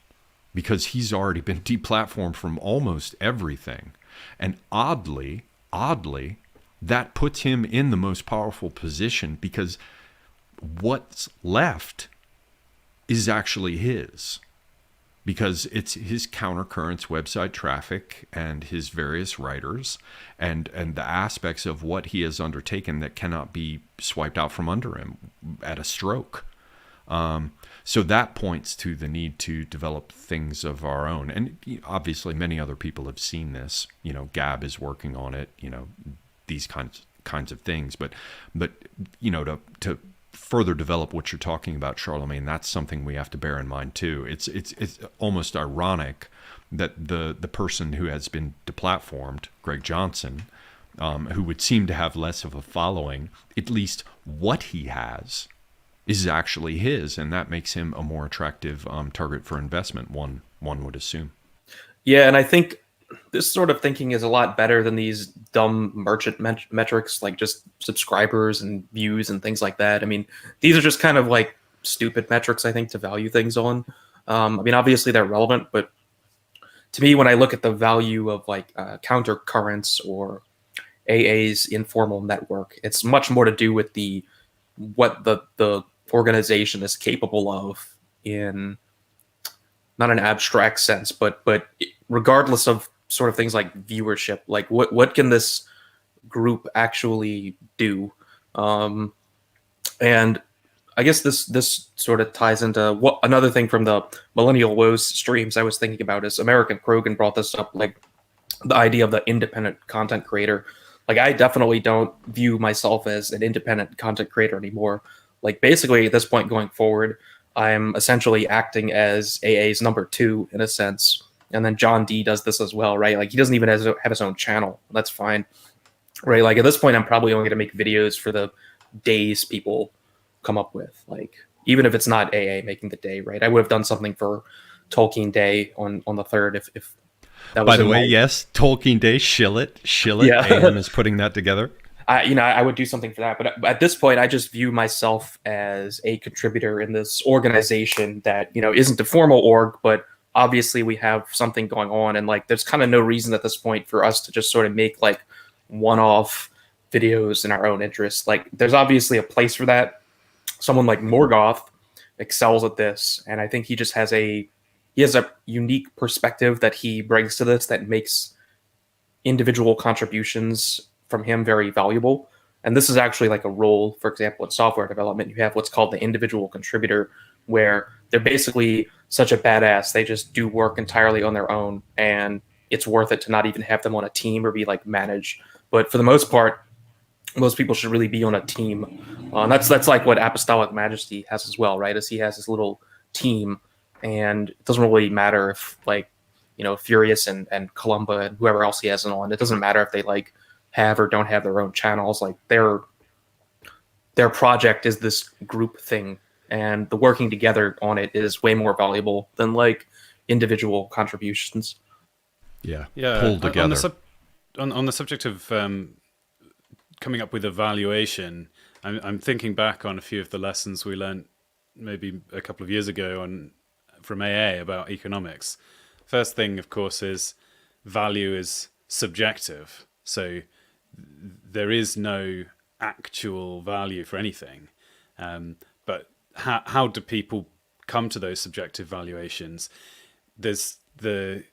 because he's already been deplatformed from almost everything. And oddly, that puts him in the most powerful position, because what's left is actually his. Because it's his countercurrents website traffic and his various writers and the aspects of what he has undertaken that cannot be swiped out from under him at a stroke. So that points to the need to develop things of our own. And obviously many other people have seen this. Gab is working on it, these kinds of things. But to further develop what you're talking about, Charlemagne, that's something we have to bear in mind too. It's almost ironic that the person who has been deplatformed, Greg Johnson, who would seem to have less of a following, at least what he has is actually his, and that makes him a more attractive target for investment, one would assume. Yeah, and I think this sort of thinking is a lot better than these dumb merchant metrics, like just subscribers and views and things like that. I mean, these are just kind of like stupid metrics, I think, to value things on. I mean, obviously they're relevant, but to me, when I look at the value of like countercurrents or AA's informal network, it's much more to do with what the organization is capable of in not an abstract sense, but regardless of sort of things like viewership, like what can this group actually do? And I guess this sort of ties into what another thing from the Millennial Woes streams I was thinking about is American Krogan brought this up, like the idea of the independent content creator. Like, I definitely don't view myself as an independent content creator anymore. Like, basically at this point going forward, I'm essentially acting as AA's number 2 in a sense. And then John D does this as well, right? Like, he doesn't even have his own channel. That's fine, right? Like, at this point, I'm probably only going to make videos for the days people come up with. Like, even if it's not AA making the day, right? I would have done something for Tolkien Day on the 3rd if that was. By the way, yes, Tolkien Day, shill it. Yeah. AM is putting that together. I would do something for that. But at this point, I just view myself as a contributor in this organization that, isn't a formal org, but obviously we have something going on. And like, there's kind of no reason at this point for us to just sort of make like one-off videos in our own interest. Like, there's obviously a place for that someone like Morgoth excels at this, and I think he just has a unique perspective that he brings to this that makes individual contributions from him very valuable. And this is actually like a role, for example, in software development, you have what's called the individual contributor, where they're basically such a badass, they just do work entirely on their own, and it's worth it to not even have them on a team or be like managed. But for the most part, most people should really be on a team. And that's like what Apostolic Majesty has as well, right? As he has his little team, and it doesn't really matter if like, you know, Furious and Columba and whoever else he has on. It doesn't matter if they like have or don't have their own channels. Like their project is this group thing, and the working together on it is way more valuable than like individual contributions. Yeah, yeah. pulled together. On the subject of coming up with a valuation, I'm thinking back on a few of the lessons we learned maybe a couple of years ago from AA about economics. First thing, of course, is value is subjective. So there is no actual value for anything. But how do people come to those subjective valuations? There's the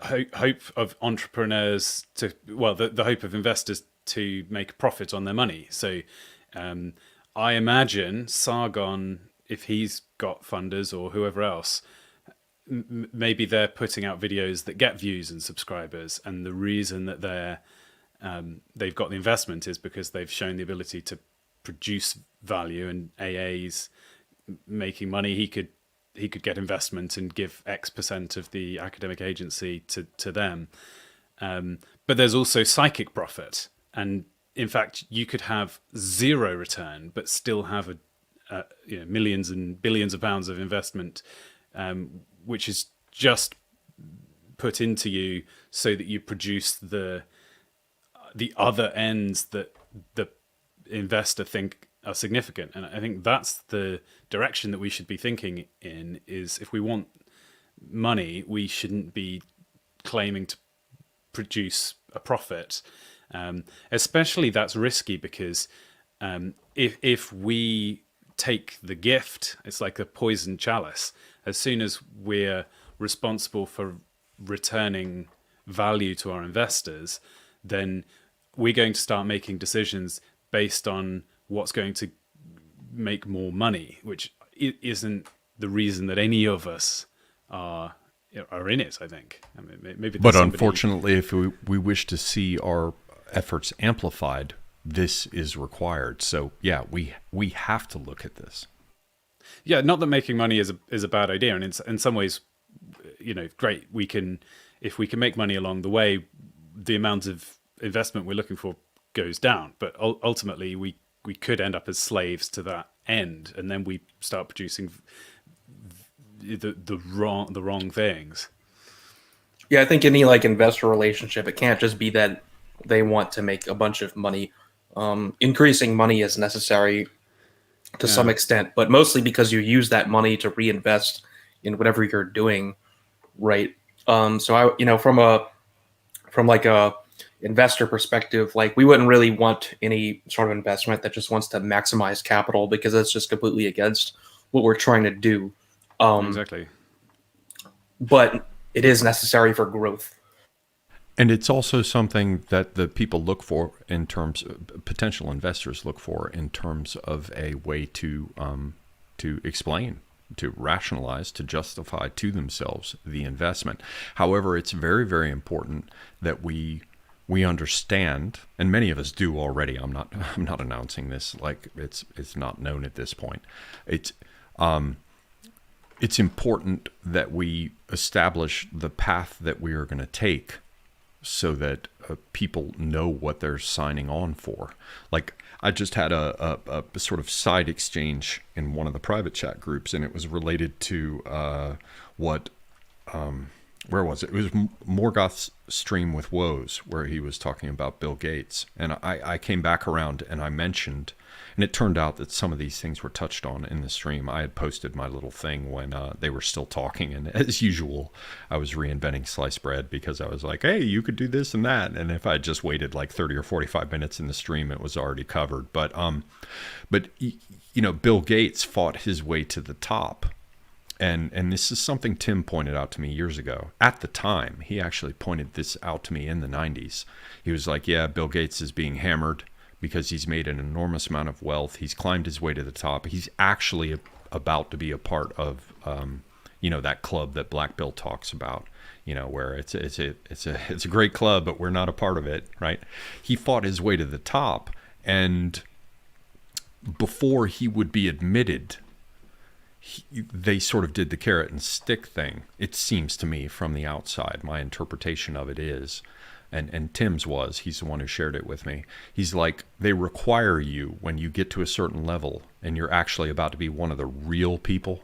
hope of entrepreneurs the hope of investors to make a profit on their money. So I imagine Sargon, if he's got funders or whoever else, maybe they're putting out videos that get views and subscribers, and the reason that they've got the investment is because they've shown the ability to produce value, and AA's making money. He could get investment and give X% of the academic agency to them. But there's also psychic profit, and in fact, you could have zero return but still have millions and billions of pounds of investment, which is just put into you so that you produce the other ends that the investor think are significant. And I think that's the direction that we should be thinking in, is if we want money, we shouldn't be claiming to produce a profit. Especially that's risky because if we take the gift, it's like a poisoned chalice. As soon as we're responsible for returning value to our investors, then we're going to start making decisions based on what's going to make more money, which isn't the reason that any of us are in it, I think. I mean, maybe. But unfortunately, if we wish to see our efforts amplified, this is required. So yeah, we have to look at this. Yeah, not that making money is a bad idea, and in some ways, great. If we can make money along the way, the amount of investment we're looking for goes down. But ultimately, we could end up as slaves to that end, and then we start producing the wrong things. Yeah, I think any like investor relationship, it can't just be that they want to make a bunch of money. Increasing money is necessary to some extent, but mostly because you use that money to reinvest in whatever you're doing, right? So from like a investor perspective, like we wouldn't really want any sort of investment that just wants to maximize capital, because that's just completely against what we're trying to do. Exactly. But it is necessary for growth. And it's also something that the people look for in terms of, potential investors look for in terms of a way to explain, to rationalize, to justify to themselves the investment. However, it's very, very important that we understand, and many of us do already. I'm not announcing this like it's not known at this point. It's important that we establish the path that we are going to take, so that people know what they're signing on for. Like, I just had a sort of side exchange in one of the private chat groups, and it was related to what where was it? It was Morgoth's stream with Woes, where he was talking about Bill Gates. And I came back around and I mentioned, and it turned out that some of these things were touched on in the stream. I had posted my little thing when they were still talking. And as usual, I was reinventing sliced bread because I was like, hey, you could do this and that. And if I had just waited like 30 or 45 minutes in the stream, it was already covered. But you know, Bill Gates fought his way to the top. And this is something Tim pointed out to me years ago. At the time, he actually pointed this out to me in the 90s. He was like, yeah, Bill Gates is being hammered because he's made an enormous amount of wealth. He's climbed his way to the top. He's actually about to be a part of, you know, that club that Black Bill talks about, you know, where it's a great club, but we're not a part of it, right? He fought his way to the top, and before he would be admitted, they sort of did the carrot and stick thing. It seems to me from the outside, my interpretation of it is, and Tim's was, he's the one who shared it with me. He's like, they require you when you get to a certain level and you're actually about to be one of the real people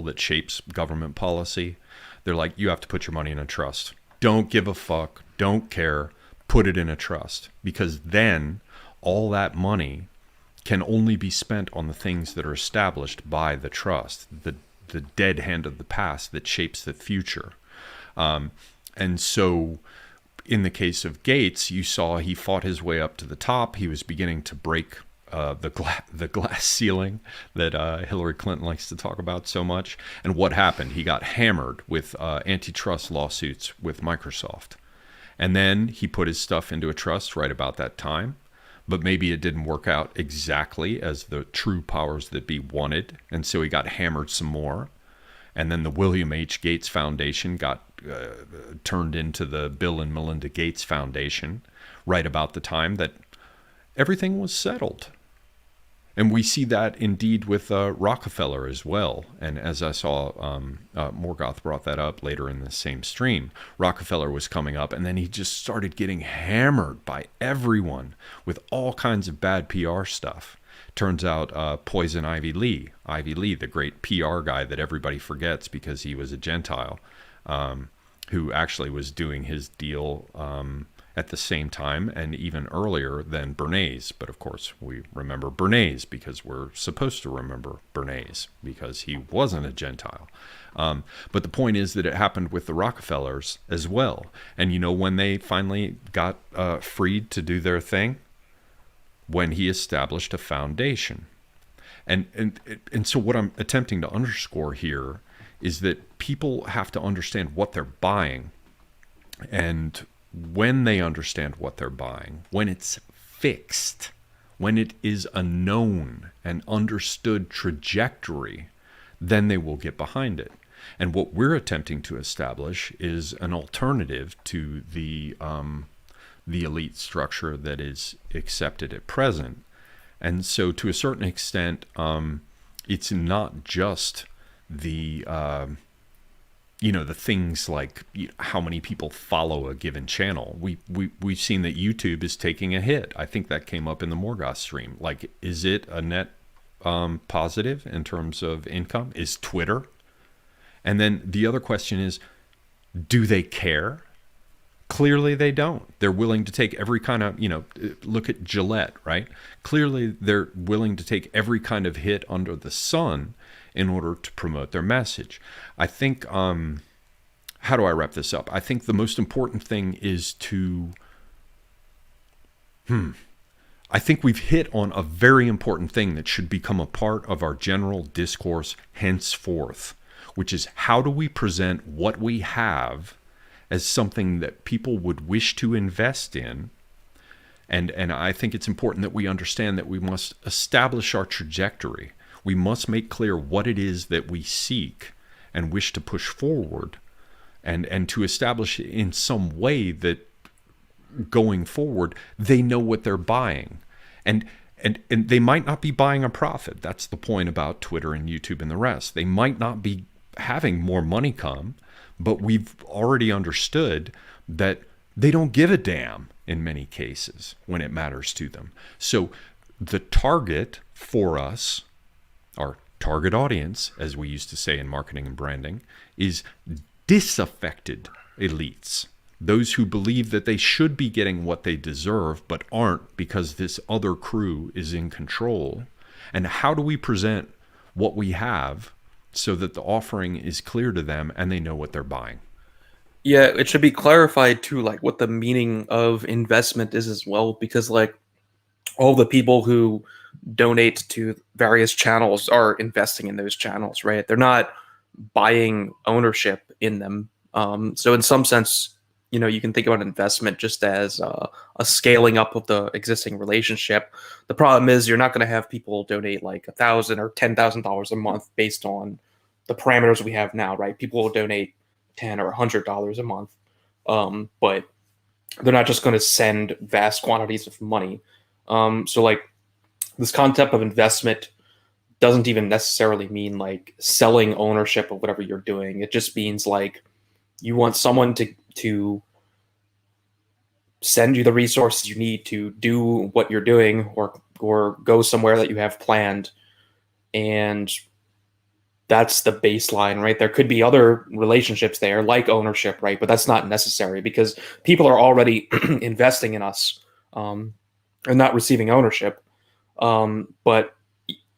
that shapes government policy. They're like, you have to put your money in a trust. Don't give a fuck. Don't care. Put it in a trust, because then all that money can only be spent on the things that are established by the trust, the dead hand of the past that shapes the future. And so in the case of Gates, you saw he fought his way up to the top. He was beginning to break the glass ceiling that Hillary Clinton likes to talk about so much. And what happened? He got hammered with antitrust lawsuits with Microsoft. And then he put his stuff into a trust right about that time. But maybe it didn't work out exactly as the true powers that be wanted. And so he got hammered some more. And then the William H. Gates Foundation got turned into the Bill and Melinda Gates Foundation right about the time that everything was settled. And we see that indeed with Rockefeller as well. And as I saw, Morgoth brought that up later in the same stream. Rockefeller was coming up, and then he just started getting hammered by everyone with all kinds of bad PR stuff. Turns out Poison Ivy Lee, the great PR guy that everybody forgets because he was a Gentile, who actually was doing his deal at the same time and even earlier than Bernays. But of course, we remember Bernays because we're supposed to remember Bernays because he wasn't a Gentile. But the point is that it happened with the Rockefellers as well. And you know when they finally got freed to do their thing? When he established a foundation. And so what I'm attempting to underscore here is that people have to understand what they're buying. And when they understand what they're buying, when it's fixed, when it is a known and understood trajectory, then they will get behind it. And what we're attempting to establish is an alternative to the elite structure that is accepted at present. And so to a certain extent, it's not just the the things like how many people follow a given channel. We've seen that YouTube is taking a hit. I think that came up in the Morgoth stream. Like, is it a net positive in terms of income? Is Twitter? And then the other question is, do they care? Clearly they don't. They're willing to take every kind of, look at Gillette, right? Clearly they're willing to take every kind of hit under the sun in order to promote their message. I think, how do I wrap this up? I think the most important thing is I think we've hit on a very important thing that should become a part of our general discourse henceforth, which is how do we present what we have as something that people would wish to invest in. And I think it's important that we understand that we must establish our trajectory. We must make clear what it is that we seek and wish to push forward, and to establish in some way that going forward, they know what they're buying. And they might not be buying a profit. That's the point about Twitter and YouTube and the rest. They might not be having more money come, but we've already understood that they don't give a damn in many cases when it matters to them. So the target for us, our target audience, as we used to say in marketing and branding, is disaffected elites, those who believe that they should be getting what they deserve but aren't because this other crew is in control? And how do we present what we have so that the offering is clear to them and they know what they're buying? Yeah, it should be clarified too, like what the meaning of investment is as well, because like all the people who donate to various channels are investing in those channels, right? They're not buying ownership in them. So in some sense, you can think about investment just as a scaling up of the existing relationship. The problem is you're not going to have people donate like $1,000 or $10,000 a month based on the parameters we have now, right? People will donate $10 or $100 a month, but they're not just going to send vast quantities of money. So like this concept of investment doesn't even necessarily mean like selling ownership of whatever you're doing. It just means like you want someone to send you the resources you need to do what you're doing, or go somewhere that you have planned. And that's the baseline, right? There could be other relationships there, like ownership, right? But that's not necessary because people are already investing in us and not receiving ownership. But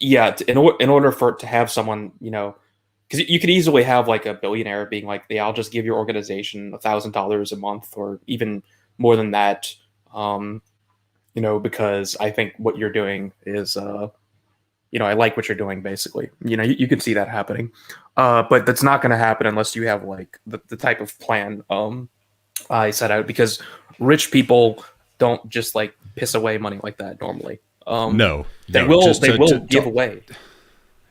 yeah, in order for it to have someone, because you could easily have like a billionaire being like, "Yeah, I'll just give your organization $1,000 a month, or even more than that, because I think what you're doing is." I like what you're doing, basically. You can see that happening. But that's not going to happen unless you have like the type of plan I set out, because rich people don't just like piss away money like that normally. They will give away.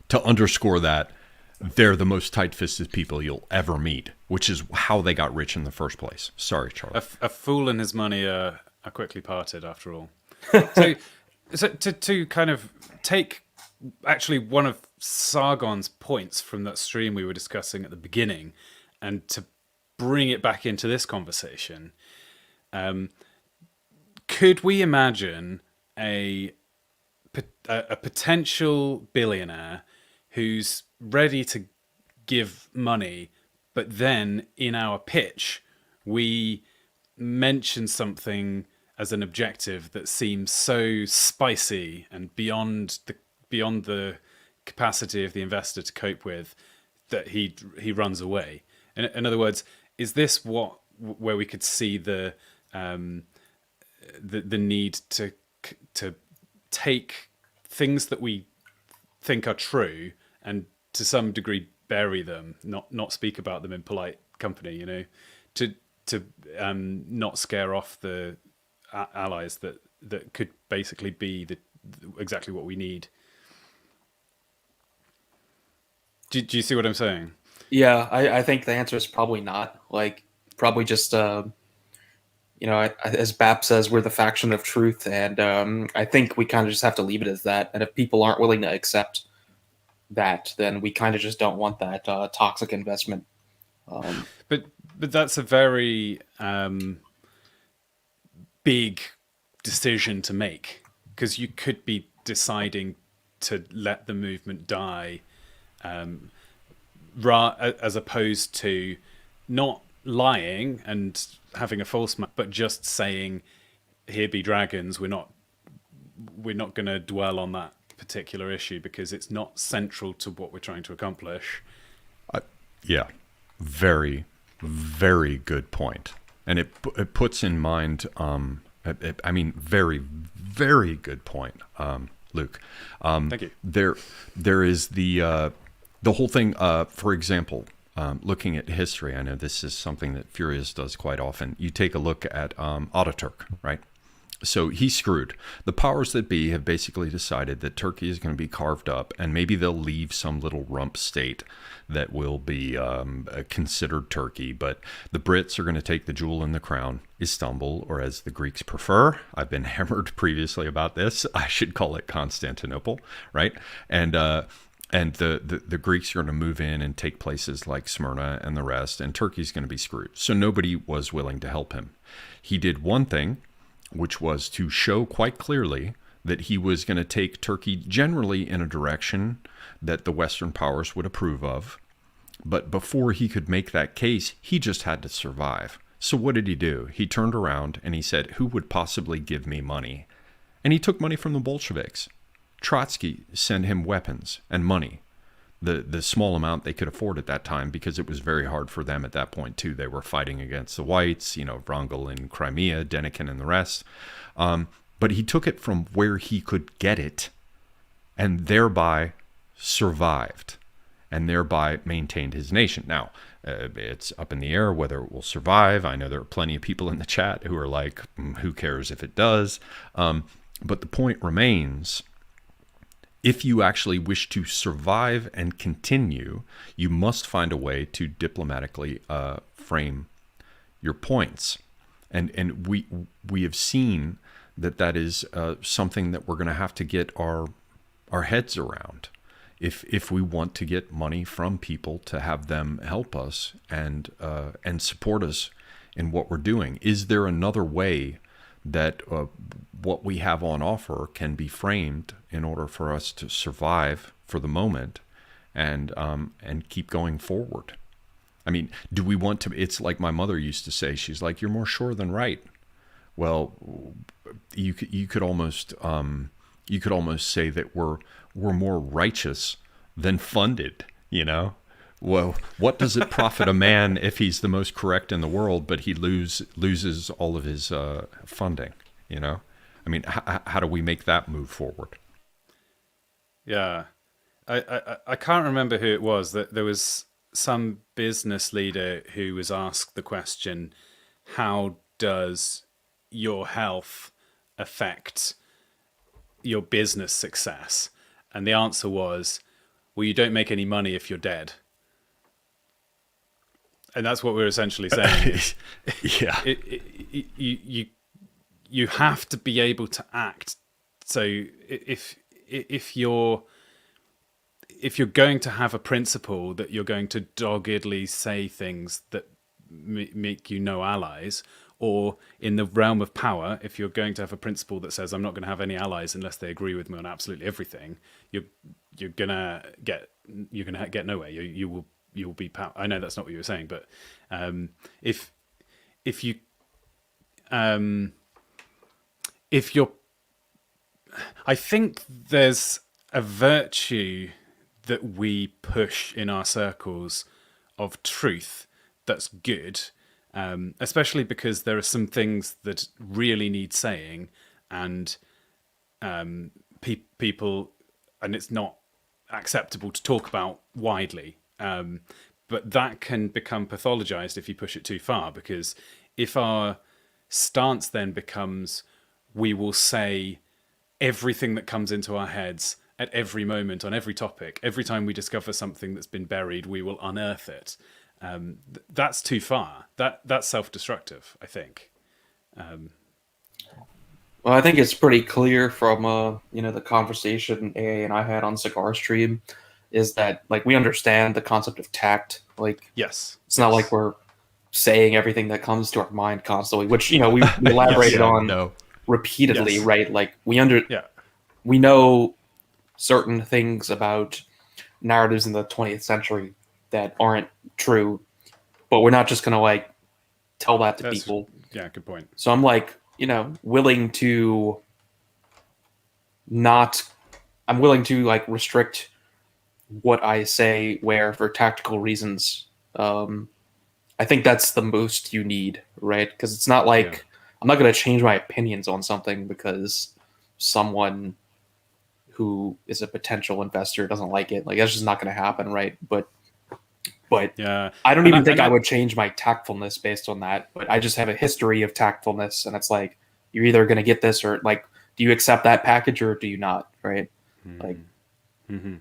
To underscore that, they're the most tight-fisted people you'll ever meet, which is how they got rich in the first place. Sorry, Charlie. A fool and his money are quickly parted, after all. So to kind of take actually one of Sargon's points from that stream we were discussing at the beginning, and to bring it back into this conversation, could we imagine a potential billionaire who's ready to give money, but then in our pitch we mention something as an objective that seems so spicy and beyond the capacity of the investor to cope with, that he runs away? In other words, is this where we could see the need to take things that we think are true and to some degree bury them, not speak about them in polite company, to not scare off the allies that could basically be exactly what we need. Do you see what I'm saying? Yeah, I think the answer is probably not. Like, probably just, as BAP says, we're the faction of truth, and I think we kind of just have to leave it as that. And if people aren't willing to accept that, then we kind of just don't want that toxic investment. But that's a very big decision to make, because you could be deciding to let the movement die, as opposed to not lying and having a false but just saying, "Here be dragons." We're not going to dwell on that particular issue because it's not central to what we're trying to accomplish. Yeah, very, very good point. And it puts in mind, very, very good point, Luke. Thank you. There is the whole thing, for example, looking at history. I know this is something that Furious does quite often. You take a look at Ataturk, right? So he's screwed. The powers that be have basically decided that Turkey is going to be carved up, and maybe they'll leave some little rump state that will be considered Turkey. But the Brits are going to take the jewel in the crown, Istanbul, or as the Greeks prefer. I've been hammered previously about this. I should call it Constantinople, right? And the Greeks are going to move in and take places like Smyrna and the rest, and Turkey's going to be screwed. So nobody was willing to help him. He did one thing, which was to show quite clearly that he was going to take Turkey generally in a direction that the Western powers would approve of, But before he could make that case, he just had to survive. So what did he do? He turned around and he said, who would possibly give me money? And he took money from the Bolsheviks. Trotsky sent him weapons and money, the small amount they could afford at that time, because it was very hard for them at that point too. They were fighting against the whites, Wrangel in Crimea, Denikin and the rest. But he took it from where he could get it and thereby survived and thereby maintained his nation. Now, it's up in the air whether it will survive. I know there are plenty of people in the chat who are like, who cares if it does? But the point remains, if you actually wish to survive and continue, you must find a way to diplomatically frame your points. And we have seen that is something that we're going to have to get our heads around if we want to get money from people to have them help us and support us in what we're doing. Is there another way that what we have on offer can be framed in order for us to survive for the moment and keep going forward? I mean, do we want to? It's like my mother used to say. She's like, "You're more sure than right." Well, you could almost say that we're more righteous than funded. Well, what does it profit a man if he's the most correct in the world, but he loses all of his funding? I mean, how do we make that move forward? Yeah, I can't remember who it was. That there was some business leader who was asked the question, "How does your health affect your business success?" And the answer was, "Well, you don't make any money if you're dead." And that's what we're essentially saying. Yeah. You have to be able to act. So if you're going to have a principle that you're going to doggedly say things that make you no allies, or in the realm of power, if you're going to have a principle that says I'm not going to have any allies unless they agree with me on absolutely everything, you're gonna get nowhere. You will be power. I know that's not what you were saying, but if you're, I think there's a virtue that we push in our circles of truth that's good, especially because there are some things that really need saying, and people, and it's not acceptable to talk about widely. But that can become pathologized if you push it too far, because if our stance then becomes, we will say everything that comes into our heads at every moment on every topic, every time we discover something that's been buried, we will unearth it. That's too far. That's self-destructive, I think. Well, I think it's pretty clear from the conversation AA and I had on Cigar Stream, is that we understand the concept of tact. Yes, it's not like we're saying everything that comes to our mind constantly, which we elaborated on repeatedly, yes. Right? We know certain things about narratives in the 20th century that aren't true, but we're not just gonna tell that to people. Yeah, good point. So I'm willing to restrict what I say where for tactical reasons. I think that's the most you need, right? Because it's not I'm not going to change my opinions on something because someone who is a potential investor doesn't like it. That's just not going to happen, right? But yeah, I don't even think I would change my tactfulness based on that. But I just have a history of tactfulness, and it's you're either going to get this or do you accept that package or do you not, right? Mm-hmm.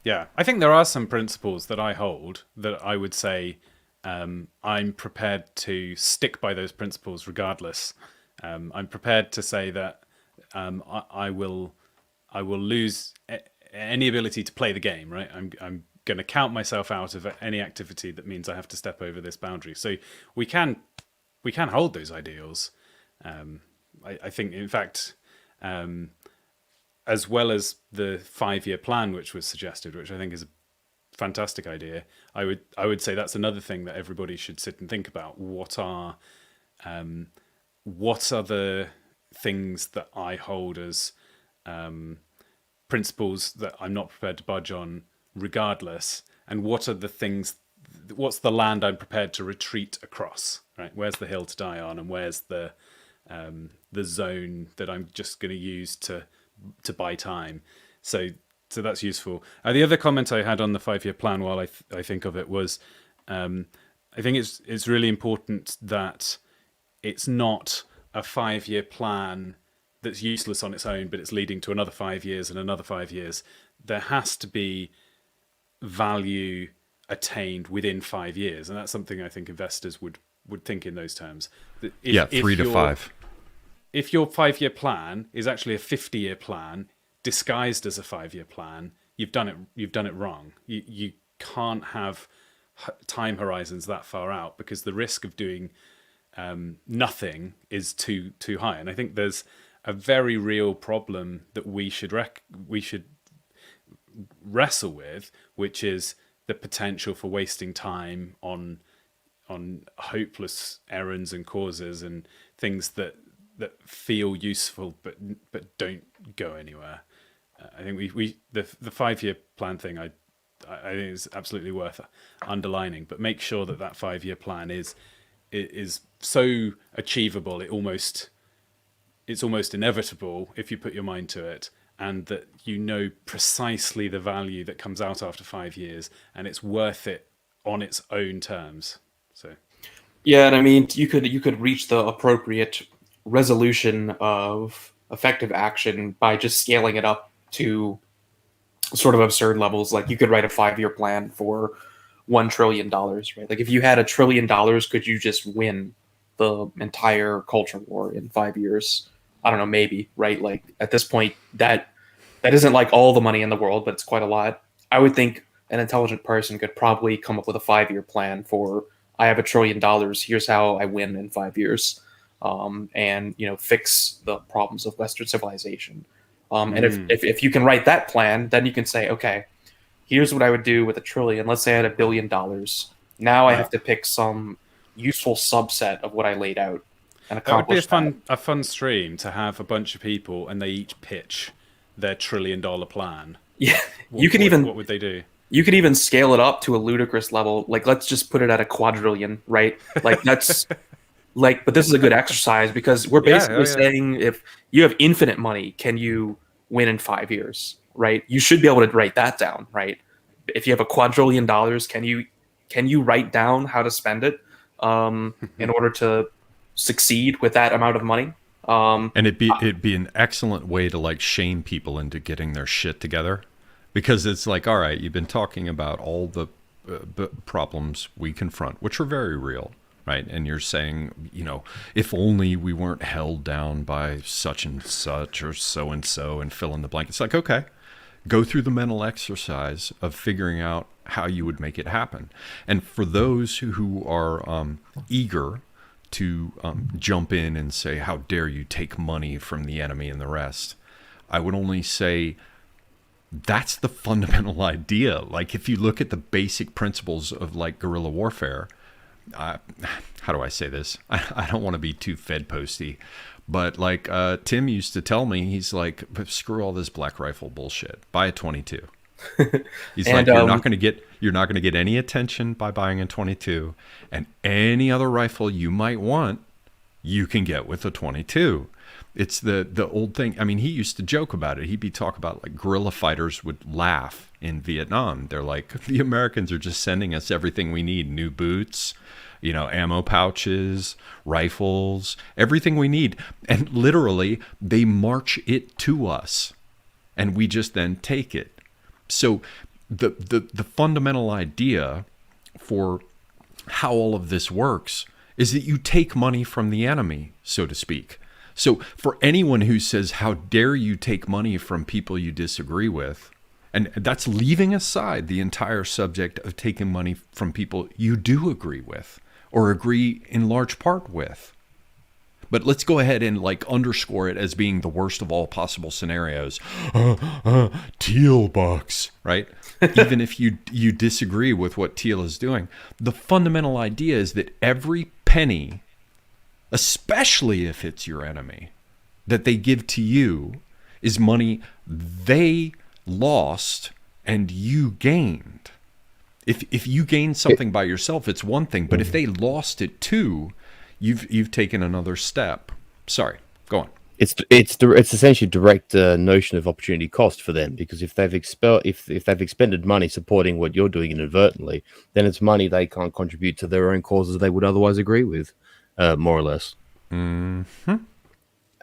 Yeah, I think there are some principles that I hold that I would say I'm prepared to stick by those principles regardless. I'm prepared to say that I will lose any ability to play the game. Right, I'm going to count myself out of any activity that means I have to step over this boundary. So we can hold those ideals. I think, in fact, as well as the 5-year plan which was suggested, which I think is fantastic idea. I would say that's another thing that everybody should sit and think about. What are the things that I hold as principles that I'm not prepared to budge on regardless, and what are the things, what's the land I'm prepared to retreat across, right? Where's the hill to die on, and where's the zone that I'm just going to use to buy time. So that's useful. The other comment I had on the 5-year plan, while I think of it, was I think it's really important that it's not a 5-year plan that's useless on its own, but it's leading to another 5 years and another 5 years. There has to be value attained within 5 years, and that's something I think investors would think in those terms. If 3 to 5. If your 5-year plan is actually a 50-year plan disguised as a 5-year plan, you've done it wrong. You can't have time horizons that far out, because the risk of doing nothing is too high. And I think there's a very real problem that we should wrestle with, which is the potential for wasting time on hopeless errands and causes and things that feel useful but don't go anywhere. I think the 5-year plan thing I think is absolutely worth underlining, but make sure that 5-year plan is so achievable it's almost inevitable if you put your mind to it, and that you know precisely the value that comes out after 5 years, and it's worth it on its own terms. So yeah, and I mean, you could reach the appropriate resolution of effective action by just scaling it up to sort of absurd levels. Like, you could write a 5-year plan for $1 trillion, right? Like, if you had $1 trillion, could you just win the entire culture war in 5 years? I don't know, maybe, right? Like, at this point, that isn't like all the money in the world, but it's quite a lot. I would think an intelligent person could probably come up with a 5-year plan for, I have $1 trillion, here's how I win in 5 years, and fix the problems of Western civilization. And if you can write that plan, then you can say, okay, here's what I would do with $1 trillion. Let's say I had $1 billion. Now I have to pick some useful subset of what I laid out and accomplish. That would be a fun stream to have a bunch of people and they each pitch their $1 trillion plan. Yeah, what would they do? You could even scale it up to a ludicrous level. Like, let's just put it at a quadrillion, right? Like, that's like, but this is a good exercise, because we're basically saying, if you have infinite money, can you win in 5 years, right? You should be able to write that down, right? If you have $1 quadrillion, can you write down how to spend it in order to succeed with that amount of money? And it'd be an excellent way to like shame people into getting their shit together, because it's like, all right, you've been talking about all the problems we confront, which are very real, right? And you're saying, if only we weren't held down by such and such or so and fill in the blank. It's like, okay, go through the mental exercise of figuring out how you would make it happen. And for those who are eager to jump in and say, how dare you take money from the enemy and the rest, I would only say, that's the fundamental idea. Like, if you look at the basic principles of like guerrilla warfare, how do I say this? I don't want to be too Fed posty, but like Tim used to tell me, he's like, screw all this black rifle bullshit. Buy a 22. He's like, you're not going to get any attention by buying a 22, and any other rifle you might want, you can get with a 22. It's the old thing. I mean, he used to joke about it. He'd be talking about like guerrilla fighters would laugh in Vietnam. They're like, the Americans are just sending us everything we need: new boots, ammo pouches, rifles, everything we need. And literally, they march it to us, and we just then take it. So the fundamental idea for how all of this works is that you take money from the enemy, so to speak. So for anyone who says, how dare you take money from people you disagree with, and that's leaving aside the entire subject of taking money from people you do agree with or agree in large part with. But let's go ahead and like underscore it as being the worst of all possible scenarios. Teal bucks, right? Even if you disagree with what Teal is doing, the fundamental idea is that every penny, especially if it's your enemy, that they give to you is money they lost and you gained. If you gain something by yourself, it's one thing, but if they lost it too, you've taken another step. Sorry, go on. It's essentially direct notion of opportunity cost for them, because if they've expended money supporting what you're doing inadvertently, then it's money they can't contribute to their own causes they would otherwise agree with, more or less. Mm-hmm.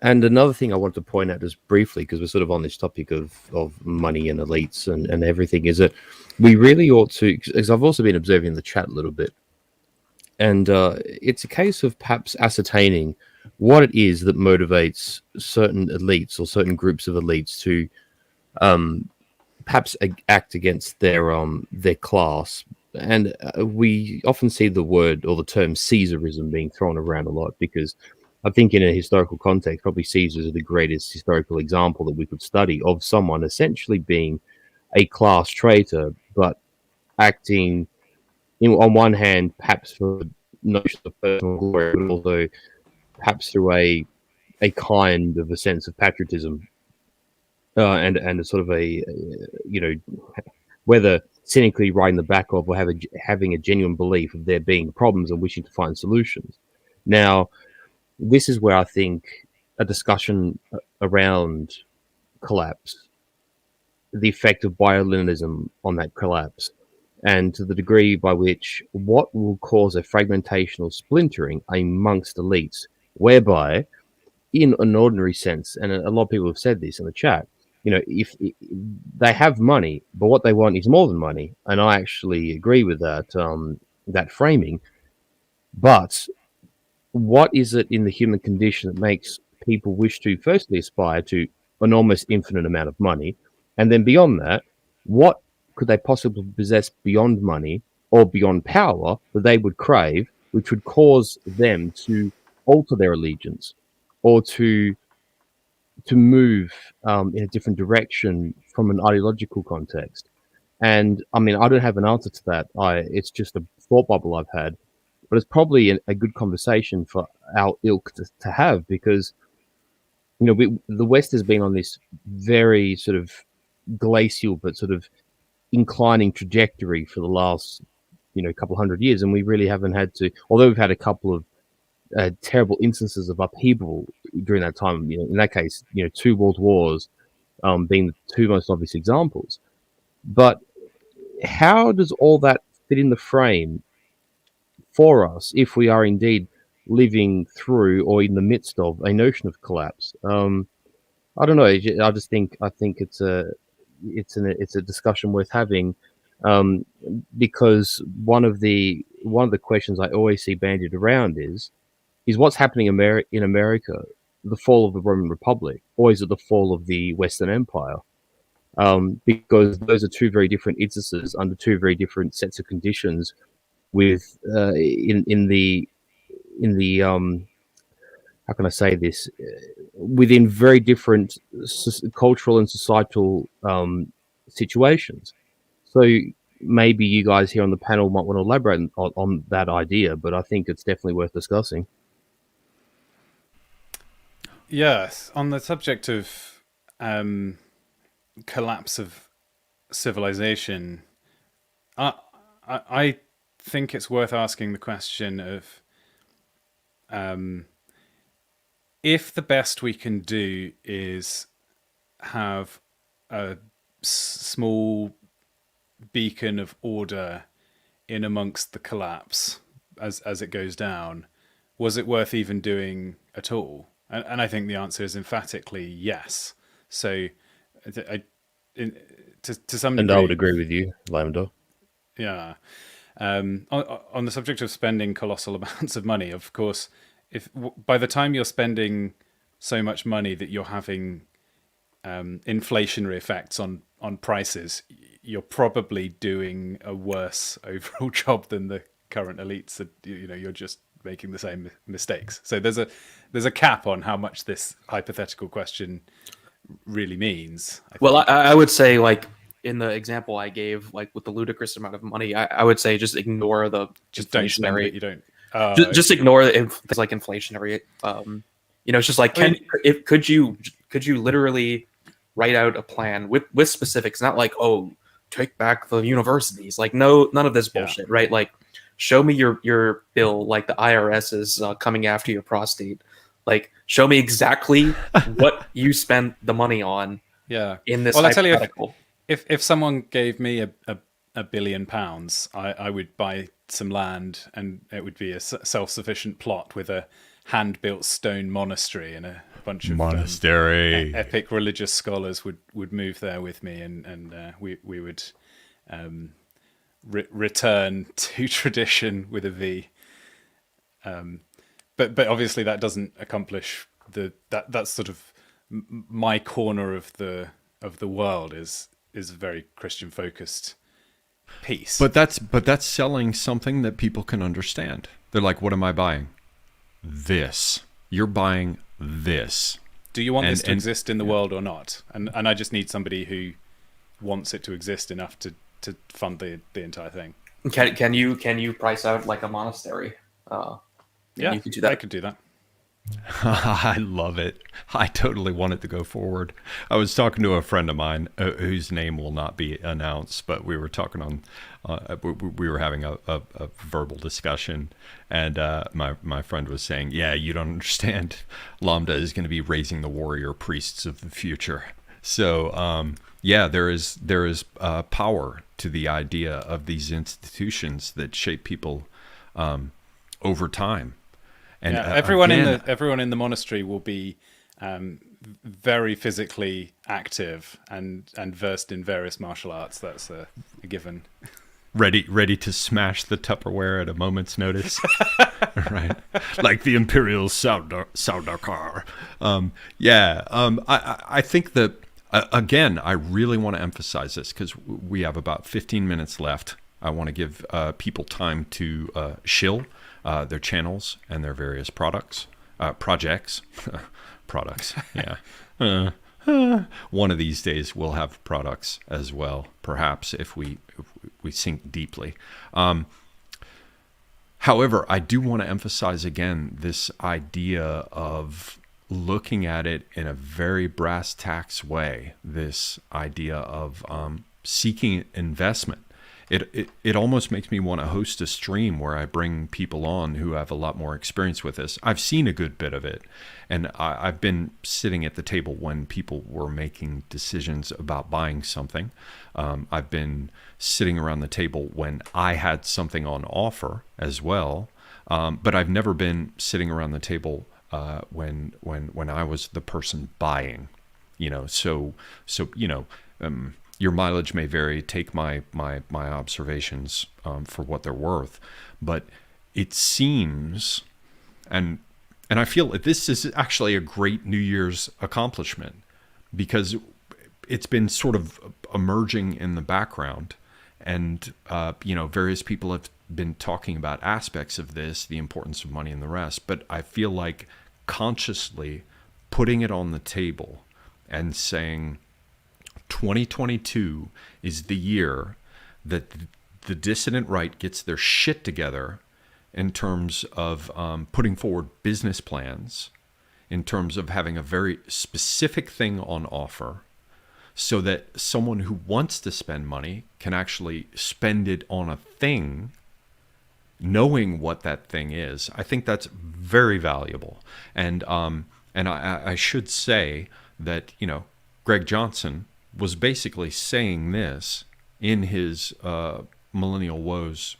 And another thing I want to point out just briefly, because we're sort of on this topic of money and elites and everything, is that we really ought to, because I've also been observing the chat a little bit, and it's a case of perhaps ascertaining what it is that motivates certain elites or certain groups of elites to perhaps act against their class. And we often see the word or the term Caesarism being thrown around a lot, because I think in a historical context, probably Caesars are the greatest historical example that we could study of someone essentially being a class traitor, but acting on one hand, perhaps for notion of personal glory, but also perhaps through a kind of a sense of patriotism, and a sort of a whether cynically riding the back of or having a genuine belief of there being problems and wishing to find solutions. Now, this is where I think a discussion around collapse, the effect of biolinism on that collapse, and to the degree by which what will cause a fragmentation or splintering amongst elites, whereby, in an ordinary sense, and a lot of people have said this in the chat, if they have money, but what they want is more than money, and I actually agree with that framing, but what is it in the human condition that makes people wish to firstly aspire to an almost infinite amount of money, and then beyond that, what could they possibly possess beyond money or beyond power that they would crave, which would cause them to alter their allegiance or to move in a different direction from an ideological context? And I mean, I don't have an answer to that. It's just a thought bubble I've had, but it's probably a good conversation for our ilk to have, because the West has been on this very sort of glacial but sort of inclining trajectory for the last couple hundred years, and we really haven't had to, although we've had a couple of terrible instances of upheaval during that time, in that case 2 world wars being the 2 most obvious examples. But how does all that fit in the frame for us if we are indeed living through or in the midst of a notion of collapse? I don't know. I think it's a discussion worth having, because one of the questions I always see bandied around is what's happening in America, the fall of the Roman Republic, or is it the fall of the Western Empire? Because those are 2 very different instances under 2 very different sets of conditions, with in the how can I say this, within very different cultural and societal situations. So maybe you guys here on the panel might want to elaborate on that idea, but I think it's definitely worth discussing. Yes, on the subject of collapse of civilization, I think it's worth asking the question of if the best we can do is have a small beacon of order in amongst the collapse as it goes down, was it worth even doing at all? And I think the answer is emphatically yes. So, to some degree, and I would agree with you, Lamdo. Yeah. On the subject of spending colossal amounts of money, of course, if by the time you're spending so much money that you're having inflationary effects on prices, you're probably doing a worse overall job than the current elites. That you're just making the same mistakes. So there's a cap on how much this hypothetical question really means. Well, I would say, like, in the example I gave, like with the ludicrous amount of money, I would say just ignore the just don't spend inflationary. it. You don't. Just ignore the things like inflationary. It's just like, could you literally write out a plan with specifics, not like, oh, take back the universities. Like, no, none of this bullshit, right? Like, show me your bill, like the IRS is coming after your prostate. Like, show me exactly what you spent the money on. Yeah. In this, well, I tell you, if someone gave me a billion pounds, I would buy some land, and it would be a self-sufficient plot with a hand-built stone monastery, and a bunch of epic religious scholars would move there with me, and we would return to tradition with a V. But obviously that doesn't accomplish that's sort of my corner of the world is a very Christian focused piece. But that's selling something that people can understand. They're like, what am I buying? This. You're buying this. Do you want this to exist in the world or not? And I just need somebody who wants it to exist enough to fund the entire thing. Can you price out like a monastery? Yeah, you could do that. I could do that. I love it. I totally want it to go forward. I was talking to a friend of mine whose name will not be announced, but we were talking on, we were having a verbal discussion, and my friend was saying, yeah, you don't understand. Lambda is going to be raising the warrior priests of the future. So, yeah, there is power to the idea of these institutions that shape people over time. And everyone in the monastery will be very physically active and versed in various martial arts. That's a given. Ready to smash the Tupperware at a moment's notice, right? Like the Imperial Saudakar. I think that again, I really want to emphasize this because we have about 15 minutes left. I want to give people time to shill their channels and their various projects. Yeah. One of these days we'll have products as well, perhaps if we sink deeply. However, I do want to emphasize again this idea of looking at it in a very brass tacks way. This idea of seeking investment. It almost makes me want to host a stream where I bring people on who have a lot more experience with this. I've seen a good bit of it, and I've been sitting at the table when people were making decisions about buying something. I've been sitting around the table when I had something on offer as well, but I've never been sitting around the table when I was the person buying. Your mileage may vary. Take my observations for what they're worth, but it seems, and I feel that this is actually a great New Year's accomplishment because it's been sort of emerging in the background, and various people have been talking about aspects of this, the importance of money and the rest. But I feel like consciously putting it on the table and saying, 2022 is the year that the dissident right gets their shit together in terms of putting forward business plans, in terms of having a very specific thing on offer, so that someone who wants to spend money can actually spend it on a thing, knowing what that thing is. I think that's very valuable. And I should say that, Greg Johnson was basically saying this in his Millennial Woes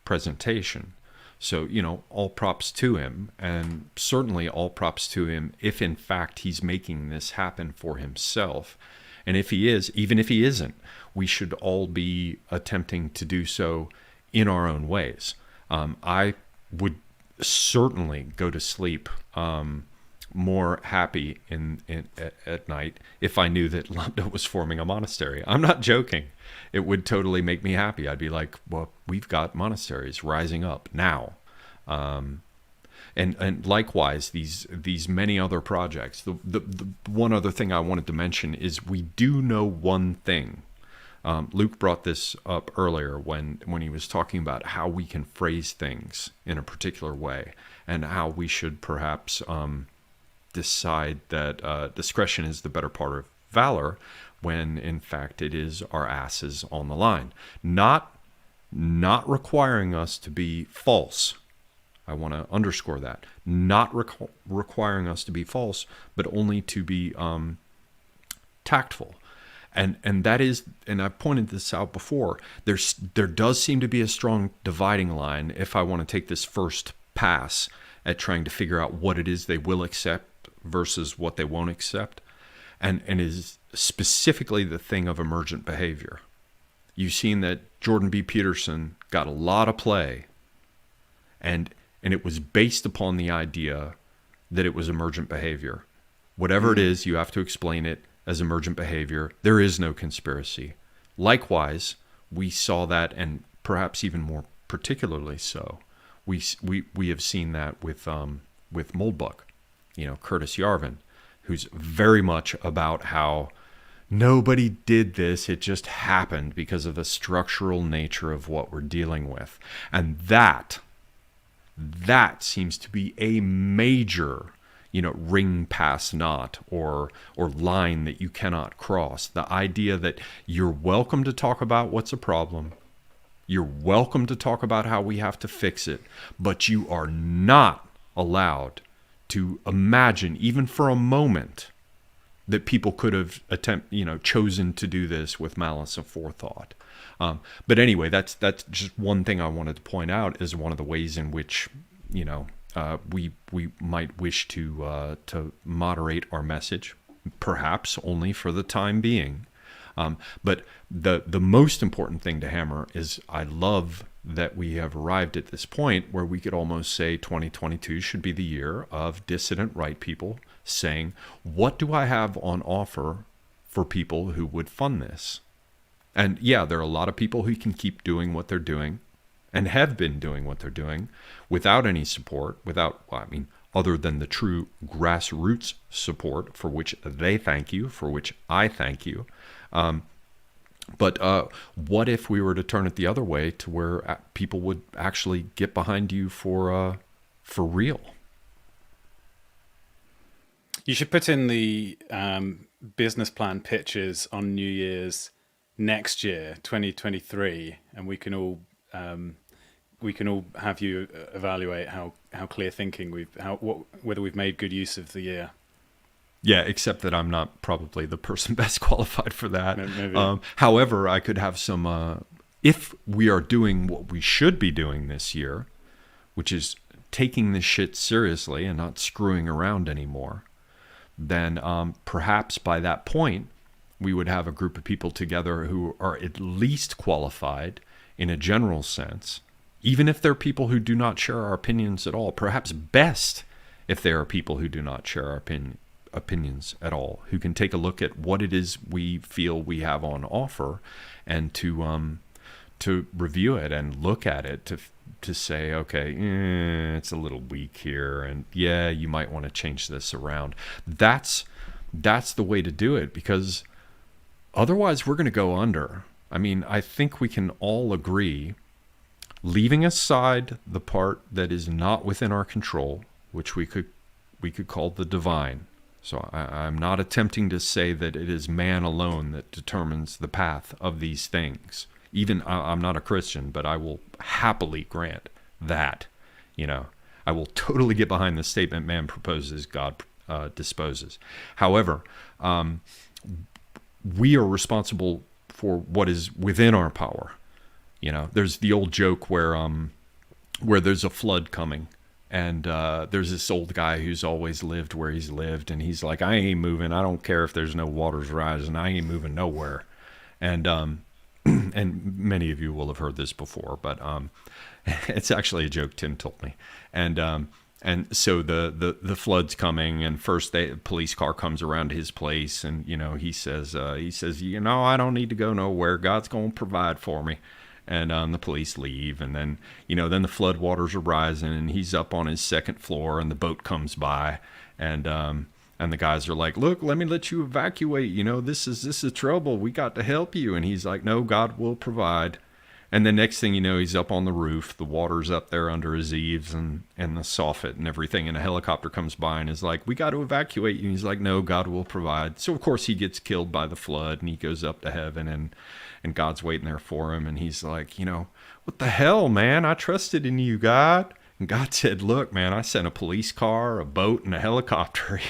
presentation. So, all props to him, and certainly all props to him if in fact he's making this happen for himself. And if he is, even if he isn't, we should all be attempting to do so in our own ways. I would certainly go to sleep more happy at night if I knew that Lambda was forming a monastery. I'm not joking. It would totally make me happy. I'd be like, well, we've got monasteries rising up now. And likewise, these many other projects. The one other thing I wanted to mention is we do know one thing. Luke brought this up earlier when he was talking about how we can phrase things in a particular way and how we should perhaps decide that discretion is the better part of valor, when in fact it is our asses on the line. Not requiring us to be false. I want to underscore that. Not requiring us to be false, but only to be tactful. And that is, and I've pointed this out before, there does seem to be a strong dividing line if I want to take this first pass at trying to figure out what it is they will accept versus what they won't accept, and is specifically the thing of emergent behavior. You've seen that Jordan B. Peterson got a lot of play, and it was based upon the idea that it was emergent behavior. Whatever it is, you have to explain it as emergent behavior. There is no conspiracy. Likewise, we saw that, and perhaps even more particularly so, we have seen that with Moldbug, Curtis Yarvin, who's very much about how nobody did this, it just happened because of the structural nature of what we're dealing with. And that seems to be a major, ring pass not, or line that you cannot cross. The idea that you're welcome to talk about what's a problem, you're welcome to talk about how we have to fix it, but you are not allowed to imagine, even for a moment, that people could have chosen to do this with malice and forethought. But anyway, that's just one thing I wanted to point out as one of the ways in which we might wish to moderate our message, perhaps only for the time being. But the most important thing to hammer is, I love that we have arrived at this point where we could almost say 2022 should be the year of dissident right people saying, what do I have on offer for people who would fund this? And yeah, there are a lot of people who can keep doing what they're doing and have been doing what they're doing without any support, other than the true grassroots support, for which they thank you, for which I thank you. But what if we were to turn it the other way, to where people would actually get behind you for real? You should put in the business plan pitches on New Year's next year, 2023, and we can all have you evaluate how clear thinking whether we've made good use of the year. Yeah, except that I'm not probably the person best qualified for that. Maybe. However, I could have some, if we are doing what we should be doing this year, which is taking this shit seriously and not screwing around anymore, then perhaps by that point, we would have a group of people together who are at least qualified in a general sense, even if they're people who do not share our opinions at all. Perhaps best if there are people who do not share our opinions at all, who can take a look at what it is we feel we have on offer, and to review it and look at it to say, okay, it's a little weak here, and yeah, you might want to change this around. That's the way to do it, because otherwise we're going to go under. I think we can all agree, leaving aside the part that is not within our control, which we could call the divine. So I'm not attempting to say that it is man alone that determines the path of these things. Even I'm not a Christian, but I will happily grant that. I will totally get behind the statement, man proposes, God disposes. However, we are responsible for what is within our power. There's the old joke where there's a flood coming, and there's this old guy who's always lived where he's lived, and he's like, I ain't moving. I don't care if there's no waters rising. I ain't moving nowhere. And and many of you will have heard this before, but it's actually a joke Tim told me. And so the flood's coming, and first the police car comes around his place, and he says I don't need to go nowhere. God's going to provide for me. And the police leave, and then then the floodwaters are rising, and he's up on his second floor, and the boat comes by, and the guys are like, "Look, let me let you evacuate. This is trouble. We got to help you." And he's like, "No, God will provide." And the next thing you know, he's up on the roof. The water's up there under his eaves and the soffit and everything. And a helicopter comes by and is like, "We got to evacuate you." And he's like, "No, God will provide." So, of course, he gets killed by the flood, and he goes up to heaven, and God's waiting there for him. And he's like, "What the hell, man? I trusted in you, God." And God said, "Look, man, I sent a police car, a boat, and a helicopter.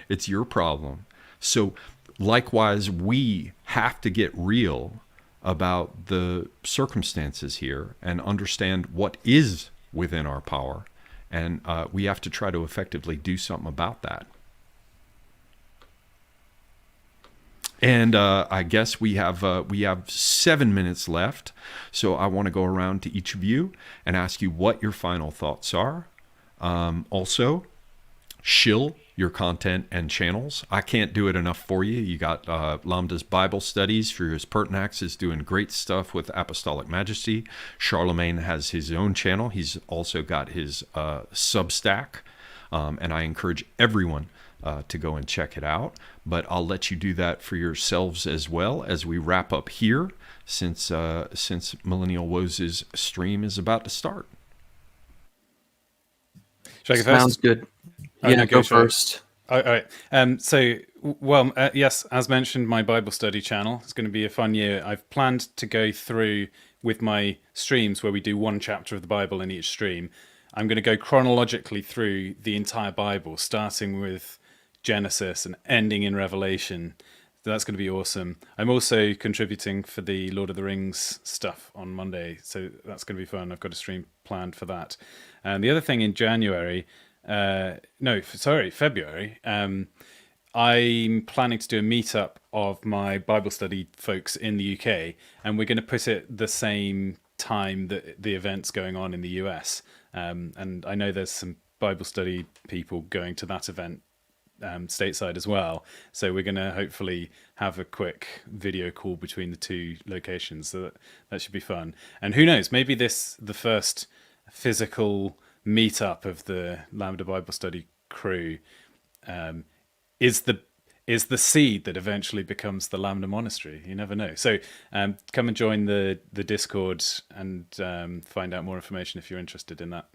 It's your problem." So, likewise, we have to get real about the circumstances here and understand what is within our power. And we have to try to effectively do something about that. And I guess we have 7 minutes left. So I want to go around to each of you and ask you what your final thoughts are. Also, shill your content and channels. I can't do it enough for you. You got Lambda's Bible studies for his Pertinax is doing great stuff with Apostolic Majesty. Charlemagne has his own channel. He's also got his Substack, and I encourage everyone to go and check it out. But I'll let you do that for yourselves as well as we wrap up here, since Millennial Woes' stream is about to start. Should I go first? Sounds good. No, Go first. All right. Yes, as mentioned, my Bible study channel. It's going to be a fun year. I've planned to go through with my streams where we do one chapter of the Bible in each stream. I'm going to go chronologically through the entire Bible, starting with Genesis and ending in Revelation. That's going to be awesome. I'm also contributing for the Lord of the Rings stuff on Monday, so that's going to be fun. I've got a stream planned for that. And the other thing in February, I'm planning to do a meetup of my Bible study folks in the UK, and we're going to put it the same time that the event's going on in the US. And I know there's some Bible study people going to that event stateside as well. So we're going to hopefully have a quick video call between the two locations. So that should be fun. And who knows, maybe the first physical meetup of the Lambda Bible Study crew is the seed that eventually becomes the Lambda Monastery. You never know. So come and join the Discord and find out more information if you're interested in that.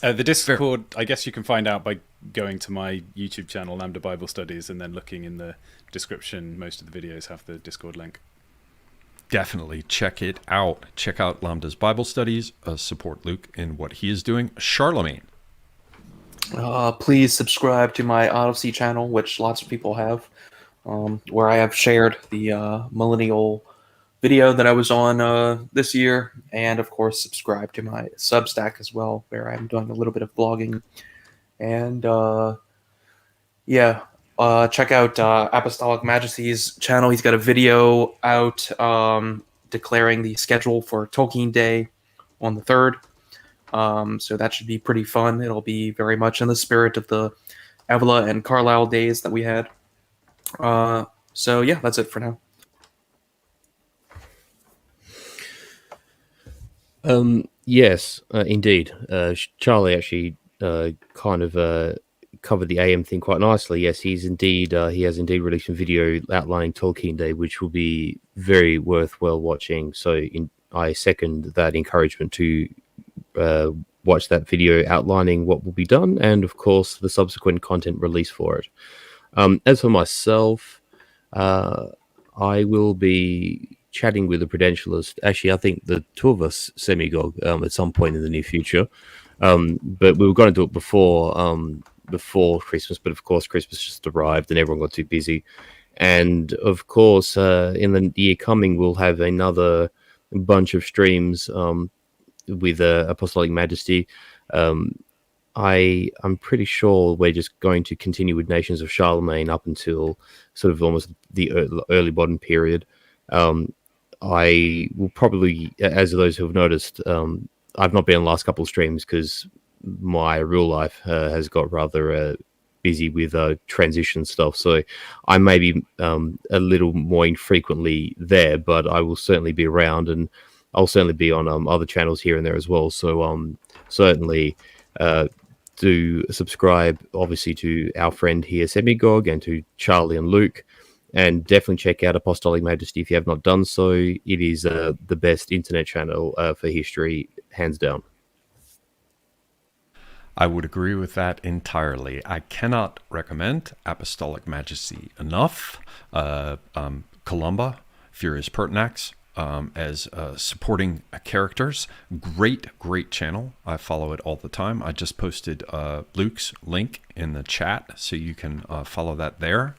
The Discord, I guess you can find out by going to my YouTube channel, Lambda Bible Studies, and then looking in the description. Most of the videos have the Discord link. Definitely check it out. Check out Lambda's Bible Studies. Support Luke in what he is doing. Charlemagne. Please subscribe to my Odyssey channel, which lots of people have, where I have shared the Millennial video that I was on this year, and of course subscribe to my Substack as well, where I'm doing a little bit of blogging. And check out Apostolic Majesty's channel. He's got a video out declaring the schedule for Tolkien Day on the 3rd. So that should be pretty fun. It'll be very much in the spirit of the Avila and Carlisle days that we had. So yeah, that's it for now. Yes, indeed. Charlie actually kind of covered the AM thing quite nicely. Yes, he has indeed released a video outlining Tolkien Day, which will be very worthwhile watching. So I second that encouragement to watch that video outlining what will be done, and of course the subsequent content release for it. As for myself, I will be chatting with a Prudentialist. Actually, I think the two of us semigog at some point in the near future. But we were going to do it before Christmas, but of course Christmas just arrived and everyone got too busy. And of course, in the year coming, we'll have another bunch of streams with Apostolic Majesty. I'm pretty sure we're just going to continue with Nations of Charlemagne up until sort of almost the early modern period. I will probably, as those who have noticed, I've not been on the last couple of streams because my real life has got rather busy with transition stuff. So I may be a little more infrequently there, but I will certainly be around, and I'll certainly be on other channels here and there as well. So certainly do subscribe, obviously, to our friend here, Semigog, and to Charlie and Luke. And definitely check out Apostolic Majesty if you have not done so. It is the best internet channel for history, hands down. I would agree with that entirely. I cannot recommend Apostolic Majesty enough. Columba, Furious Pertinax, as supporting characters. Great channel. I follow it all the time. I just posted Luke's link in the chat, so you can follow that there.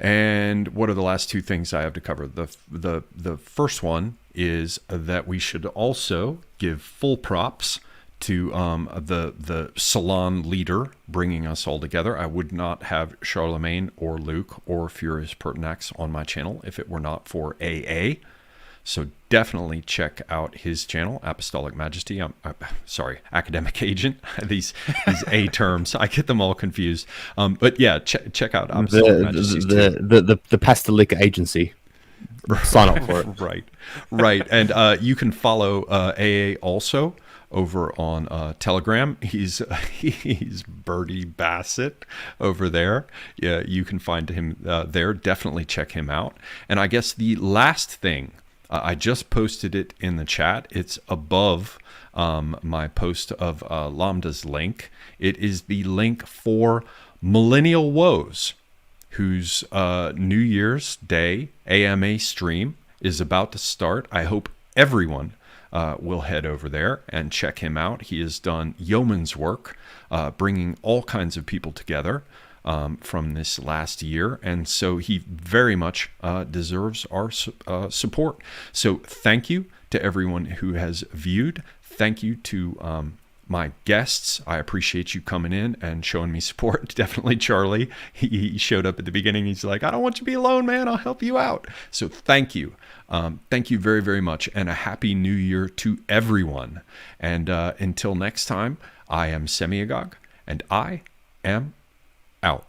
And what are the last two things I have to cover? The first one is that we should also give full props to the salon leader bringing us all together. I would not have Charlemagne or Luke or Furious Pertinax on my channel if it were not for AA. So definitely check out his channel, Apostolic Majesty. Sorry, Academic Agent. these A terms, I get them all confused. But yeah, check out Apostolic Majesty. The Pastelic Agency. Sign up for it. Right. And you can follow AA also over on Telegram. He's Bertie Bassett over there. Yeah, you can find him there. Definitely check him out. And I guess the last thing, I just posted it in the chat. It's above my post of Lambda's link. It is the link for Millennial Woes, whose New Year's Day AMA stream is about to start. I hope everyone will head over there and check him out. He has done yeoman's work, bringing all kinds of people together from this last year, and so he very much deserves our support. So thank you to everyone who has viewed. Thank you to my guests. I appreciate you coming in and showing me support. Definitely Charlie. He showed up at the beginning. He's like, I don't want you to be alone, man. I'll help you out. So thank you. Thank you very, very much, and a happy new year to everyone. And until next time, I am Semiagog, and I am out.